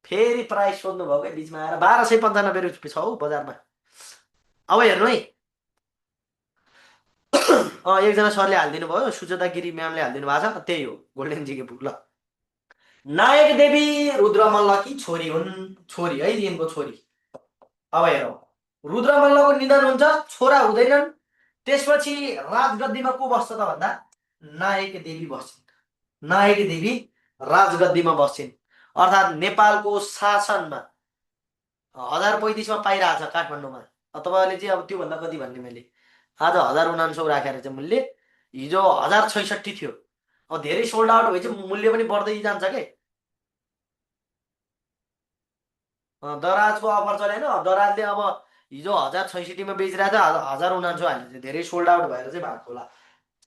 फेरि प्राइस सोध्नु भएको बिचमा आएर 1295 छ हौ बजारमा। अब हेर्नु है, एकजना सरले हालिदिनु भयो, सुचेता गिरी म्यामले हालिदिनु भएको छ, त्यही हो गोल्डेन जिके बुक। ल, नायक देवी रुद्र मल्लकी छोरी हुन्, छोरी है, यिनको छोरी। अब हेरौँ, रुद्र मल्लको निधन हुन्छ, छोरा हुँदैनन्। त्यसपछि राजगद्दीमा को बस्छ त भन्दा नायक देवी बस्छिन्। नायक देवी राजगद्दीमा बस्छिन्, अर्थात् नेपालको शासनमा 1035मा पाइरहेछ काठमाडौँमा। तपाईँहरूले चाहिँ अब त्योभन्दा कति भन्ने, मैले आज 1049 राखेर चाहिँ मूल्य, हिजो 1066 थियो। अब धेरै सोल्ड आउट भएपछि मूल्य पनि बढ्दै जान्छ के। दराजको अफर चलेन, दराजले अब हिजो 1066मा बेचिरहेको थियो, 1049 हाल्यो, धेरै सोल्ड आउट भएर चाहिँ भएको होला।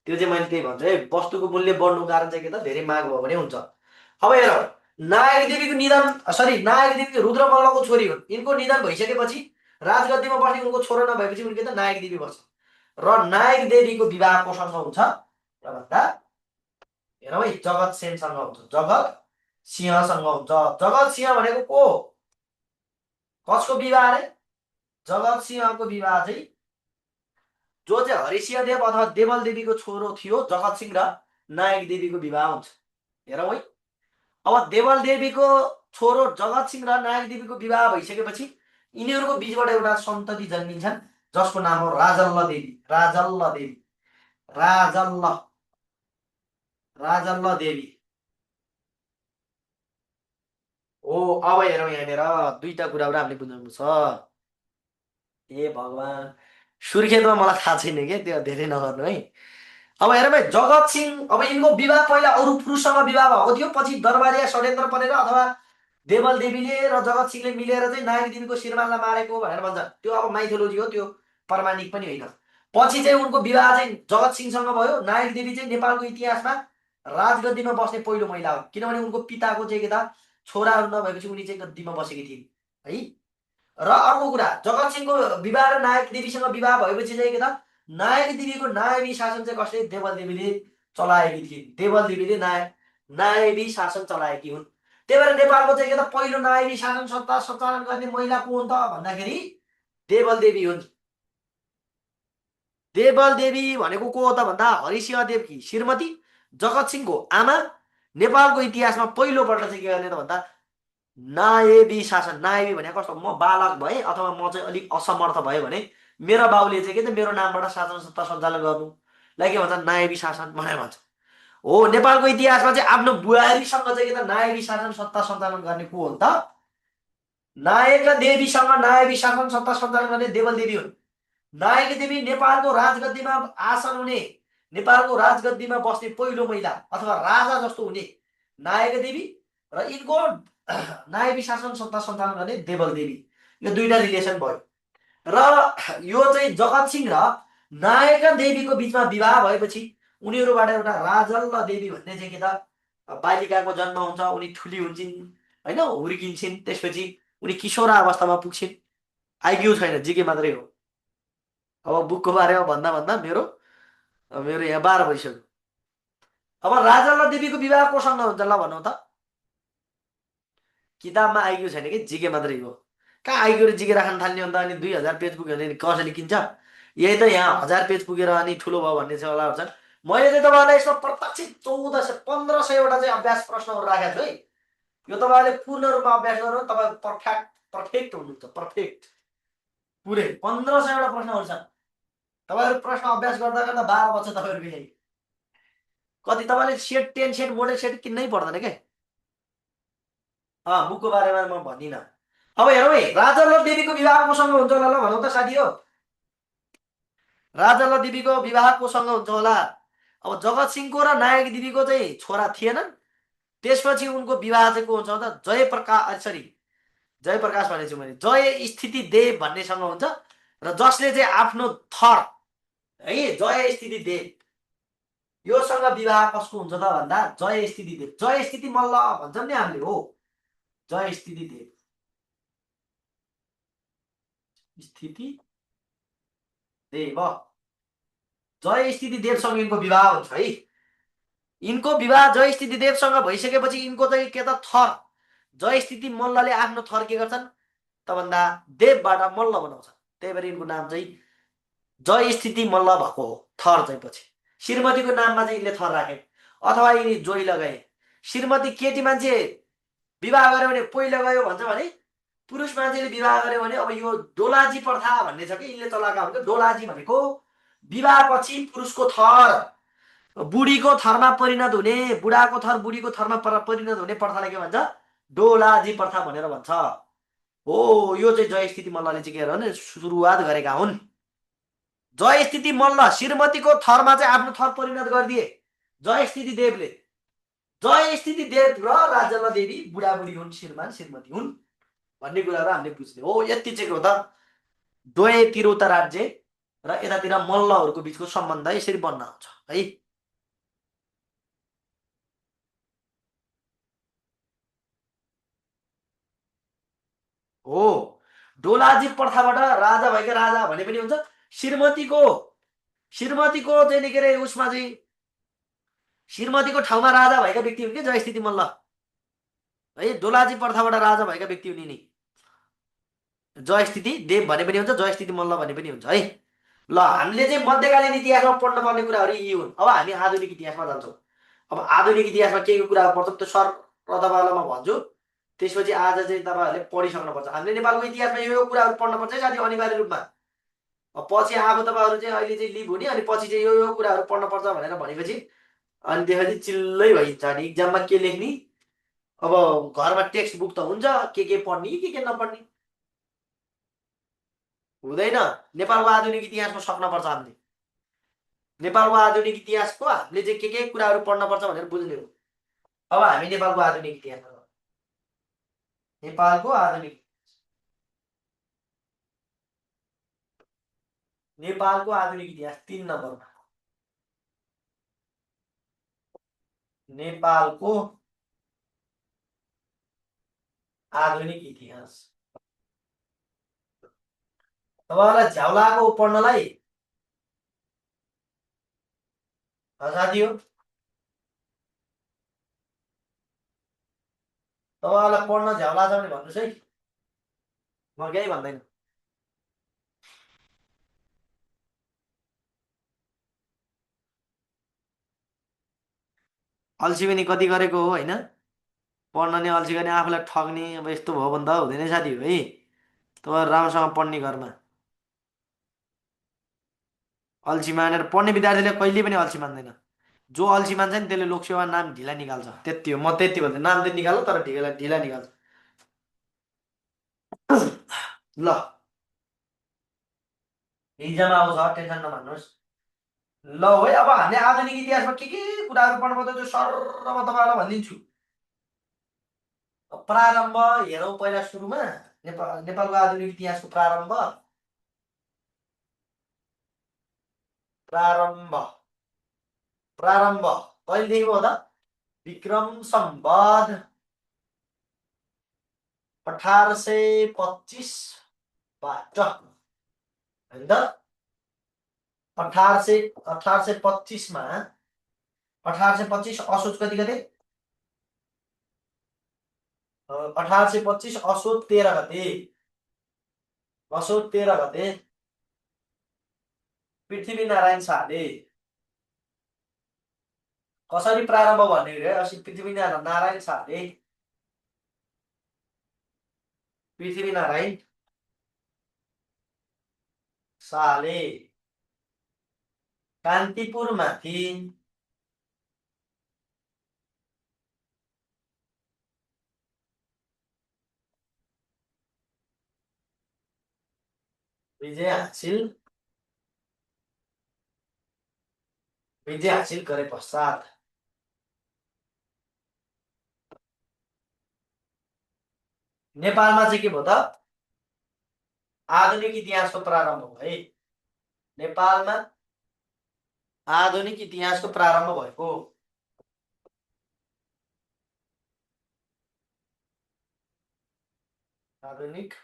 त्यो चाहिँ मैले त्यही भन्छु है, वस्तुको मूल्य बढ्नुको कारण चाहिँ के त धेरै माग भयो भने हुन्छ। अब हेर, नायक देवीको निधन, सरी, नायक देवी रुद्र मल्लको छोरी हुन्। यिनको निधन भइसकेपछि राजगद्दीमा बस्ने उनको छोरो नभएपछि उनके त नायक देवी बस्छ। र नायक देवीको विवाह कोसँग हुन्छ र भन्दा हेरौँ है, जगत सेनसँग हुन्छ, जगत सिंहसँग हुन्छ। जगत सिंह भनेको को, कसको विवाह अरे, जगत सिंहको विवाह चाहिँ जो चाहिँ हरिसिंह देव अथवा देवल देवीको छोरो थियो जगत सिंह र नायक देवीको विवाह हुन्छ। हेरौँ है, अब देवल देवीको छोरो जगत सिंह र नायक देवीको विवाह भइसकेपछि यिनीहरूको बीचबाट एउटा सन्तति जन्मिन्छन् जसको नाम हो राजल्ल देवी। राजल्ल देवी, राजल्ल, राजल्ल देवी हो। अब हेरौँ यहाँनिर दुईटा कुराहरू हामीले बुझ्नु छ। ए भगवान्, सुर्खेतमा मलाई थाहा छैन क्या, त्यो धेरै नगर्नु है। अब हेर भाइ, जगत सिंह, अब यिनको विवाह पहिला अरू पुरुषसँग विवाह भएको थियो, पछि दरबारिया षड्यन्त्र परेर अथवा देवल देवीले र जगत सिंहले मिलेर चाहिँ नायक देवीको श्रीमानलाई मारेको भनेर भन्छ। त्यो अब माइथोलोजी हो, त्यो प्रमाणिक पनि होइन। पछि चाहिँ उनको विवाह चाहिँ जगत सिंहसँग भयो। नायक देवी चाहिँ नेपालको इतिहासमा राजगद्दीमा बस्ने पहिलो महिला हो, किनभने उनको पिताको चाहिँ के त छोराहरू नभएपछि उनी चाहिँ गद्दीमा बसेकी थिइन् है। र अर्को कुरा, जगत सिंहको विवाह र नायक देवीसँग विवाह भएपछि चाहिँ के त नायक देवीको नायबी शासन चाहिँ कसले, देवल देवीले चलाएकी थिइन्। देवल देवीले नायबी शासन चलाएकी हुन्। त्यही भएर नेपालको चाहिँ के त पहिलो नायबी शासन सत्ता सञ्चालन गर्ने महिला को हुन् त भन्दाखेरि देवल देवी हुन्। देवल देवी भनेको को हो त भन्दा हरिसिंह देवकी श्रीमती, जगत सिंहको आमा। नेपालको इतिहासमा पहिलोपल्ट चाहिँ के गर्ने त भन्दा नायबी शासन। नायबी भने कस्तो, म बालक भएँ अथवा म चाहिँ अलिक असमर्थ भयो भने मेरो बाउले चाहिँ के त मेरो नामबाट शासन सत्ता सञ्चालन गर्नुलाई के भन्छ, नायबी शासन भनेर भन्छ हो। नेपालको इतिहासमा चाहिँ आफ्नो बुहारीसँग चाहिँ के त नायबी शासन सत्ता सञ्चालन गर्ने को हो त, नायक र देवीसँग नायबी शासन सत्ता सञ्चालन गर्ने देवल देवी हुन्। नायक देवी नेपालको राजगद्दीमा आसन हुने, नेपालको राजगद्दीमा बस्ने पहिलो महिला अथवा राजा जस्तो हुने नायक देवी, र यिनको नायबी शासन सत्ता सञ्चालन गर्ने देवल देवी। यो दुईटा रिलेसन भयो। र यो चाहिँ जगत सिंह र नायक देवीको बिचमा विवाह भएपछि उनीहरूबाट एउटा राजल्ल देवी भन्ने चाहिँ के त बालिकाको जन्म हुन्छ। उनी ठुली हुन्छन् होइन, हुर्किन्छन्। त्यसपछि उनी किशोर अवस्थामा पुग्छिन्। आइक्यू छैन, जिके मात्रै हो। अब बुकको बारेमा भन्दा भन्दा मेरो मेरो यहाँ 12 भइसक्यो। अब राजल्ल देवीको विवाह कोसँग हुन्छ ल भनौँ त। किताबमा आइक्यू छैन कि, जिके मात्रै हो। कहाँ आइक्यू र जिके राख्न थाल्ने अन्त अनि 2000 पेज पुग्यो भने कसैले किन्छ। यही त यहाँ 1000 पेज पुगेर अनि ठुलो भयो भन्ने चाहिँ होला हुन्छ। मैले चाहिँ तपाईँलाई यसमा प्रत्यक्ष 1400-1500वटा चाहिँ अभ्यास प्रश्नहरू राखेको छु है। यो तपाईँले पूर्ण रूपमा अभ्यास गर्नु, तपाईँ पर्फेक्ट हुनुहुन्छ, पर्फेक्ट। पुरै 1500 वटा प्रश्नहरू छन्। तपाईँहरू प्रश्न अभ्यास गर्दा गर्दा 12 बज्छ तपाईँहरूको यही। कति तपाईँले सेट 10 सेट मोडल सेट किन्नै पर्दैन के। बुकको बारेमा म भन्दिनँ। अब हेरौँ है, राजा र देवीको विवाह कोसँग हुन्छ होला ल भनौँ त साथी हो। राजा र देवीको विवाह कोसँग हुन्छ होला? अब जगत सिंहको र नायक देवीको चाहिँ छोरा थिएनन्। त्यसपछि उनको विवाह चाहिँ को हुन्छ त जयप्रकाश, सरी जयप्रकाश भनेछु मैले, जय स्थिति देव भन्नेसँग हुन्छ। र जसले चाहिँ आफ्नो थर है जय स्थिति देव, योसँग विवाह कसको हुन्छ त भन्दा जय स्थिति देव, जय स्थिति मल्ल भन्छौँ नि हामीले, हो जय स्थिति देव, स्थिति देव, जय स्थिति देवसँग यिनको विवाह हुन्छ है। यिनको विवाह जय स्थिति देवसँग भइसकेपछि यिनको चाहिँ के त थर, जय स्थिति मल्लले आफ्नो थर के गर्छन् त भन्दा देवबाट मल्ल बनाउँछन्। त्यही भएर यिनको नाम चाहिँ जय स्थिति मल्ल भएको हो। थर चाहिँ पछि श्रीमतीको नाममा चाहिँ यिनले थर राखे, अथवा यिनी जोइ लगाए। श्रीमती केटी मान्छे विवाह गर्यो भने पहिलो गयो भन्छ भने, पुरुष मान्छेले विवाह गर्यो भने अब यो डोलाजी प्रथा भन्ने छ कि यिनले चलाएका हुन्छ। डोलाजी भनेको विवाहपछि पुरुषको थर बुढीको थरमा परिणत हुने, बुढाको थर बुढीको थरमा परिणत हुने प्रथालाई के भन्छ? डोलाजी प्रथा भनेर भन्छ। हो, यो चाहिँ जय स्थिति मल्लले चाहिँ के गरेर भने सुरुवात गरेका हुन्। जय स्थिति मल्ल श्रीमतीको थरमा चाहिँ आफ्नो थर परिणत गरिदिए जय स्थिति देवले। जय स्थिति देव र राजा देवी बुढाबुढी हुन्, श्रीमान श्रीमती हुन् भन्ने कुराहरू हामीले बुझ्ने हो। यति चाहिँ हो त द्वय तिरौता राज्य र यतातिर मल्लहरूको बिचको सम्बन्ध यसरी बन्न आउँछ है। हो, डोलाजी प्रथाबाट राजा भएका राजा भने पनि हुन्छ। श्रीमतीको श्रीमतीको चाहिँ के अरे उसमा चाहिँ श्रीमतीको ठाउँमा राजा भएका व्यक्ति हुन् कि जय स्थिति मल्ल है। डोलाजी प्रथाबाट राजा भएका व्यक्ति हुन् नि, जय स्थिति देव भने पनि हुन्छ, जय स्थिति मल्ल भने पनि हुन्छ है। ल, हामीले चाहिँ मध्यकालीन इतिहासमा पढ्न पर्ने कुराहरू यी हुन्। अब हामी आधुनिक इतिहासमा जान्छौँ। अब आधुनिक इतिहासमा के कुराहरू पढ्छौँ त्यो सर र तपाईँहरूलाई म भन्छु। त्यसपछि आज चाहिँ तपाईँहरूले पढिसक्नुपर्छ। हामीले नेपालको इतिहासमा यो कुराहरू पढ्नुपर्छ है साथी, अनिवार्य रूपमा। पछि आफू तपाईँहरू चाहिँ अहिले चाहिँ लिभ हुने, अनि पछि चाहिँ यो कुराहरू पढ्नुपर्छ भनेर भनेपछि अनि त्यसपछि चिल्लै भइन्छ। अनि इक्जाममा के लेख्ने, अब घरमा टेक्स्ट बुक त हुन्छ, के पढ्ने के नपढ्ने हुँदैन। नेपालको आधुनिक इतिहासमा सक्नुपर्छ हामीले। नेपालको आधुनिक इतिहासको हामीले चाहिँ के कुराहरू पढ्नुपर्छ भनेर बुझ्ने हो। अब हामी नेपालको आधुनिक इतिहासमा, नेपालको आधुनिक इतिहास 3 नम्बरमा, नेपालको आधुनिक इतिहास। तपाईँलाई झ्याउलाको पढ्नलाई साथी हो, तपाईँलाई पढ्न झ्याउला छ भने भन्नुहोस् है, म केही भन्दैन। अल्छी पनि कति गरेको हो होइन, पढ्न नै अल्छी गर्ने, आफूलाई ठग्ने, अब यस्तो भयो भने त हुँदैन साथी हो है। तपाईँहरू राम्रोसँग पढ्ने घरमा। अल्छी मानेर पढ्ने विद्यार्थीले कहिले पनि अल्छी मान्दैन। जो अल्छी मान्छ नि त्यसले लोकसेवा नाम ढिला निकाल्छ, त्यति हो। म त्यति भन्छु, नाम चाहिँ निकाल्नु तर ढिला ढिला निकाल्छ। ल, इक्जाम आउँछ, टेन्सन नमान्नुहोस्। ल है, अब हामीले आधुनिक इतिहासमा के कुराहरू पढ्नुपर्छ त्यो सर म तपाईँलाई भनिदिन्छु। प्रारम्भ हेरौँ पहिला सुरुमा, नेपालको आधुनिक इतिहासको प्रारम्भ। प्रारम्भ प्रारम्भ कहिलेदेखि हो त? विक्रम सम्वत 1825 बाट होइन त? 1825मा 1825 असोज कति गते? 1825 असोज 13 गते। असोज 13 गते पृथ्वीनारायण शाहले कसरी प्रारम्भ भन्ने रे? पृथ्वीनारायण शाहले पृथ्वीनारायण शाहले कान्तिपुरमाथि विजय हासिल गरे पश्चात नेपालमा चाहिँ के भयो त आधुनिक इतिहासको प्रारम्भ भयो है। नेपालमा आधुनिक इतिहासको प्रारम्भ भएको। आधुनिक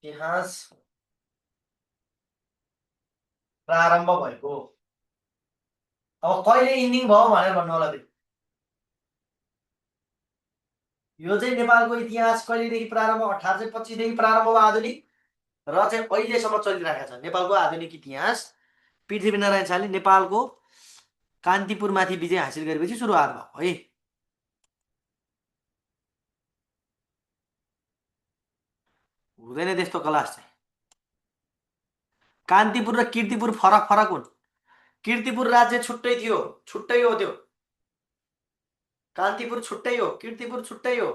इतिहास प्रारम्भ भएको। अब कहिले इन्डिङ भयो भनेर भन्नु होला फेरि। यो चाहिँ नेपालको इतिहास कहिलेदेखि प्रारम्भ 1825 देखि प्रारम्भ भयो आधुनिक र चाहिँ अहिलेसम्म चलिरहेको छ नेपालको आधुनिक इतिहास। पृथ्वीनारायण शाहले नेपालको कान्तिपुरमाथि विजय हासिल गरेपछि सुरुवात भयो है। हुँदैन त्यस्तो क्लास चाहिँ। कान्तिपुर र कीर्तिपुर फरक फरक हुन्। कीर्तिपुर राज्य छुट्टै थियो, छुट्टै हो त्यो। कान्तिपुर छुट्टै हो, कीर्तिपुर छुट्टै हो।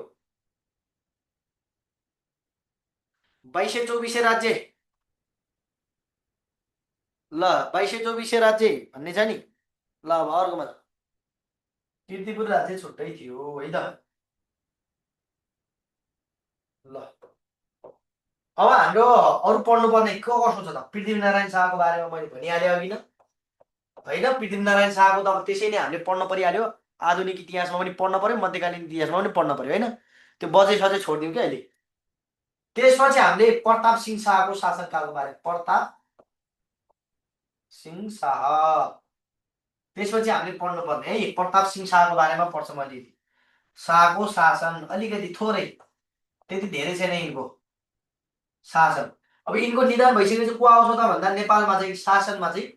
2224 राज्य ल 2224 राज्य भन्ने छ नि। ल अब अर्कोमा कीर्तिपुर राज्य छुट्टै थियो है त। ल अब हाम्रो अरू पढ्नुपर्ने के कसो छ त? पृथ्वीनारायण शाहको बारेमा मैले भनिहालेँ अघि न होइन। पृथ्वीनारायण शाहको त अब त्यसै नै हामीले पढ्न परिहाल्यो। आधुनिक इतिहासमा पनि पढ्न पर्यो, मध्यकालीन इतिहासमा पनि पढ्न पर्यो होइन। त्यो बजे सजे छोडिदिउँ क्या अहिले। त्यसपछि हामीले प्रताप सिंह शाहको शासनकालको बारे प्रताप सिंह शाह त्यसपछि हामीले पढ्नुपर्ने है। प्रताप सिंह शाहको बारेमा पढ्छ मैले। शाहको शासन अलिकति थोरै, त्यति धेरै छैन यिनको शासन। अब यिनको निधन भइसकेपछि को आउँछ त भन्दा नेपालमा चाहिँ शासनमा चाहिँ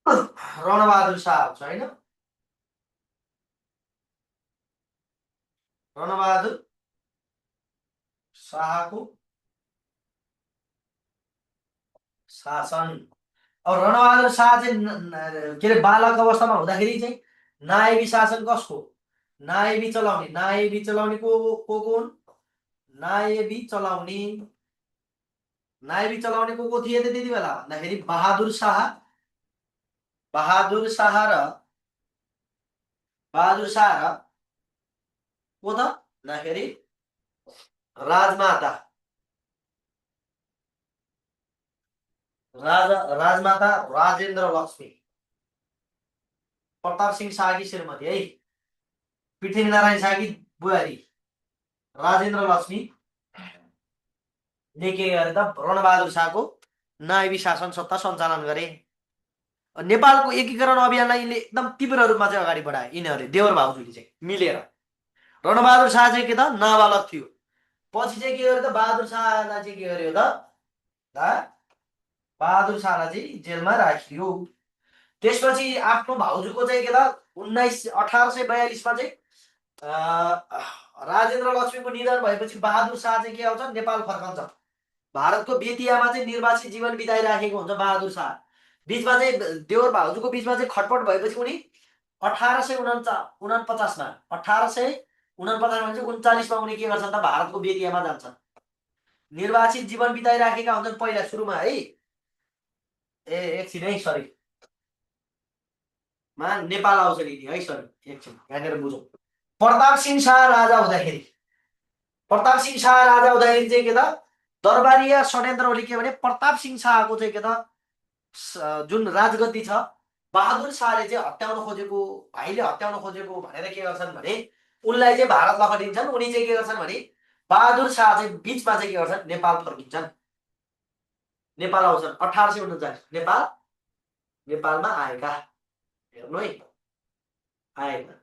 रणबहादुर शाह आउँछ होइन। रणबहादुर शाहको शासन। अब रणबहादुर शाह चाहिँ के अरे बालक अवस्थामा हुँदाखेरि चाहिँ नायबी शासन कसको? नायबी चलाउने को हुन्? नायबी चलाउने को थिए त त्यति बेला भन्दाखेरि बहादुर शाह र को त भन्दाखेरि राजमाता राजमाता राजेन्द्र लक्ष्मी। प्रताप सिंह शाहकी श्रीमती है। पृथ्वीनारायण शाहकी बुहारी राजेन्द्र लक्ष्मी ले के गरे त रणबहादुर शाहको नायबी शासन सत्ता सञ्चालन गरे। नेपालको एकीकरण अभियानलाई यिनले एकदम तीव्र रूपमा चाहिँ अगाडि बढाए। यिनीहरूले देवर भाउजूले चाहिँ मिलेर। रणबहादुर शाह चाहिँ के त नाबालक थियो। पछि चाहिँ के गर्यो त बहादुर शाहलाई चाहिँ के गर्यो त बहादुर शाहलाई चाहिँ जेलमा राखियो। त्यसपछि आफ्नो भाउजूको चाहिँ के त 1842मा चाहिँ राजेन्द्र लक्ष्मीको निधन भएपछि बहादुर शाह चाहिँ के आउँछ नेपाल फर्कन्छ। भारतको बेतियामा चाहिँ निर्वासित जीवन बिताइराखेको हुन्छ बहादुर शाह। बिचमा चाहिँ देवर भाउजूको बिचमा चाहिँ खटपट भएपछि उनी 1849मा 1849 चाहिँ 39मा उनी के गर्छन् त भारतको बेतियामा जान्छन्। निर्वासित जीवन बिताइराखेका हुन्छन् पहिला सुरुमा है। एकछिन है सरी नेपाल आउँछ नि है सरी एकछिन यहाँनिर बुझौँ। प्रताप सिंह शाह राजा हुँदाखेरि चाहिँ के त दरबारिया षड्यन्त्रहरूले के भने प्रताप सिंह शाहको चाहिँ के त जुन राजगद्दी छ बहादुर शाहले चाहिँ हत्याउन खोजेको, भाइले हत्याउन खोजेको भनेर के गर्छन् भने उनलाई चाहिँ भारत लखटिन्छन्। उनी चाहिँ के गर्छन् भने बहादुर शाह चाहिँ बिचमा चाहिँ के गर्छन् नेपाल फर्किन्छन्। नेपाल आउँछन् 1839 नेपालमा आएका हेर्नु है आएका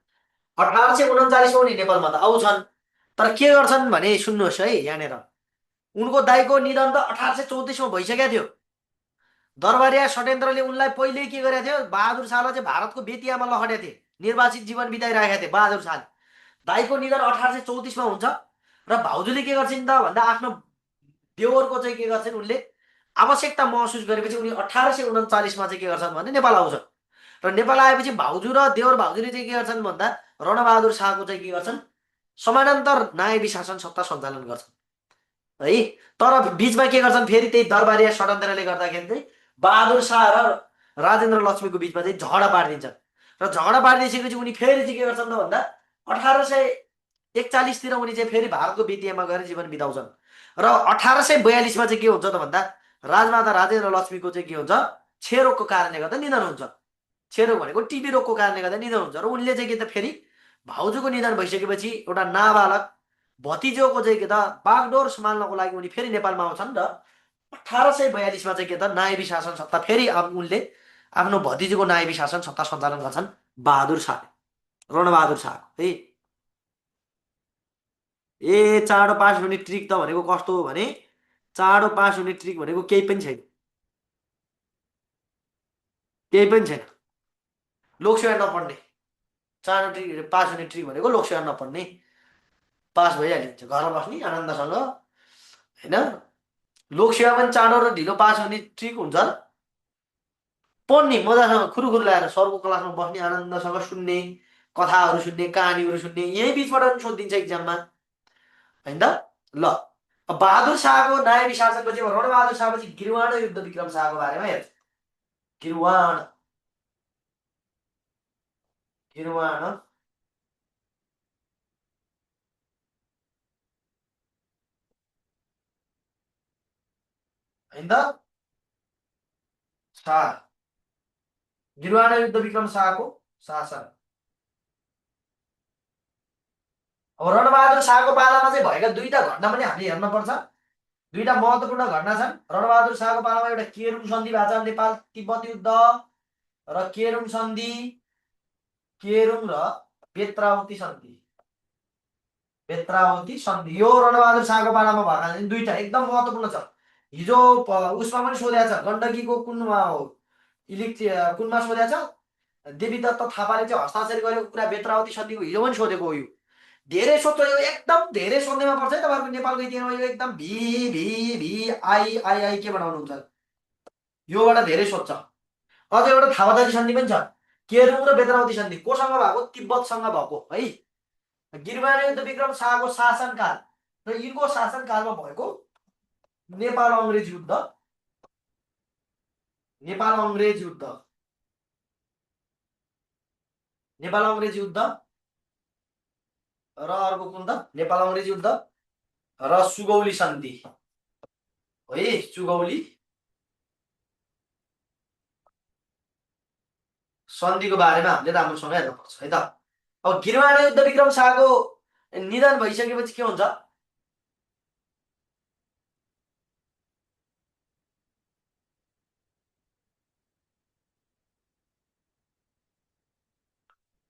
1839मा उनी नेपालमा त आउँछन्। तर के गर्छन् भने सुन्नुहोस् है यहाँनिर उनको दाइको निधन त 1834मा भइसकेको थियो। दरबारिया षड्यन्त्रले उनलाई पहिले के गरेको थियो बहादुर शाहलाई चाहिँ भारतको बेतियामा लखटेको थिए। निर्वासित जीवन बिताइरहेका थिए बहादुर शाहले। दाइको निधन 1834मा हुन्छ र भाउजूले के गर्छिन् त भन्दा आफ्नो देवरको चाहिँ के गर्छन् उनले आवश्यकता महसुस गरेपछि उनी 1839मा चाहिँ के गर्छन् भने नेपाल आउँछन्। र नेपाल आएपछि भाउजू र देवर भाउजूले चाहिँ के गर्छन् भन्दा रणबहादुर शाहको चाहिँ के गर्छन् समानान्तर नायबी शासन सत्ता सञ्चालन गर्छन् है। तर बिचमा के गर्छन् फेरि त्यही दरबारिया षड्यन्त्रले गर्दाखेरि चाहिँ बहादुर शाह र राजेन्द्र लक्ष्मीको बिचमा चाहिँ झगडा पारिदिन्छन्। र झगडा पारिदिएपछि उनी फेरि चाहिँ के गर्छन् त भन्दा 1841तिर उनी चाहिँ फेरि भारतको बेतियामा गएर जीवन बिताउँछन्। र 1842मा चाहिँ के हुन्छ त भन्दा राजमाता राजेन्द्र लक्ष्मीको चाहिँ के हुन्छ क्षयरोगको कारणले गर्दा निधन हुन्छ। क्षयरोग भनेको टिबी रोगको कारणले गर्दा निधन हुन्छ। र उनले चाहिँ के त फेरि भाउजूको निधन भइसकेपछि एउटा नाबालक भतिजोको चाहिँ के त बागडोर सम्हाल्नको लागि उनी फेरि नेपालमा आउँछन्। र 1842मा चाहिँ के त नायबी शासन सत्ता फेरि उनले आफ्नो भतिजोको नायबी शासन सत्ता सञ्चालन गर्छन् बहादुर शाह, रणबहादुर शाह है। चाँडो पास हुने ट्रिक त भनेको कस्तो हो भने चाँडो पास हुने ट्रिक भनेको केही पनि छैन, केही पनि छैन। लोकसेवा नपढ्ने चाँडो ट्रिक पास हुने ट्रिक भनेको लोकसेवा नपढ्ने, पास भइहालिन्छ घरमा बस्ने आनन्दसँग होइन। लोकसेवा पनि चाँडो र ढिलो पास हुने ट्रिक हुन्छ। पढ्ने मजासँग खुरुखुरु लगाएर सरको क्लासमा बस्ने आनन्दसँग सुन्ने, कथाहरू सुन्ने, कहानीहरू सुन्ने, यही बिचबाट पनि सोधिदिन्छ इक्जाममा होइन त। ल अब बहादुर शाहको नायबी शासनपछि रणबहादुर शाहपछि गिरवाण युद्ध विक्रम शाहको बारेमा हेर्छ। गिरवाण गिरवाण होइन त शाह, गिरवाण युद्ध विक्रम शाहको शासन। अब रणबहादुर शाहको पालामा चाहिँ भएका दुईटा घटना पनि हामीले हेर्नुपर्छ। दुईटा महत्त्वपूर्ण घटना छन्। रणबहादुर शाहको पालामा एउटा केरुङ सन्धि भएको छ, नेपाल तिब्बत युद्ध र केरुङ र बेत्रावती सन्धि, बेत्रावती सन्धि यो रणबहादुर शाहको पालामा भएका दुईटा एकदम महत्त्वपूर्ण छ। हिजो उसमा पनि सोधेको छ, गण्डकीको कुनमा हो कुनमा सोधेको छ। देवी दत्त थापाले चाहिँ हस्ताक्षर गरेको कुरा बेत्रावती सन्धिको हिजो पनि सोधेको हो। यो धेरै सोध्छ, यो एकदम धेरै सोध्नेमा पर्छ है तपाईँहरूको नेपालको इतिहासमा। यो एकदम भी भी भी आई आई आई के बनाउनुहुन्छ, योबाट धेरै सोध्छ। अझ एउटा थापाजाती सन्धि पनि छ, केरुङ र बेत्रावती सन्धि कोसँग भएको, तिब्बतसँग भएको है। गिरवाण युद्ध विक्रम शाहको शासनकाल र यिनको शासनकालमा भएको नेपाल अङ्ग्रेज युद्ध, नेपाल अङ्ग्रेज युद्ध, नेपाल अङ्ग्रेज युद्ध र अर्को कुन त नेपाल अङ्ग्रेज युद्ध र सुगौली सन्धि है। सुगौली सन्धिको बारेमा हामीले राम्रोसँग हेर्नुपर्छ है त। अब गिरवाण युद्ध विक्रम शाहको निधन भइसकेपछि के हुन्छ,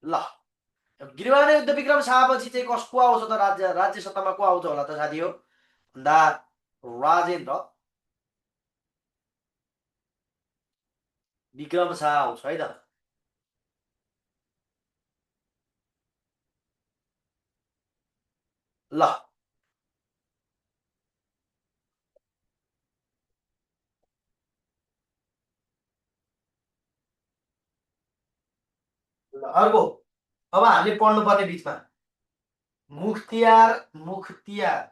ल गिरवाण युद्ध विक्रम शाहपछि चाहिँ को आउँछ त राज्य सत्तामा को आउँछ होला त साथी हो भन्दा राजेन्द्र विक्रम शाह आउँछ है त। ल अर्को अब हामीले पढ्नुपर्ने बिचमा मुख्तियार मुख्तियार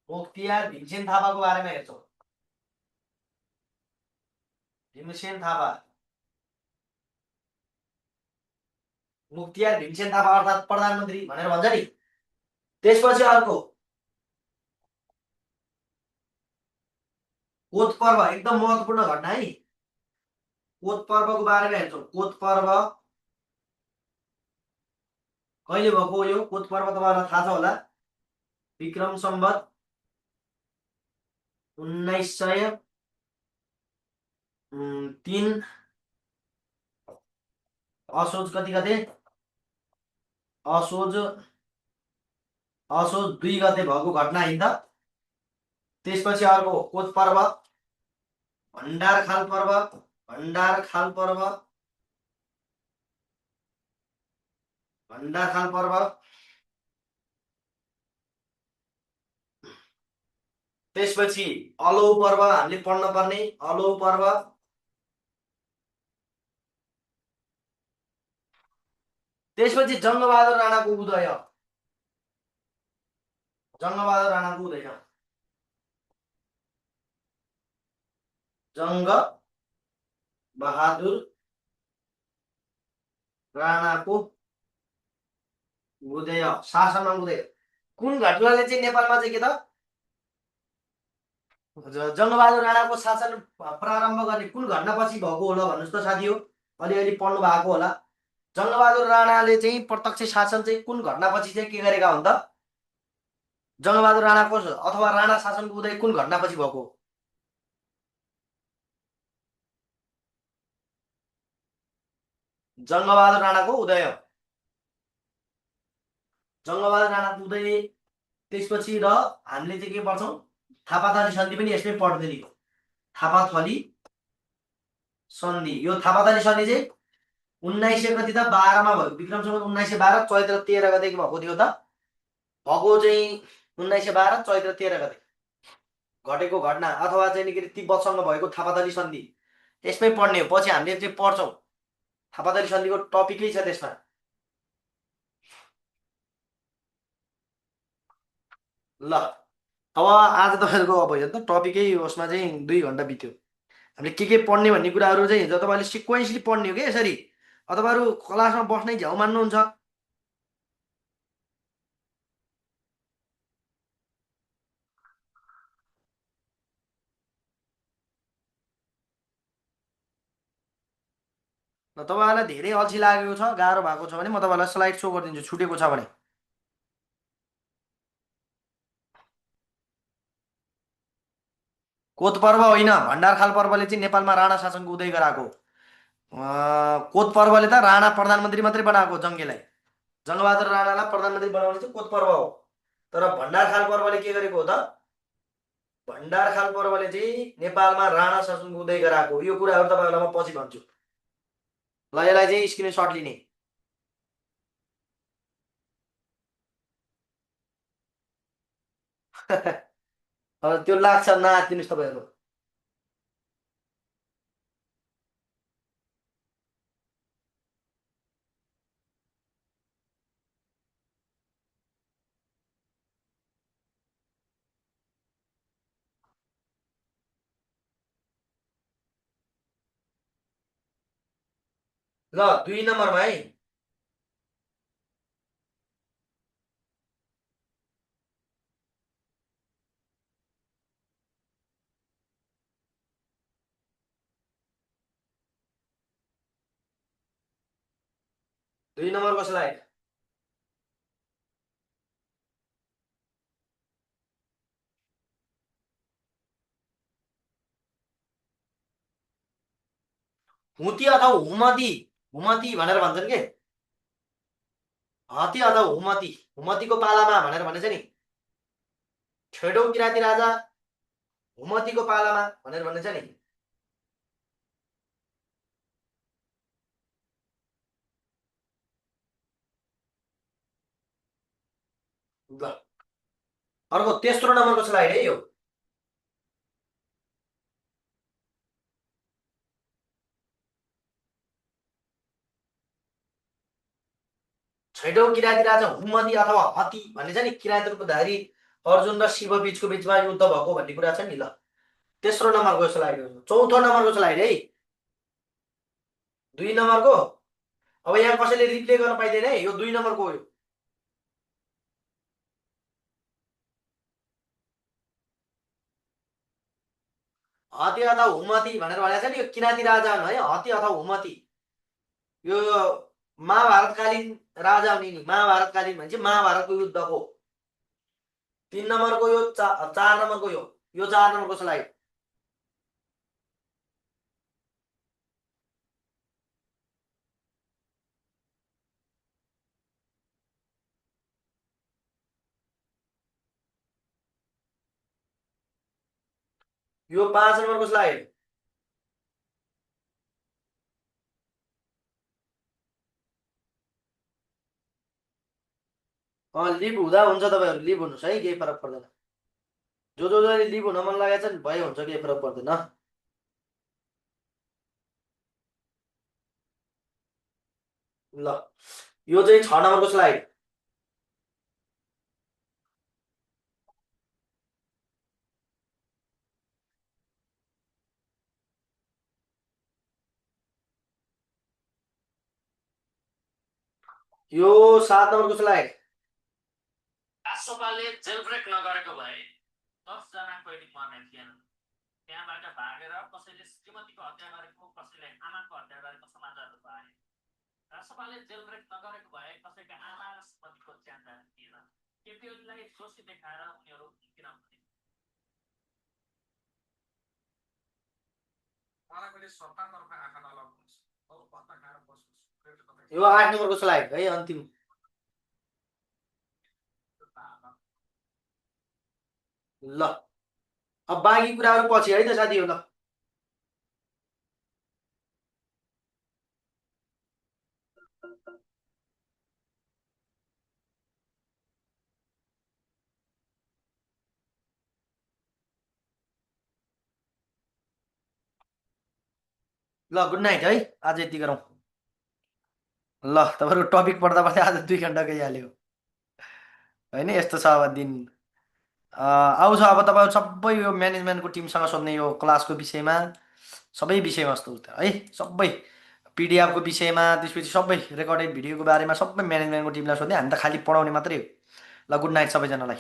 मुख्तियार भीमसेन थापाको बारेमा हेर्छौँ। भीमसेन थापा, मुख्तियार भीमसेन थापा अर्थात् प्रधानमन्त्री भनेर भन्छ नि। त्यसपछि अर्को कोत पर्व, एकदम महत्त्वपूर्ण घटना है। कोत पर्वको बारेमा हेर्छौँ। कोत पर्व कहिले भएको हो? यो कोत पर्व तपाईँहरूलाई थाहा छ होला, विक्रम सम्वत 1903 असोज कति गते, असोज 2 गते भएको घटना होइन त। त्यसपछि अर्को कोत पर्व, भण्डारखाल पर्व, भण्डारखाल पर्व, भण्डारखाल पर्व त्यसपछि अलौ पर्व हामीले पढ्न पर्ने अलौ पर्व। त्यसपछि जङ्गबहादुर राणाको उदय। जङ्गबहादुर राणाको उदय। जङ्ग बहादुर राणाको उदय, शासनमा उदय। कुन घटनाले चाहिँ नेपालमा चाहिँ के त जङ्गबहादुर राणाको शासन प्रारम्भ गर्ने कुन घटनापछि भएको होला भन्नुहोस् त साथी हो। अलिअलि पढ्नु भएको होला। जङ्गबहादुर राणाले चाहिँ प्रत्यक्ष शासन चाहिँ कुन घटनापछि चाहिँ के गरेका हुन् त? जङ्गबहादुर राणाको अथवा राणा शासनको उदय कुन घटनापछि भएको हो? जङ्गबहादुर राणाको उदय। जङ्गबहादुर राणाको उदय। त्यसपछि र हामीले चाहिँ के पढ्छौँ? थापाथली सन्धि पनि यसमै पढ्दै थियो। थापाथली सन्धि, यो थापाथली सन्धि चाहिँ 1900 कति त 12मा भयो। विक्रम सम्वत 1912 चैत्र 13 गते भएको थियो त। भएको चाहिँ 1912 चैत्र 13 गते घटेको घटना अथवा चाहिँ के अरे तिब्बतसँग भएको थापाथली सन्धि यसमै पढ्ने हो। पछि हामीले चाहिँ पढ्छौँ। थापाथली सन्धिको टपिकै छ त्यसमा। ल अब आज तपाईँहरूको अब हेर्नु त टपिकै उसमा चाहिँ 2 घन्टा बित्यो। हामीले के पढ्ने भन्ने कुराहरू चाहिँ हिजो तपाईँले सिक्वेन्सली पढ्ने हो कि यसरी। तपाईँहरू क्लासमा बस्नै झ्याउ मान्नुहुन्छ। ल तपाईँहरूलाई धेरै अल्छी लागेको छ, गाह्रो भएको छ भने म तपाईँलाई स्लाइड सो गरिदिन्छु छुटेको छ भने। कोत पर्व होइन, भण्डारखाल पर्वले चाहिँ नेपालमा राणा शासनको उदय गराएको। कोत पर्वले त राणा प्रधानमन्त्री मात्रै बनाएको जङ्गेलाई। जङ्गबहादुर राणालाई प्रधानमन्त्री बनाउने चाहिँ कोत पर्व हो। तर भण्डारखाल पर्वले के गरेको हो त? भण्डारखाल पर्वले चाहिँ नेपालमा राणा शासनको उदय गराएको। यो कुराहरू तपाईँहरूलाई म पछि भन्छु। ल यसलाई चाहिँ स्क्रिनसट लिने। अब त्यो लाग्छ नआत्तिनुहोस् तपाईँहरू। ल 2 नम्बरमा है। 2 नम्बरको स्लाइड। हुती अथवा हुमती, हुमती भनेर भन्छन् के? हती अथवा हुमती, हुमतीको पालामा भनेर भनेछ नि। छैटौँ किराँती राजा हुमतीको पालामा भनेर भनेछ नि। ल अर्को 3रो नम्बरको स्लाइड है यो। छैटौँ किराँती राजा हुमती अथवा हती भन्ने छ नि, किराँत रूपधारी अर्जुन र शिव बिचमा युद्ध भएको भन्ने कुरा छ नि। ल 3रो नम्बरको स्लाइड हो। 4थो नम्बरको स्लाइड है। 2 नम्बरको। अब यहाँ कसैले रिप्ले गर्न पाइँदैन है, यो 2 नम्बरको हो। यो हती अथवा हुमती भनेर भनेको छ नि, यो किराँती राजा हुन् है, हती अथवा हुमती। यो महाभारतकालीन राजा हुने नि, महाभारतकालीन भन्छ महाभारतको युद्धको। 3 नम्बरको यो 4 नम्बरको यो 4 नम्बरको स्लाइड। यो 5 नम्बरको स्लाइड। लिभ हुँदा हुन्छ, तपाईँहरू लिभ हुनुहोस् है, केही फरक पर्दैन। जो लिभ हुन मन लागेको छ नि भइ हुन्छ, केही फरक पर्दैन। ल यो चाहिँ 6 नम्बरको स्लाइड। यो 7 नम्बरको स्लाइड। राजसभाले जेलब्रेक नगरेको भए 10 जना कैदी मर्ने थिएनन्। त्यहाँबाट भागेर कसैले श्रीमतीको हत्या गरेको, कसैले आमाको हत्या गरेको समाचारहरू पाए। राजसभाले जेलब्रेक नगरेको भए कसैका आमा र श्रीमतीको ज्यान जाने थिएन। केटीहरूलाई दोषी देखाएर उनीहरू किन भने मलाई पनि सत्तातर्फ आँखा नलाउनुहोस्, अरू पत्ता खाएर बस्नुहोस्। यो 8 नम्बरको स्लाइड है, अन्तिम। ल अब बाँकी कुराहरू पछि है त साथी। हो ल ल गुड नाइट है, आज यति गरौँ। ल तपाईँहरूको टपिक पढ्दा पढ्दै आज 2 घन्टा गइहाल्यो होइन, यस्तो छ अब दिन। आउँछ अब तपाईँहरू सबै यो म्यानेजमेन्टको टिमसँग सोध्ने यो क्लासको विषयमा, सबै विषयवस्तु है, सबै पिडिएफको विषयमा, त्यसपछि सबै रेकर्डेड भिडियोको बारेमा सबै म्यानेजमेन्टको टिमलाई सोध्ने, हामी त खालि पढाउने मात्रै हो। ल गुड नाइट सबैजनालाई।